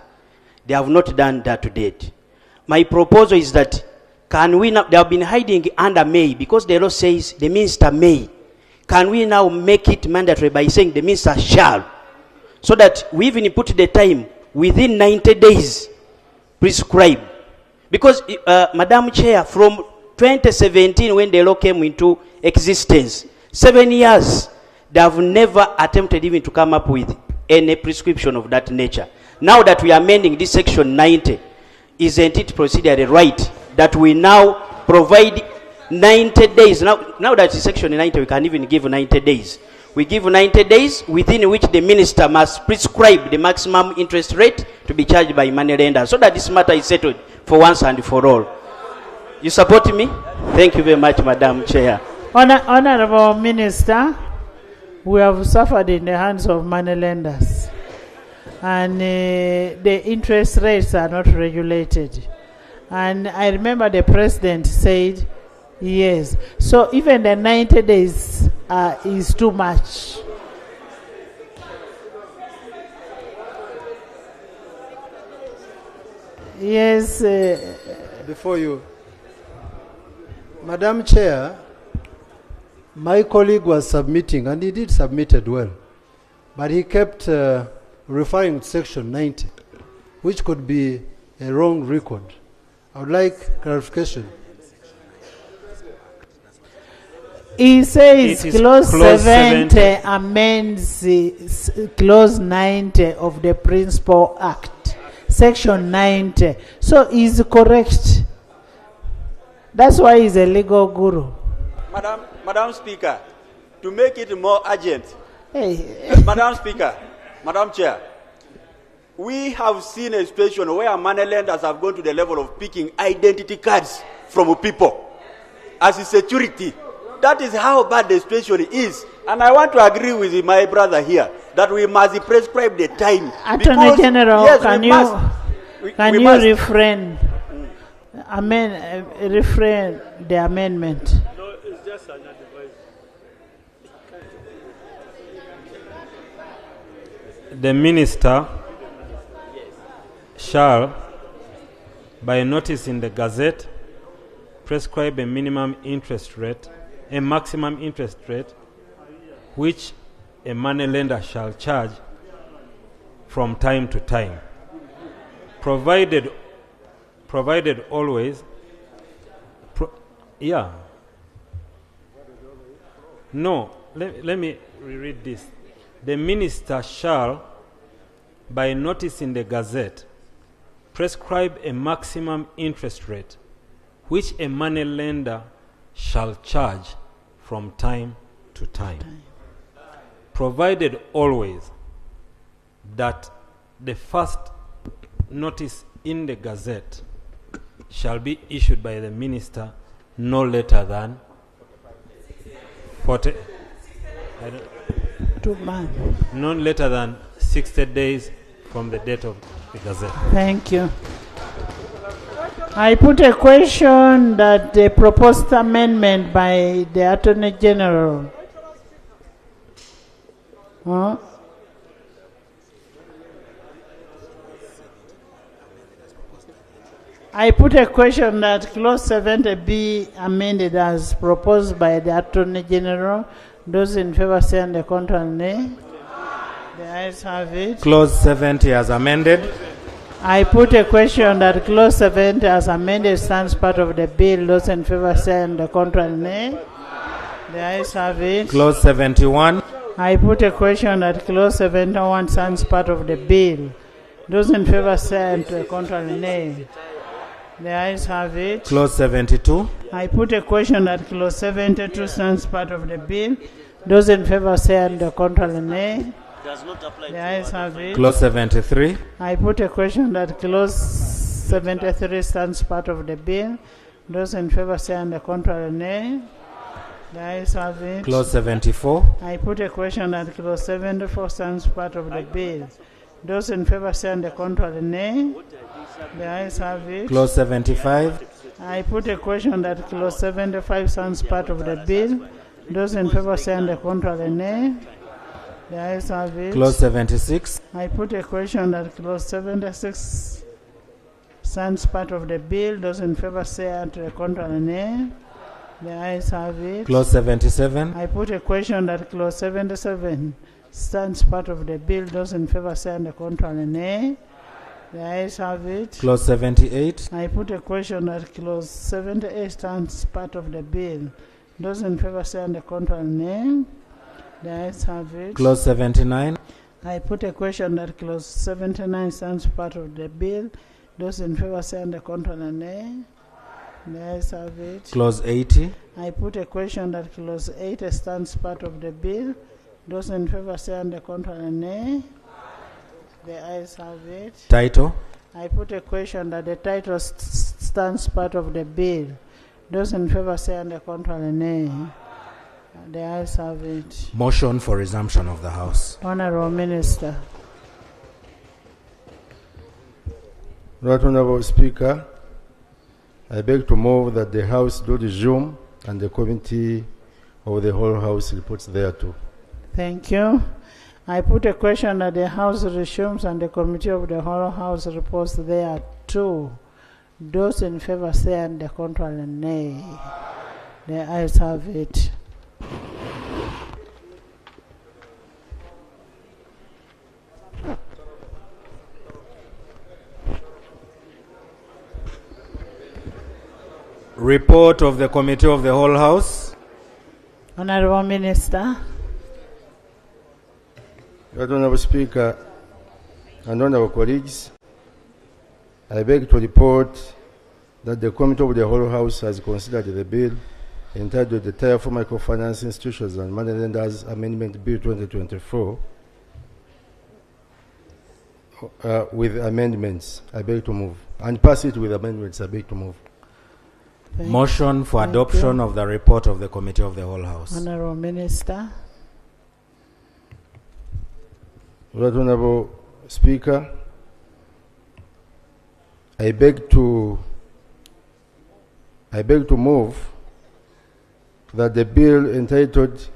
They have not done that to date. My proposal is that can we now, they have been hiding under May because the law says the minister may. Can we now make it mandatory by saying the minister shall? So that we even put the time within 90 days prescribe. Because, Madam Chair, from 2017 when the law came into existence, 7 years, they have never attempted even to come up with any prescription of that nature. Now that we are amending this section 90, isn't it procedurally right that we now provide 90 days? Now that it's section 90, we can even give 90 days. We give 90 days within which the minister must prescribe the maximum interest rate to be charged by money lenders, so that this matter is settled for once and for all. You support me? Thank you very much, Madam Chair. Honorable Minister, we have suffered in the hands of money lenders, and the interest rates are not regulated. And I remember the president said, yes. So even the 90 days is too much. Yes. Before you, Madam Chair, my colleague was submitting, and he did submit it well, but he kept referring to section 90, which could be a wrong record. I would like clarification. He says clause 70 amends clause 90 of the Principal Act, section 90. So he's correct. That's why he's a legal guru. Madam Speaker, to make it more urgent, Madam Speaker, Madam Chair, we have seen a situation where money lenders have gone to the level of picking identity cards from people as a security. That is how bad the situation is. And I want to agree with my brother here that we must prescribe the time. Attorney General, yes, can you refrain? Refrain the amendment. No, it's just an advice. The minister shall, by notice in the Gazette, prescribe a minimum interest rate, a maximum interest rate, which a moneylender shall charge from time to time, provided always, no, let me reread this. The minister shall, by notice in the Gazette, prescribe a maximum interest rate which a moneylender shall charge from time to time, provided always that the first notice in the Gazette shall be issued by the minister no later than 40, no later than 60 days from the date of the Gazette. Thank you. I put a question that the proposed amendment by the Attorney General. I put a question that clause 70 be amended as proposed by the Attorney General. Those in favor say on the contrary, nay. The ayes have it. Clause 70 as amended. I put a question that clause 70 as amended stands part of the bill. Those in favor say on the contrary, nay. The ayes have it. Clause 71. I put a question that clause 71 stands part of the bill. Those in favor say on the contrary, nay. The ayes have it. Clause 72. I put a question that clause 72 stands part of the bill. Those in favor say on the contrary, nay. Does not apply. The ayes have it. Clause 73. I put a question that clause 73 stands part of the bill. Those in favor say on the contrary, nay. The ayes have it. Clause 74. I put a question that clause 74 stands part of the bill. Those in favor say on the contrary, nay. The ayes have it. Clause 75. I put a question that clause 75 stands part of the bill. Those in favor say on the contrary, nay. The ayes have it. Clause 76. I put a question that clause 76 stands part of the bill. Those in favor say on the contrary, nay. The ayes have it. Clause 77. I put a question that clause 77 stands part of the bill. Those in favor say on the contrary, nay. The ayes have it. Clause 78. I put a question that clause 78 stands part of the bill. Those in favor say on the contrary, nay. The ayes have it. Clause 79. I put a question that clause 79 stands part of the bill. Those in favor say on the contrary, nay. The ayes have it. Clause 80. I put a question that clause 80 stands part of the bill. Those in favor say on the contrary, nay. The ayes have it. Title. I put a question that the title stands part of the bill. Those in favor say on the contrary, nay. The ayes have it. Motion for resumption of the House. Honorable Minister. Right Honorable Speaker, I beg to move that the House do resume and the committee of the whole House reports thereto. Thank you. I put a question that the House resumes and the committee of the whole House reports thereto. Those in favor say on the contrary, nay. The ayes have it. Report of the Committee of the Whole House. Honorable Minister. Honorable Speaker and honorable colleagues, I beg to report that the Committee of the Whole House has considered the bill entitled the Tier 4 Microfinance Institutions and Moneylenders Amendment Bill 2024 with amendments. I beg to move. And pass it with amendments. I beg to move. Motion for adoption of the report of the Committee of the Whole House. Honorable Minister. Right Honorable Speaker, I beg to move that the bill entitled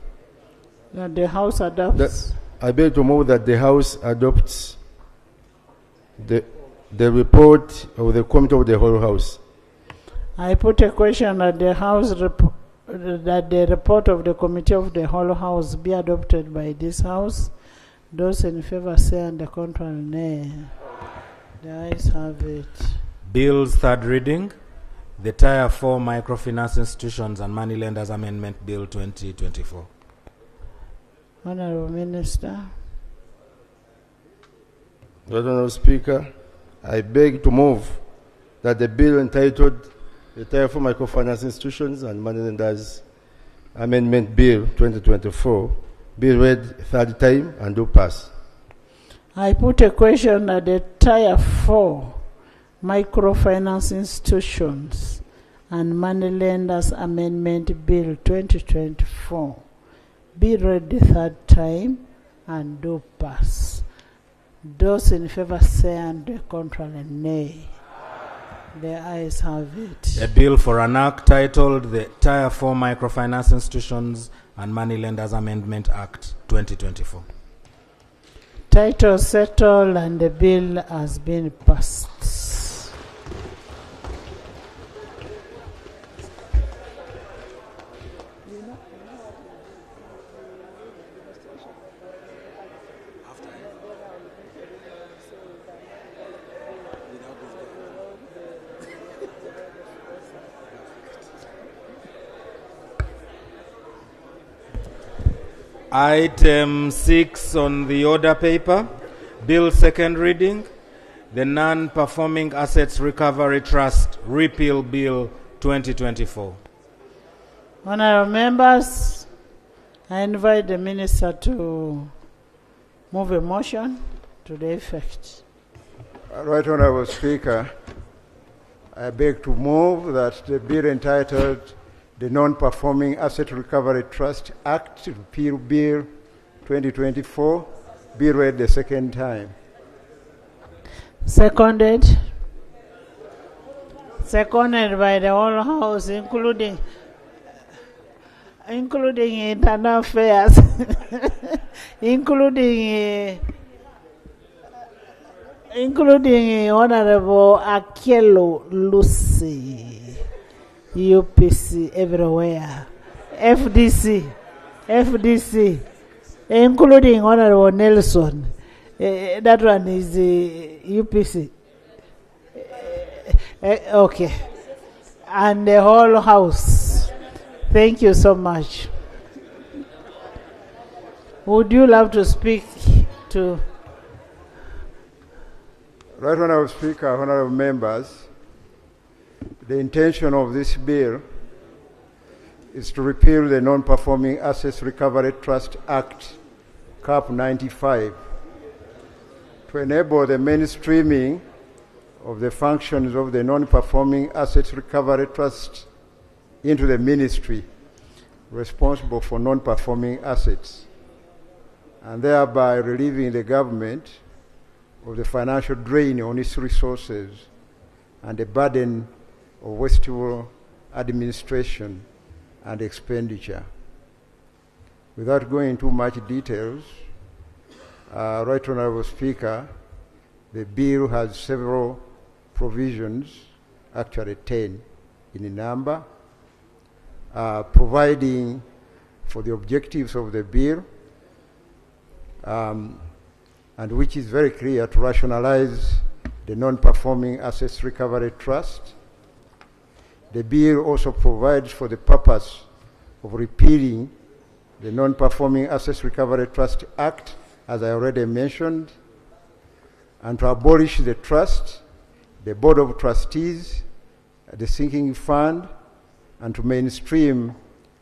That the House adopts. I beg to move that the House adopts the report of the Committee of the Whole House. I put a question that the House that the report of the Committee of the Whole House be adopted by this House. Those in favor say, and the contrary nay. The ayes have it. Bill's third reading, the Tier 4 Microfinance Institutions and Moneylenders Amendment Bill 2024. Honorable Minister. Honorable Speaker, I beg to move that the bill entitled the Tier 4 Microfinance Institutions and Moneylenders Amendment Bill 2024 be read third time and do pass. I put a question that the Tier 4 Microfinance Institutions and Moneylenders Amendment Bill 2024 be read the third time and do pass. Those in favor say, and the contrary nay. The ayes have it. A bill for an act titled the Tier 4 Microfinance Institutions and Moneylenders Amendment Act 2024. Title settled and the bill has been passed. Item 6 on the order paper, bill second reading, the Non-Performing Assets Recovery Trust Repeal Bill 2024. Honorable members, I invite the minister to move a motion to the effect. Right Honorable Speaker, I beg to move that the bill entitled the Non-Performing Asset Recovery Trust Act Repeal Bill 2024 be read the second time. Seconded. Seconded by the whole House, including internal affairs, including Honorable Akelo Lucy. UPC everywhere, FDC, including Honorable Nelson. That one is UPC. Okay. And the whole House. Thank you so much. Would you love to speak to? Right Honorable Speaker, Honorable members, the intention of this bill is to repeal the Non-Performing Assets Recovery Trust Act, Cap 95, to enable the mainstreaming of the functions of the Non-Performing Assets Recovery Trust into the ministry responsible for non-performing assets, and thereby relieving the government of the financial drain on its resources and the burden of wasteful administration and expenditure. Without going into much details, Right Honorable Speaker, the bill has several provisions, actually 10 in number, providing for the objectives of the bill, and which is very clear, to rationalize the Non-Performing Assets Recovery Trust. The bill also provides for the purpose of repealing the Non-Performing Assets Recovery Trust Act, as I already mentioned, and to abolish the trust, the Board of Trustees, the sinking fund, and to mainstream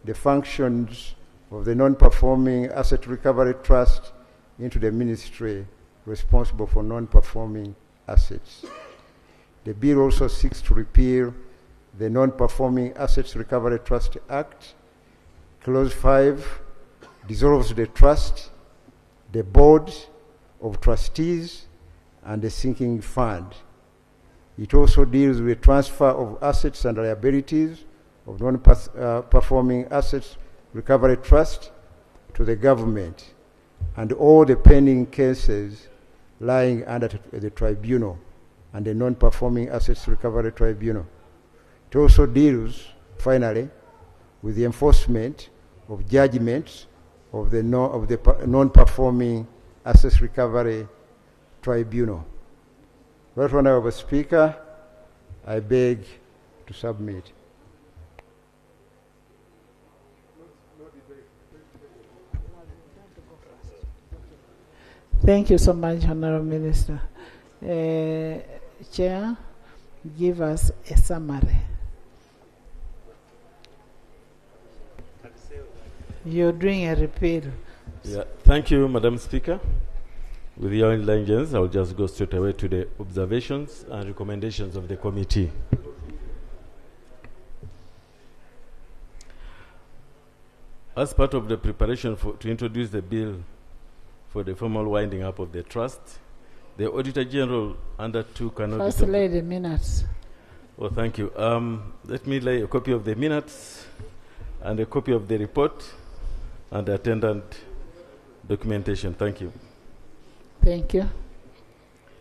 the functions of the Non-Performing Asset Recovery Trust into the ministry responsible for non-performing assets. The bill also seeks to repeal the Non-Performing Assets Recovery Trust Act. Clause 5 dissolves the trust, the board of trustees, and the sinking fund. It also deals with transfer of assets and liabilities of non-performing assets recovery trust to the government and all the pending cases lying under the tribunal and the Non-Performing Assets Recovery Tribunal. It also deals, finally, with the enforcement of judgments of the non-performing Assets Recovery Tribunal. Right Honorable Speaker, I beg to submit. Thank you so much, Honorable Minister. Chair, give us a summary. You're doing a repeal. Yeah, thank you, Madam Speaker. With your indulgence, I'll just go straight away to the observations and recommendations of the committee. As part of the preparation to introduce the bill for the formal winding up of the trust, the Auditor General undertook an audit. First, lay the minutes. Oh, thank you. Let me lay a copy of the minutes and a copy of the report and the attendant documentation. Thank you. Thank you.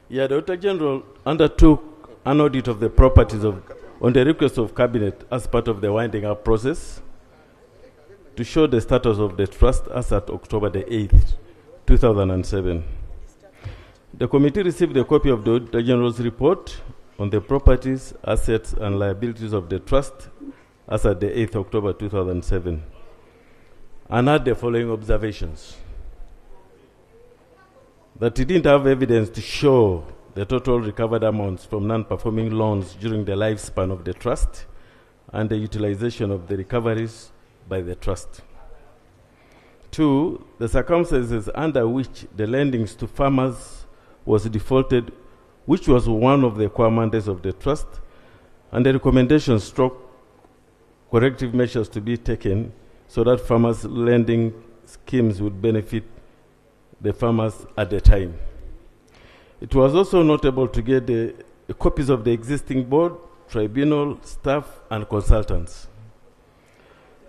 Yeah, the Auditor General undertook an audit of the properties on the request of Cabinet as part of the winding up process to show the status of the trust as at October the 8th, 2007. The committee received a copy of the Auditor General's report on the properties, assets, and liabilities of the trust as at the 8th October 2007 and had the following observations. That it didn't have evidence to show the total recovered amounts from non-performing loans during the lifespan of the trust and the utilization of the recoveries by the trust. 2, the circumstances under which the lendings to farmers was defaulted, which was one of the core mandates of the trust, and the recommendations struck corrective measures to be taken so that farmers' lending schemes would benefit the farmers at the time. It was also notable to get the copies of the existing board, tribunal, staff, and consultants.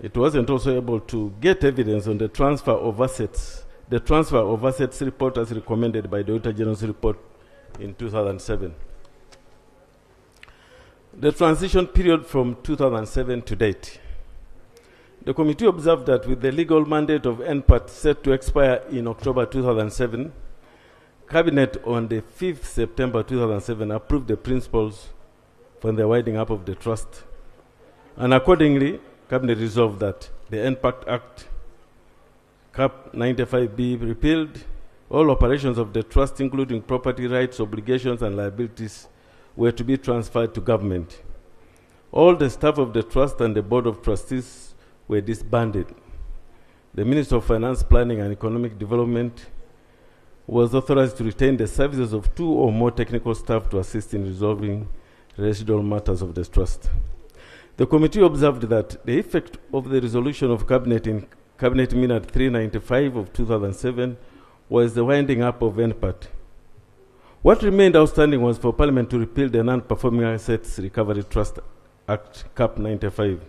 It wasn't also able to get evidence on the transfer of assets report as recommended by the Auditor General's report in 2007. The transition period from 2007 to date. The committee observed that with the legal mandate of NPAT set to expire in October 2007, Cabinet on the 5th September 2007 approved the principles for the winding up of the trust. And accordingly, Cabinet resolved that the NPAT Act Cap 95 be repealed, all operations of the trust, including property rights, obligations, and liabilities, were to be transferred to government. All the staff of the trust and the Board of Trustees were disbanded. The Minister of Finance, Planning, and Economic Development was authorized to retain the services of 2 or more technical staff to assist in resolving residual matters of the trust. The committee observed that the effect of the resolution of Cabinet in Cabinet Minute 395 of 2007 was the winding up of NPAT. What remained outstanding was for Parliament to repeal the Non-Performing Assets Recovery Trust Act Cap 95.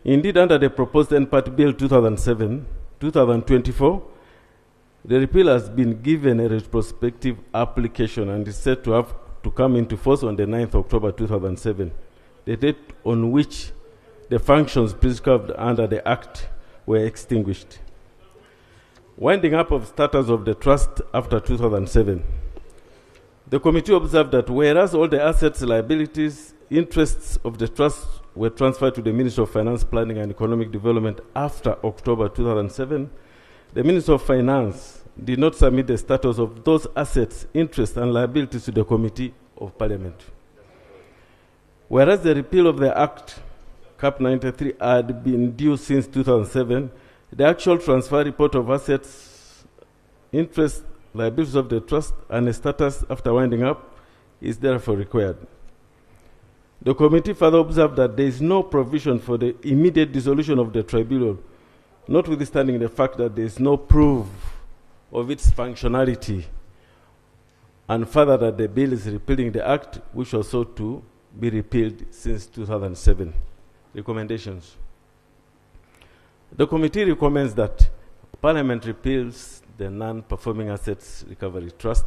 Indeed, under the proposed NPAT Bill 2007-2024, the repeal has been given a retrospective application and is set to have to come into force on the 9th October 2007, the date on which the functions prescribed under the Act were extinguished. Winding up of status of the trust after 2007. The committee observed that whereas all the assets, liabilities, interests of the trust were transferred to the Ministry of Finance, Planning, and Economic Development after October 2007, the Minister of Finance did not submit the status of those assets, interests, and liabilities to the Committee of Parliament. Whereas the repeal of the Act, Cap 93, had been due since 2007, the actual transfer report of assets, interests, liabilities of the trust, and a status after winding up is therefore required. The committee further observed that there is no provision for the immediate dissolution of the tribunal, notwithstanding the fact that there is no proof of its functionality, and further that the bill is repealing the Act, which was sought to be repealed since 2007. Recommendations. The committee recommends that Parliament repeals the Non-Performing Assets Recovery Trust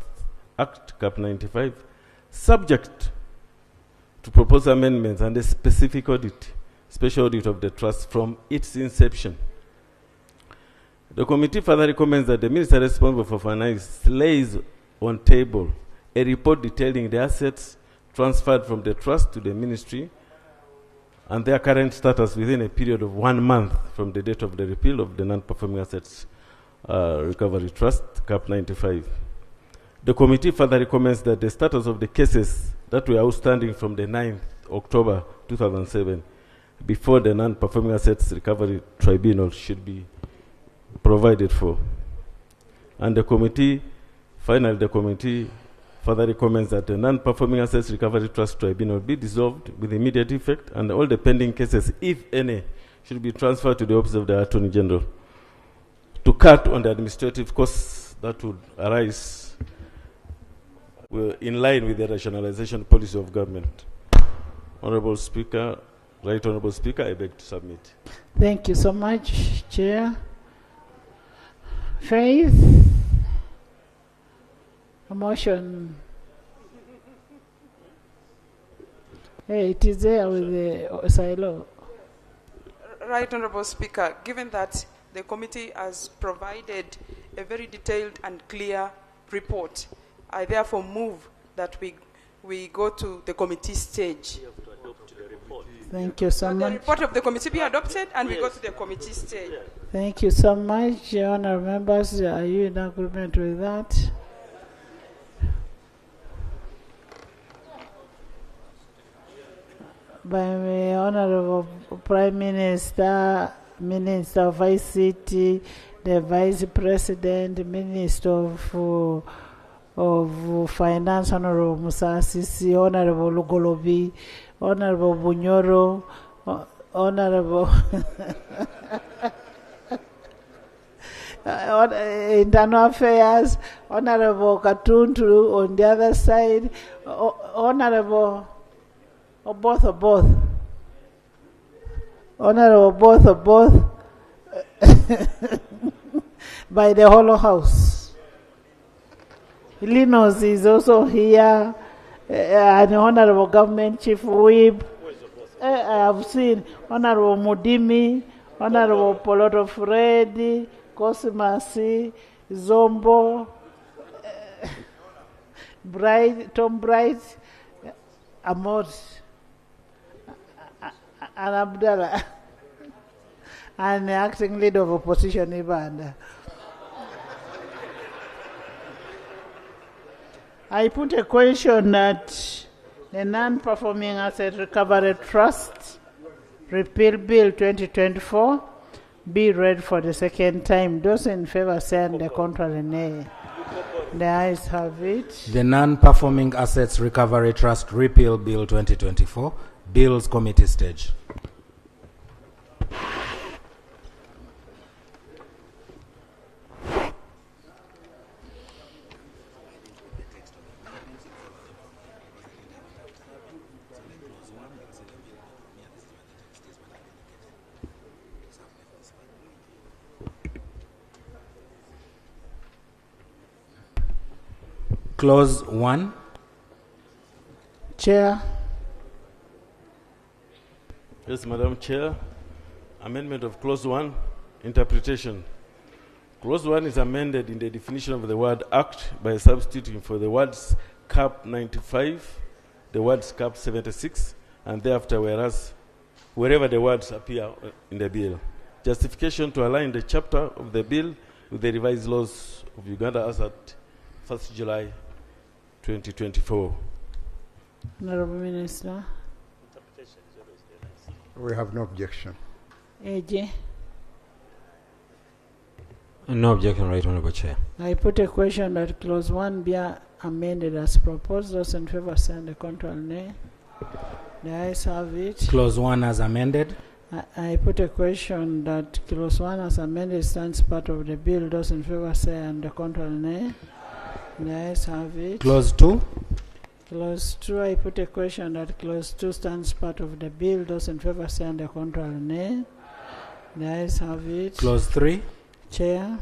Act, Cap 95, subject to proposed amendments and a specific audit special audit of the trust from its inception. The committee further recommends that the minister responsible for finance lays on table a report detailing the assets transferred from the trust to the ministry and their current status within a period of 1 month from the date of the repeal of the Non-Performing Assets Recovery Trust, CAP 95. The committee further recommends that the status of the cases that were outstanding from the 9th October 2007 before the Non-Performing Assets Recovery Tribunal should be provided for. And the committee further recommends that the Non-Performing Assets Recovery Trust Tribunal be dissolved with immediate effect and all the pending cases, if any, should be transferred to the Office of the Attorney General to cut on the administrative costs that would arise in line with the rationalization policy of government. Honorable Speaker, Right Honorable Speaker, I beg to submit. Thank you so much, Chair. Faith? A motion. Hey, it is there with the silo. Right Honorable Speaker, given that the committee has provided a very detailed and clear report, I therefore move that we go to the committee stage. Thank you so much. The report of the committee be adopted and we go to the committee stage. Thank you so much, honourable members. Are you in agreement with that? By the Honourable Prime Minister, Minister of ICT, the Vice President, Minister of Finance, Honourable Musasisi, Honourable Lugolobi, Honourable Bunyoro, Honourable Internal Affairs, Honourable Katuntu on the other side, Honourable both. Honourable both by the whole house. Linus is also here, and Honourable Government Chief Whip. I have seen Honourable Mudimi, Honourable Poloto Freddy, Kosimasi, Zombo, Tom Bright, Amod, and Abdallah, and the acting leader of opposition, Uganda. I put a question that the Non-Performing Asset Recovery Trust Repeal Bill 2024 be read for the second time. Those in favor send the contrary nay. The ayes have it. The Non-Performing Assets Recovery Trust Repeal Bill 2024, Bills Committee stage. Clause 1. Chair. Yes, Madam Chair. Amendment of Clause 1, interpretation. Clause 1 is amended in the definition of the word act by substituting for the words CAP 95, the words CAP 76, and thereafter wherever the words appear in the bill. Justification to align the chapter of the bill with the revised laws of Uganda as at 1st July 2024. Honourable Minister. We have no objection. AJ. No objection, Right Honourable Chair. I put a question that Clause 1 be amended as proposed. Those in favour send the contrary nay. The ayes have it. Clause 1 as amended. I put a question that Clause 1 as amended stands part of the bill. Those in favour send the contrary nay. The ayes have it. Clause 2. Clause 2, I put a question that Clause 2 stands part of the bill. Those in favour send the contrary nay. The ayes have it. Clause 3. Chair.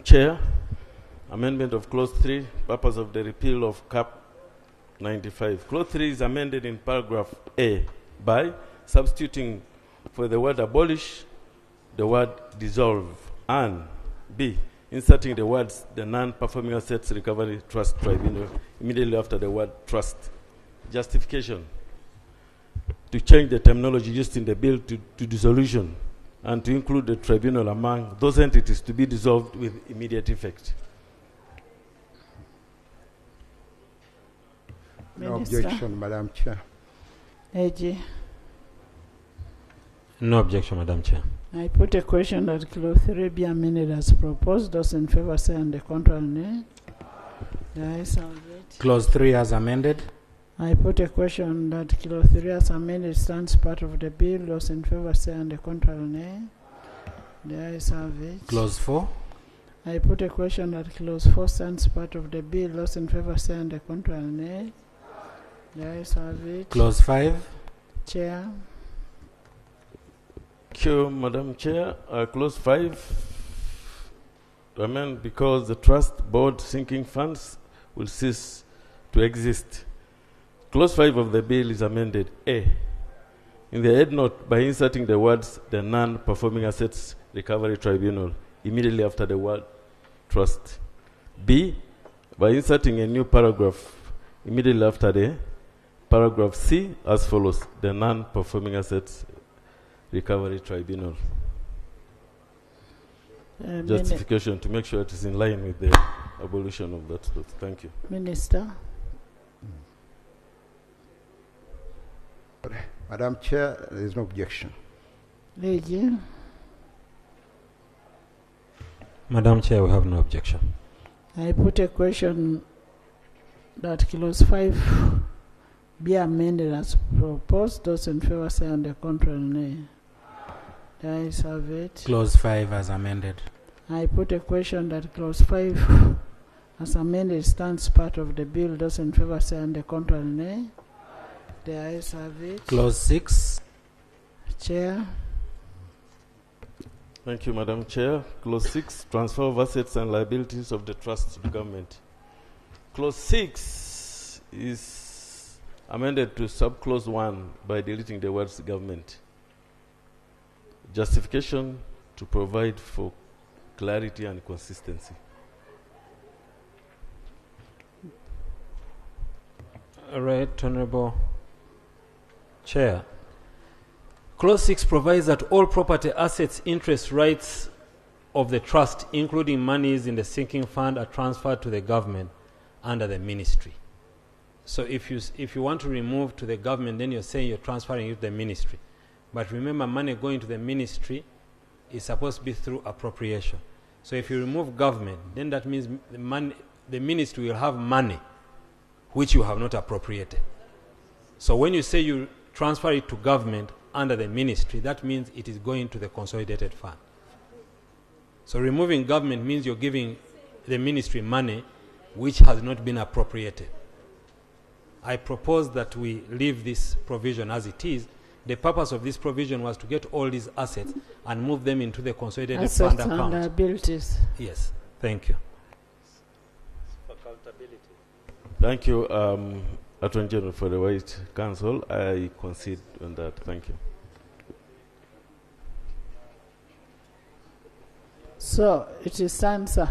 Chair, amendment of Clause 3, purpose of the repeal of CAP 95. Clause 3 is amended in paragraph A by substituting for the word abolish the word dissolve, and B, inserting the words the non-performing assets recovery trust tribunal immediately after the word trust. Justification: to change the terminology used in the bill to dissolution and to include the tribunal among those entities to be dissolved with immediate effect. No Minister. objection, Madam Chair. AG. No objection, Madam Chair. I put a question that clause 3 be amended as proposed. Those in favor say and the contrary nay. The ayes have it. Clause 3 as amended. I put a question that clause 3 as amended stands part of the bill. Those in favor say and the contrary nay. The ayes have it. Clause 4. I put a question that clause 4 stands part of the bill. Those in favor say and the contrary nay. The ayes have it. Clause 5. Chair. Thank you, Madam Chair. Clause 5. To amend because the trust board sinking funds will cease to exist. Clause 5 of the bill is amended. A. In the head note, by inserting the words the non-performing assets recovery tribunal immediately after the word trust. B. By inserting a new paragraph immediately after the paragraph C as follows: the non-performing assets recovery tribunal. Justification to make sure it is in line with the abolition of that. Thank you. Minister. Madam Chair, there is no objection. AG. Madam Chair, we have no objection. I put a question that clause 5 be amended as proposed. Those in favor say on the contrary nay. The ayes have it. Clause 5 as amended. I put a question that clause 5 as amended stands part of the bill. Those in favor say on the contrary nay. The ayes have it. Clause 6. Chair. Thank you, Madam Chair. Clause 6, transfer of assets and liabilities of the trust to the government. Clause 6 is amended to subclause 1 by deleting the words government. Justification to provide for clarity and consistency. All right, Honorable Chair. Clause 6 provides that all property, assets, interest, rights of the trust, including monies in the sinking fund, are transferred to the government under the ministry. So if you want to remove to the government, then you're saying you're transferring it to the ministry. But remember, money going to the ministry is supposed to be through appropriation. So if you remove government, then that means the ministry will have money which you have not appropriated. So when you say you transfer it to government under the ministry, that means it is going to the consolidated fund. So removing government means you're giving the ministry money which has not been appropriated. I propose that we leave this provision as it is. The purpose of this provision was to get all these assets and move them into the consolidated fund Assets account. and liabilities. Yes, thank you. Thank you, Attorney General, for the White Council. I concede on that. Thank you. So it is answer.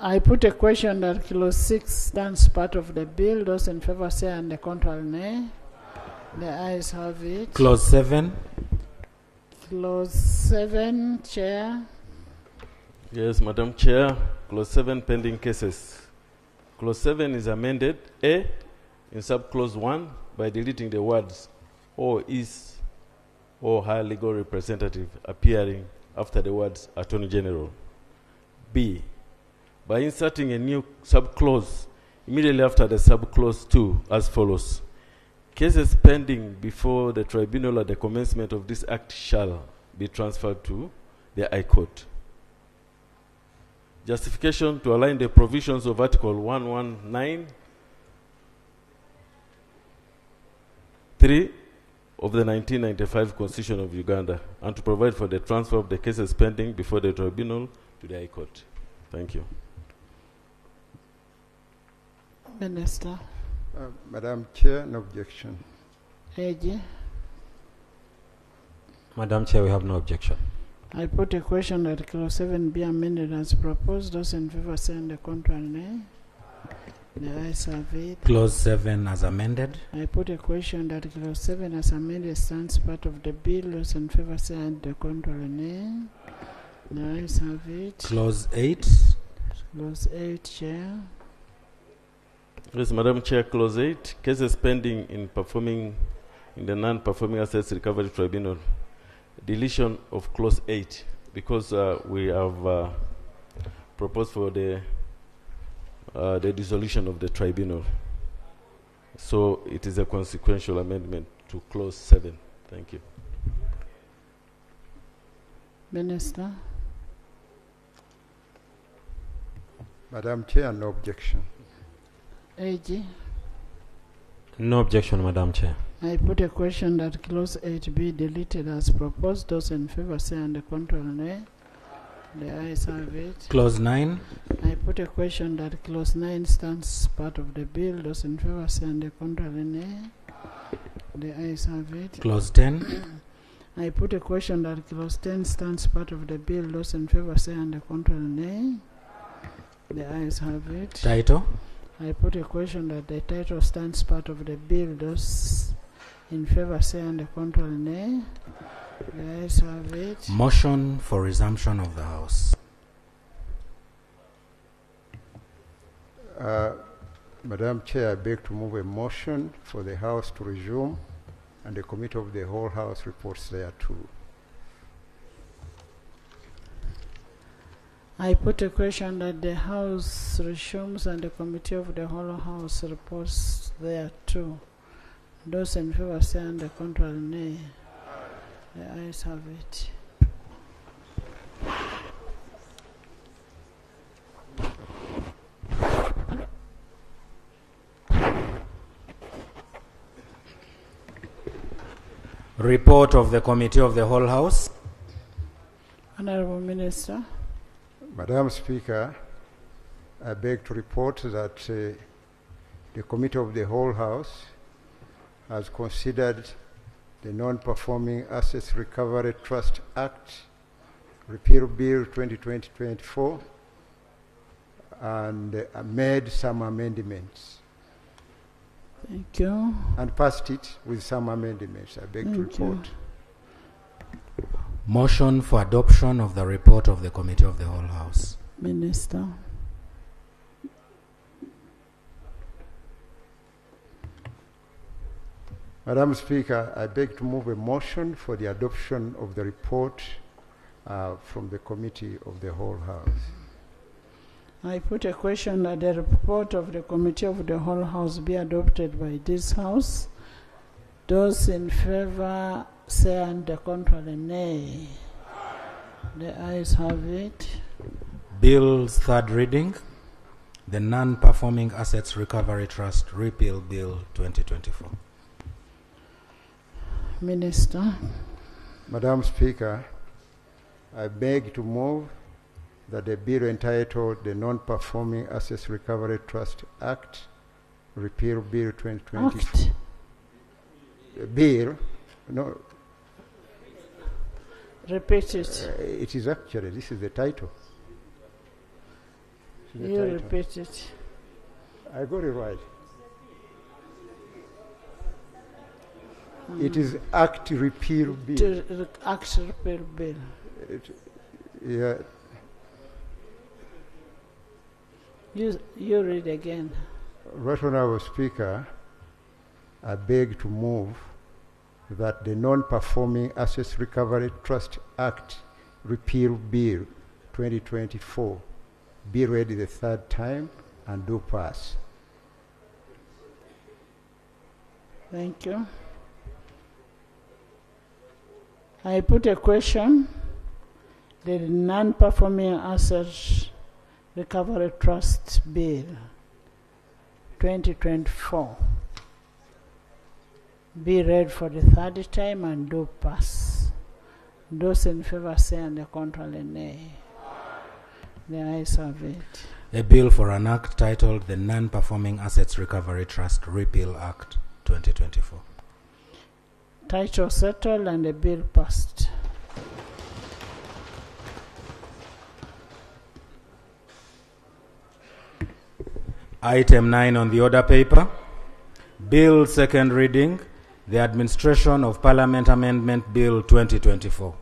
I put a question that clause 6 stands part of the bill. Those in favor say and the contrary nay. The ayes have it. Clause 7. Clause 7, Chair. Yes, Madam Chair. Clause 7, pending cases. Clause 7 is amended. A, in subclause 1, by deleting the words or is or her legal representative appearing after the words Attorney General. B, by inserting a new subclause immediately after the subclause 2 as follows: cases pending before the tribunal at the commencement of this act shall be transferred to the High Court. Justification to align the provisions of Article 119(3) of the 1995 Constitution of Uganda, and to provide for the transfer of the cases pending before the tribunal to the High Court. Thank you. Minister. Madam Chair, no objection. AG. Madam Chair, we have no objection. I put a question that clause 7 be amended as proposed. Those in favor say on the contrary, nay. The ayes have it. Clause 7 as amended. I put a question that clause 7 as amended stands part of the bill. Those in favor say on the contrary, nay. The ayes have it. Clause 8. Clause 8, Chair. Yes, Madam Chair, clause 8, cases pending in the non-performing assets recovery tribunal. Deletion of clause 8 because we have proposed for the dissolution of the tribunal. So it is a consequential amendment to clause 7. Thank you. Minister. Madam Chair, no objection. AG. No objection, Madam Chair. I put a question that clause 8 be deleted as proposed. Those in favor say on the contrary, nay. The ayes have it. Clause 9. I put a question that clause 9 stands part of the bill. Those in favor say on the contrary, nay. The ayes have it. Clause 10. I put a question that clause 10 stands part of the bill. Those in favor say on the contrary, nay. The ayes have it. Title. I put a question that the title stands part of the bill. Those in favor say on the contrary, nay. The ayes have it. Motion for resumption of the House. Madam Chair, I beg to move a motion for the House to resume and the Committee of the Whole House reports thereto. I put a question that the House resumes and the Committee of the Whole House reports thereto. Those in favor say on the contrary, nay. The ayes have it. Report of the Committee of the Whole House. Honorable Minister. Madam Speaker, I beg to report that the Committee of the Whole House has considered the Non-Performing Assets Recovery Trust Act, Repeal Bill 2020-24, and made some amendments. Thank you. And passed it with some amendments. I beg to report. Motion for adoption of the report of the Committee of the Whole House. Minister. Madam Speaker, I beg to move a motion for the adoption of the report from the Committee of the Whole House. I put a question that the report of the Committee of the Whole House be adopted by this House. Those in favor say on the contrary, nay. The ayes have it. Bill's third reading. The Non-Performing Assets Recovery Trust Repeal Bill 2024. Minister. Madam Speaker, I beg to move that the bill entitled the Non-Performing Assets Recovery Trust Act, Repeal Bill 2024. Act. Bill, no. Repeat it. It is actually, this is the title. You repeat it. I got it right. It is Act Repeal Bill. Act Repeal Bill. Yeah. You read again. Right Honourable Speaker, I beg to move that the Non-Performing Assets Recovery Trust Act Repeal Bill 2024 be read the third time and do pass. Thank you. I put a question. The Non-Performing Assets Recovery Trust Bill 2024 be read for the third time and do pass. Those in favor say on the contrary, nay. The ayes have it. a bill for an act titled the Non-Performing Assets Recovery Trust Repeal Act 2024. Title settled and the bill passed. Item 9 on the order paper, Bill second reading, the Administration of Parliament Amendment Bill 2024.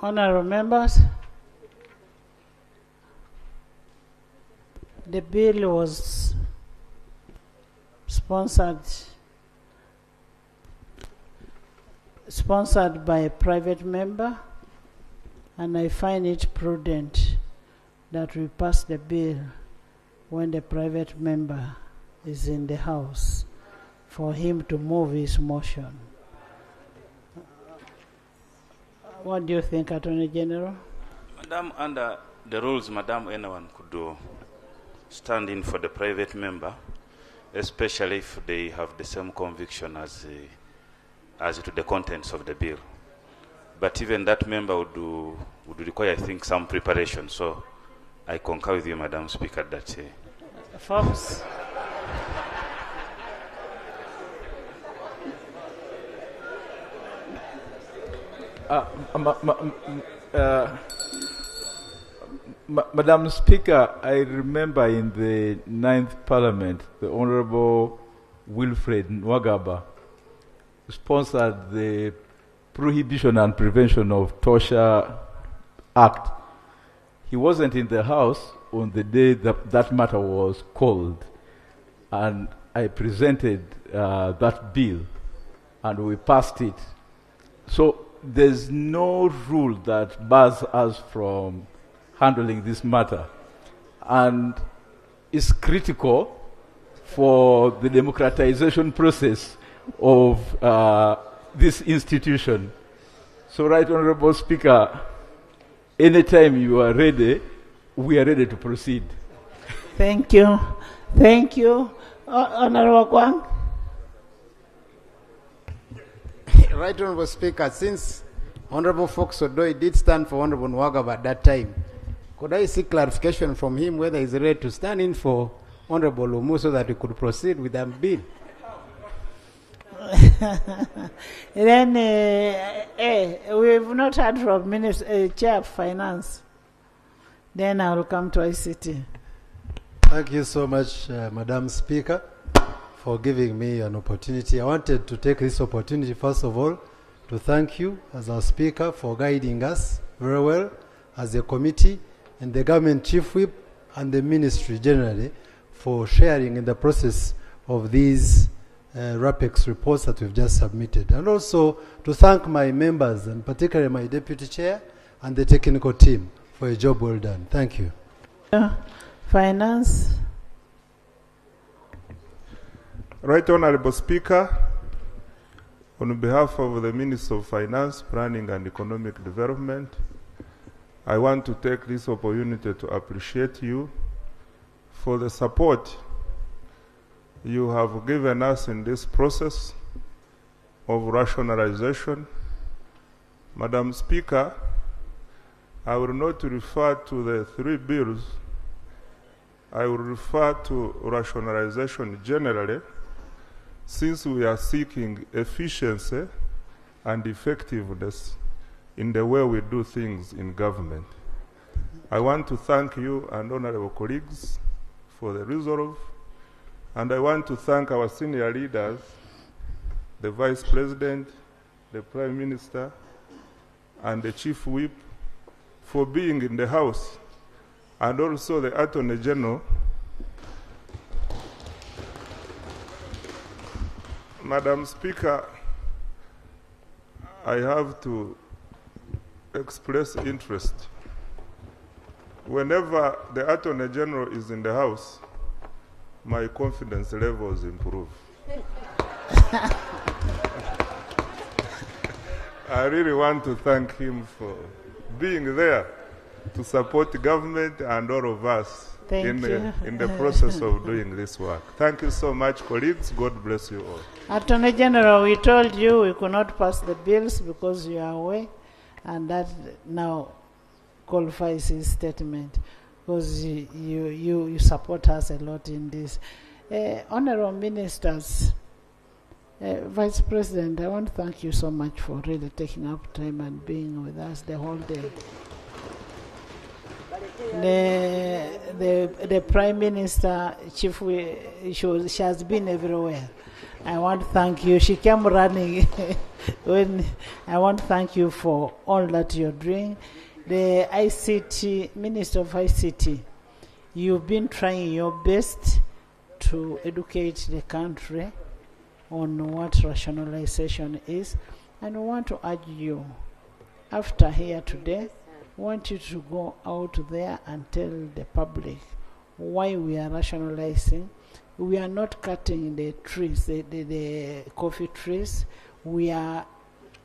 Honorable members, the bill was sponsored by a private member, and I find it prudent that we pass the bill when the private member is in the House for him to move his motion. What do you think, Attorney General? Madam, under the rules, Madam, anyone could stand in for the private member, especially if they have the same conviction as to the contents of the bill. But even that member would require, I think, some preparation. So I concur with you, Madam Speaker, that... Folks. Madam Speaker, I remember in the 9th Parliament, the Honorable Wilfred Nwagaba sponsored the Prohibition and Prevention of Torture Act. He wasn't in the House on the day that matter was called, and I presented that bill, and we passed it. So there's no rule that bars us from handling this matter, and it's critical for the democratization process of this institution. So, Right Honorable Speaker, anytime you are ready, we are ready to proceed. Thank you. Thank you. Honorable Kwang. Right Honorable Speaker, since Honorable Fox Odoi did stand for Honorable Nwagaba at that time, could I seek clarification from him whether he's ready to stand in for Honorable Lumu so that we could proceed with that bill? Then we've not heard from Chair of Finance. Then I will come to ICT. Thank you so much, Madam Speaker, for giving me an opportunity. I wanted to take this opportunity, first of all, to thank you as our Speaker for guiding us very well as a committee, and the Government Chief Whip and the Ministry generally for sharing in the process of these RAPEX reports that we've just submitted. And also to thank my members, and particularly my Deputy Chair and the technical team for a job well done. Thank you. Finance. Right Honorable Speaker, on behalf of the Minister of Finance, Planning and Economic Development, I want to take this opportunity to appreciate you for the support you have given us in this process of rationalization. Madam Speaker, I will not refer to the 3 bills. I will refer to rationalization generally, since we are seeking efficiency and effectiveness in the way we do things in government. I want to thank you and honorable colleagues for the resolve, and I want to thank our senior leaders, the Vice President, the Prime Minister, and the Chief Whip for being in the House, and also the Attorney General. Madam Speaker, I have to express interest. Whenever the Attorney General is in the House, my confidence levels improve. I really want to thank him for being there to support the government and all of us in the process of doing this work. Thank you so much, colleagues. God bless you all. Attorney General, we told you we could not pass the bills because you are away, and that now qualifies his statement, because you support us a lot in this. Honorable Ministers, Vice President, I want to thank you so much for really taking up time and being with us the whole day. The Prime Minister, Chief, she has been everywhere. I want to thank you. She came running. I want to thank you for all that you're doing. The ICT, Minister of ICT, you've been trying your best to educate the country on what rationalization is. And I want to urge you, after here today, I want you to go out there and tell the public why we are rationalizing. We are not cutting the trees, the coffee trees. We are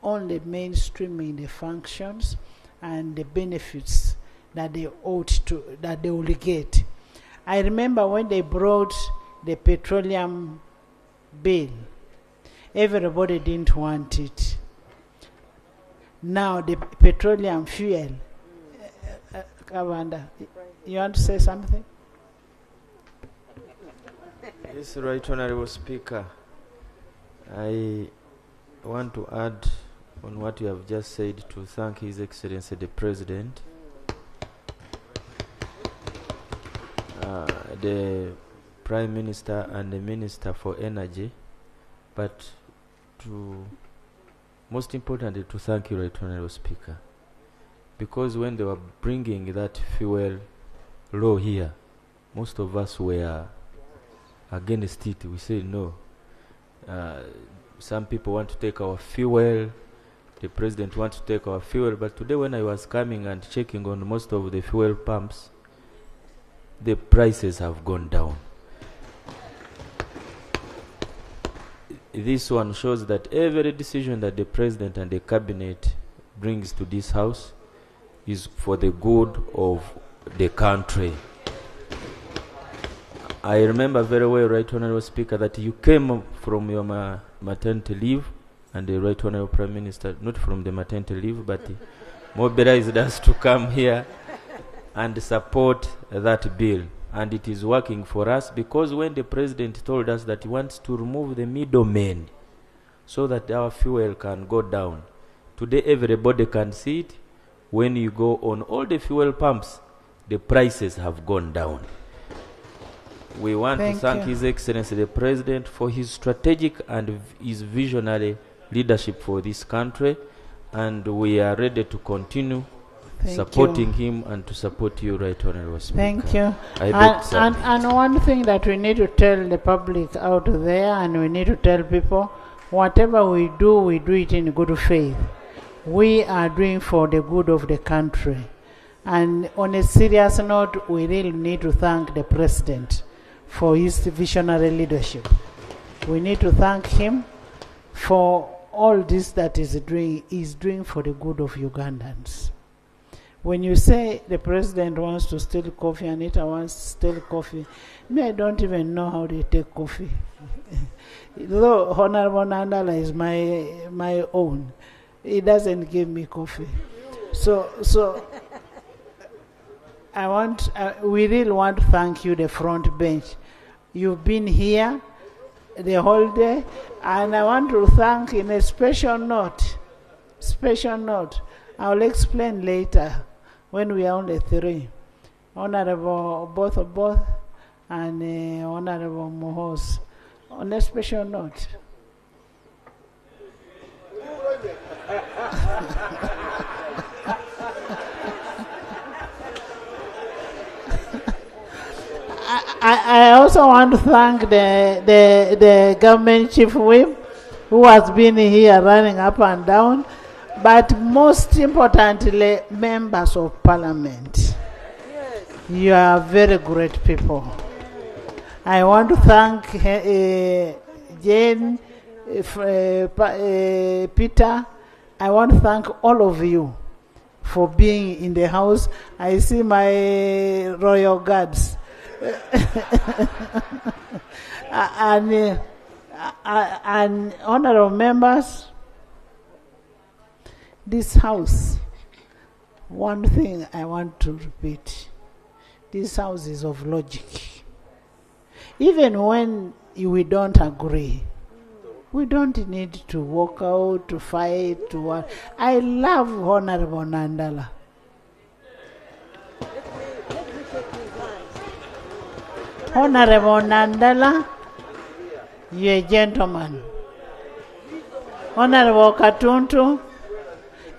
only mainstreaming the functions and the benefits that they will get. I remember when they brought the petroleum bill, everybody didn't want it. Now the petroleum fuel, Kavanda, you want to say something? Yes, Right Honorable Speaker. I want to add on what you have just said to thank His Excellency the President, the Prime Minister and the Minister for Energy, but most importantly to thank you, Right Honorable Speaker, because when they were bringing that fuel law here, most of us were against it. We say no. Some people want to take our fuel. The President wants to take our fuel. But today when I was coming and checking on most of the fuel pumps, the prices have gone down. This one shows that every decision that the President and the Cabinet brings to this House is for the good of the country. I remember very well, Right Honorable Speaker, that you came from your maternity leave, and the Right Honorable Prime Minister, not from the maternity leave, but mobilized us to come here and support that bill. And it is working for us, because when the President told us that he wants to remove the middlemen so that our fuel can go down, today everybody can see it. When you go on all the fuel pumps, the prices have gone down. We want to thank His Excellency the President for his strategic and his visionary leadership for this country, and we are ready to continue supporting him and to support you, Right Honorable Speaker. Thank you. And one thing that we need to tell the public out there, and we need to tell people, whatever we do it in good faith. We are doing for the good of the country. And on a serious note, we really need to thank the President for his visionary leadership. We need to thank him for all this that he's doing for the good of Ugandans. When you say the President wants to steal coffee, Anita wants to steal coffee, me, I don't even know how they take coffee. Though Honorable Nandala is my own, he doesn't give me coffee. So we really want to thank you, the front bench. You've been here the whole day, and I want to thank in a special note. I'll explain later when we are only three. Honorable both and Honorable Mohos. On a special note. I also want to thank the government chief whip who has been here running up and down, but most importantly, members of parliament. Yes. You are very great people. I want to thank Jane, Peter. I want to thank all of you for being in the house. I see my royal guards. And honorable members, this house One thing I want to repeat. This house is of logic. Even when we don't agree, we don't need to walk out, to fight, to what. I love Honorable Nandala. Honorable Nandala, you're a gentleman. Honorable Katuntu,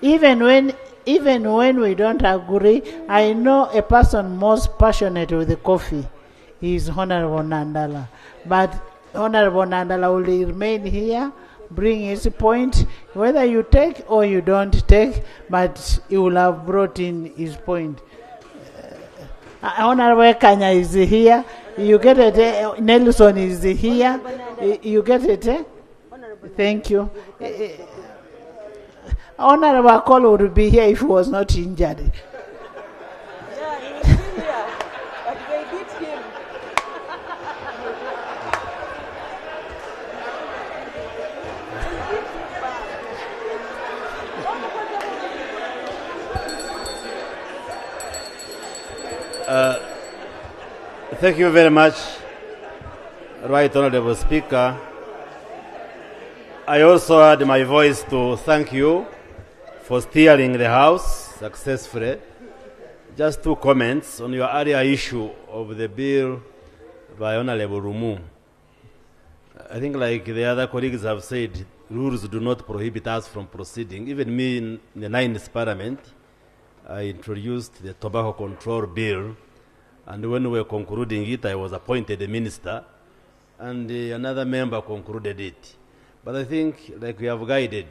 even when we don't agree, I know a person most passionate with the coffee is Honorable Nandala. But Honorable Nandala will remain here, bring his point, whether you take or you don't take, but he will have brought in his point. Honorable Kanya is here. You get it. Nelson is here. You get it. Thank you. Honorable Cole would be here if he was not injured. Thank you very much, Right Honorable Speaker. I also add my voice to thank you for steering the House successfully. Just 2 comments on your earlier issue of the bill by Honorable Rumu. I think like the other colleagues have said, rules do not prohibit us from proceeding. Even me in the 9th Parliament, I introduced the Tobacco Control Bill, and when we were concluding it, I was appointed a minister, and another member concluded it. But I think, like we have guided,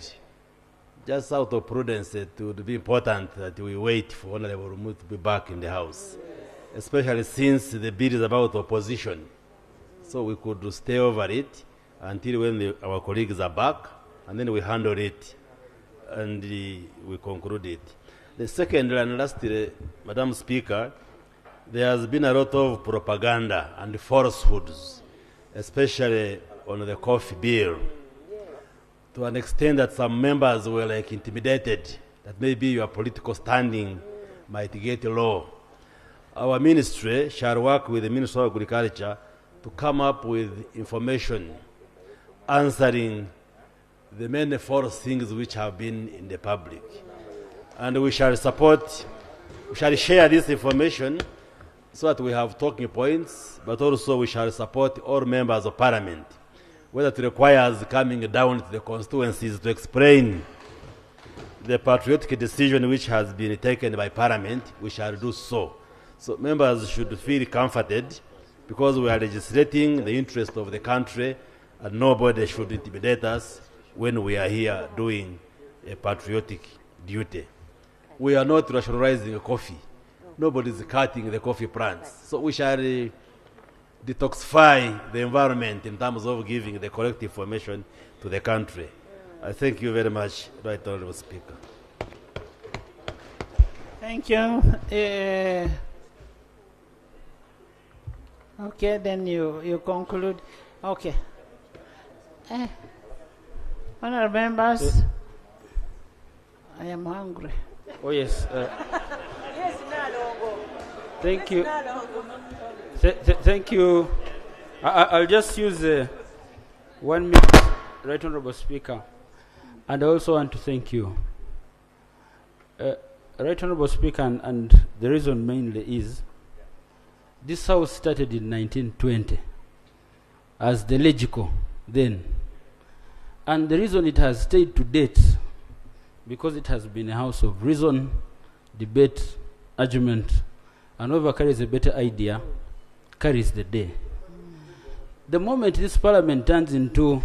just out of prudence, it would be important that we wait for Honorable Rumu to be back in the House, especially since the bill is about opposition. So we could stay over it until when our colleagues are back, and then we handle it, and we conclude it. The second and lastly, Madam Speaker, there has been a lot of propaganda and falsehoods, especially on the coffee bill, to an extent that some members were like intimidated that maybe your political standing might get low. Our ministry shall work with the Ministry of Agriculture to come up with information answering the many false things which have been in the public. And we shall share this information so that we have talking points, but also we shall support all members of Parliament. Whether it requires coming down to the constituencies to explain the patriotic decision which has been taken by Parliament, we shall do so. So members should feel comforted because we are legislating the interest of the country, and nobody should intimidate us when we are here doing a patriotic duty. We are not rationalizing coffee. Nobody is cutting the coffee plants. So we shall detoxify the environment in terms of giving the correct information to the country. I thank you very much, Right Honourable Speaker. Thank you. Okay, then you conclude. Okay. Honourable members, I am hungry. Oh yes. Thank you. Thank you. I'll just use 1 minute, Right Honourable Speaker, and I also want to thank you, Right Honourable Speaker, and the reason mainly is this house started in 1920 as the Legico then, and the reason it has stayed to date because it has been a house of reason, debate, argument, and whoever carries a better idea carries the day. The moment this parliament turns into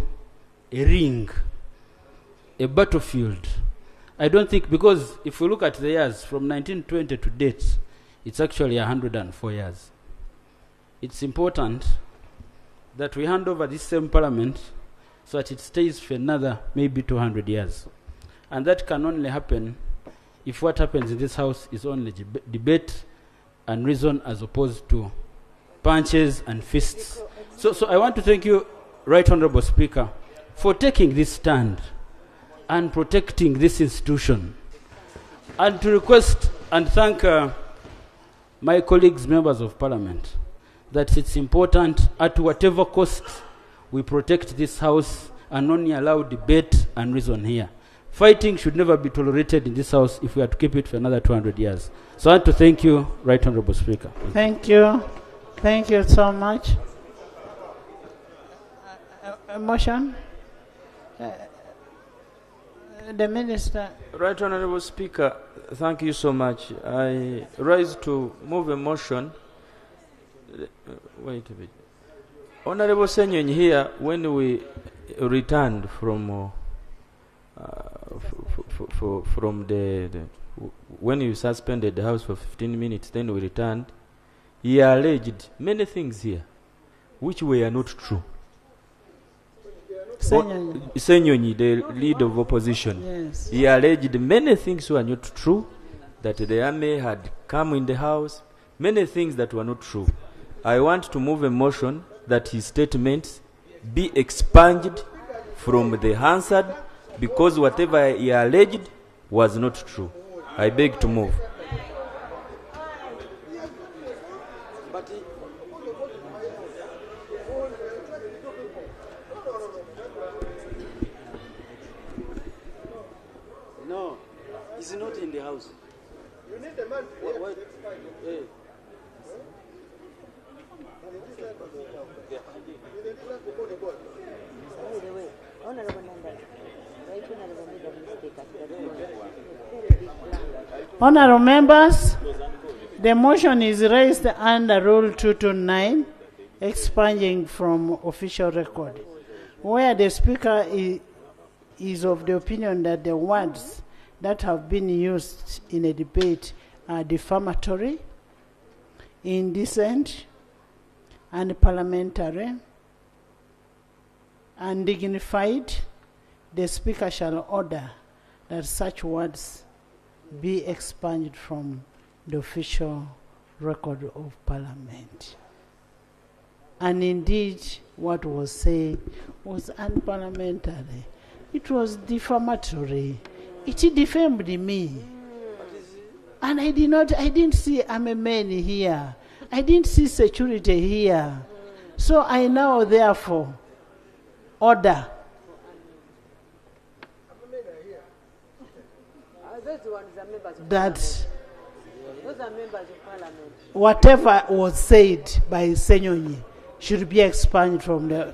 a ring, a battlefield, I don't think, because if we look at the years from 1920 to date, it's actually 104 years. It's important that we hand over this same parliament so that it stays for another maybe 200 years. And that can only happen if what happens in this house is only debate and reason as opposed to punches and fists. So I want to thank you, Right Honourable Speaker, for taking this stand and protecting this institution, and to request and thank my colleagues, members of parliament, that it's important at whatever cost we protect this house and only allow debate and reason here. Fighting should never be tolerated in this house if we are to keep it for another 200 years. So I want to thank you, Right Honorable Speaker. Thank you. Thank you so much. A motion? The Minister. Right Honorable Speaker, thank you so much. I rise to move a motion. Wait a bit. Honorable Senyonyi here, when we returned from from when you suspended the house for 15 minutes, then we returned, he alleged many things here which were not true. Senyonyi, the leader of opposition, yes. He alleged many things were not true, that the army had come in the house, many things that were not true. I want to move a motion that his statements be expunged from the Hansard, because whatever he alleged was not true. I beg to move. No, he's not in the house. You need the man. What? Hey. Honourable members, the motion is raised under Rule 229, expunging from official record, where the Speaker is of the opinion that the words that have been used in a debate are defamatory, indecent, unparliamentary, undignified. The Speaker shall order that such words be expunged from the official record of Parliament. And indeed, what was said was unparliamentary. It was defamatory. It defamed me. And I didn't see men here. I didn't see security here. So I now therefore order that whatever was said by Senyonyi should be expunged from the...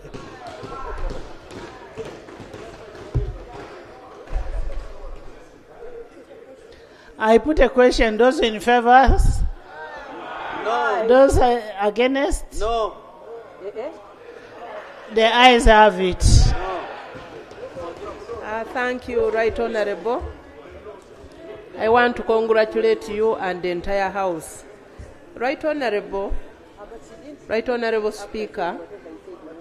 I put a question. Those in favor? No. Those against? No. The ayes have it. Thank you, Right Honorable. I want to congratulate you and the entire House. Right Honorable Speaker,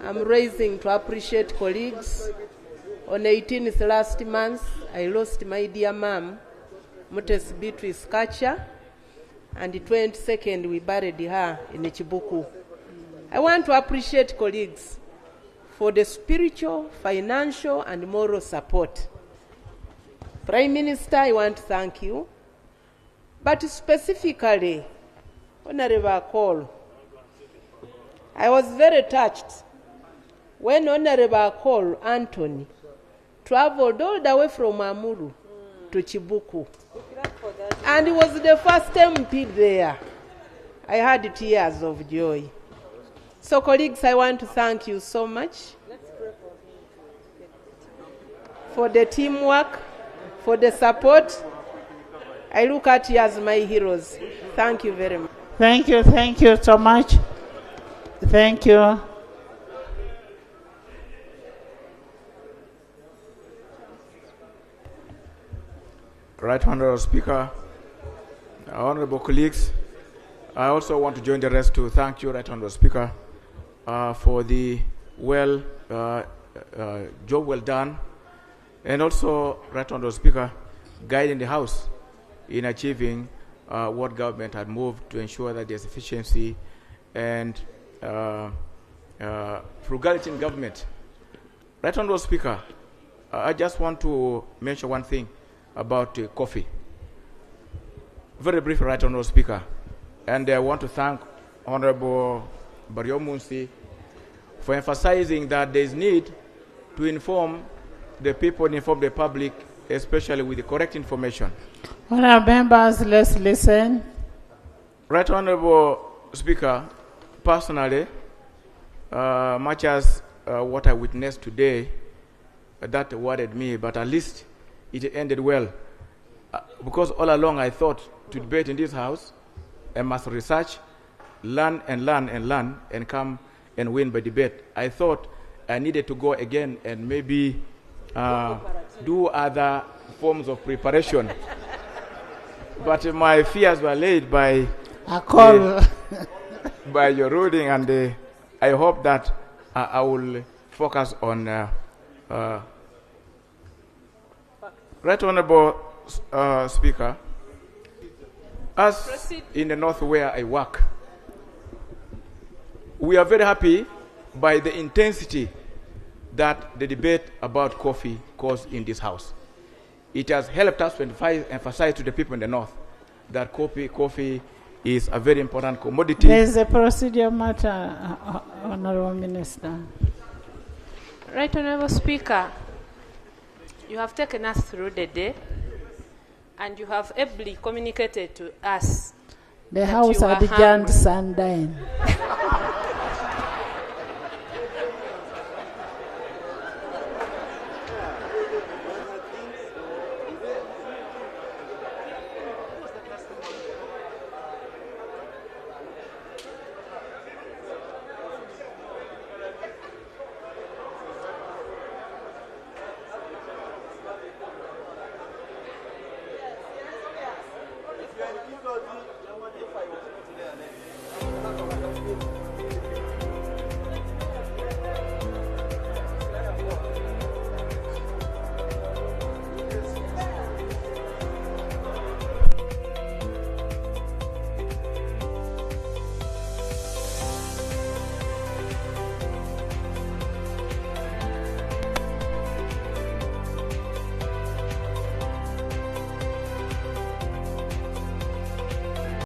I'm raising to appreciate colleagues. On 18th last month, I lost my dear mom, Mutes Beatrice Kacha, and the 22nd we buried her in Chibuku. I want to appreciate colleagues for the spiritual, financial, and moral support. Prime Minister, I want to thank you. But specifically, Honorable Call, I was very touched when Honorable Call Anthony traveled all the way from Amuru to Chibuku. And it was the first MP there. I had tears of joy. So, colleagues, I want to thank you so much for the teamwork, for the support. I look at you as my heroes. Thank you very much. Thank you so much. Thank you. Right Honorable Speaker, honorable colleagues, I also want to join the rest to thank you, Right Honorable Speaker, for the job well done, and also, Right Honorable Speaker, guiding the House in achieving what government had moved to ensure that there's efficiency and frugality in government. Right Honorable Speaker, I just want to mention one thing about coffee. Very brief, Right Honourable Speaker. And I want to thank Honourable Barrio Munsi for emphasizing that there is need to inform the people, inform the public, especially with the correct information. Honourable members, let's listen. Right Honourable Speaker, personally, much as what I witnessed today, that worried me, but at least it ended well. Because all along I thought to debate in this house, I must research, learn and learn and learn, and come and win by debate. I thought I needed to go again and maybe do other forms of preparation. But my fears were laid by by your ruling, and I hope that I will focus on Right Honourable Speaker, as in the north where I work, we are very happy by the intensity that the debate about coffee caused in this house. It has helped us to emphasize to the people in the north that coffee is a very important commodity. There is a procedure matter, Honourable Minister. Right Honourable Speaker, you have taken us through the day and you have ably communicated to us. The house adjourned sundown.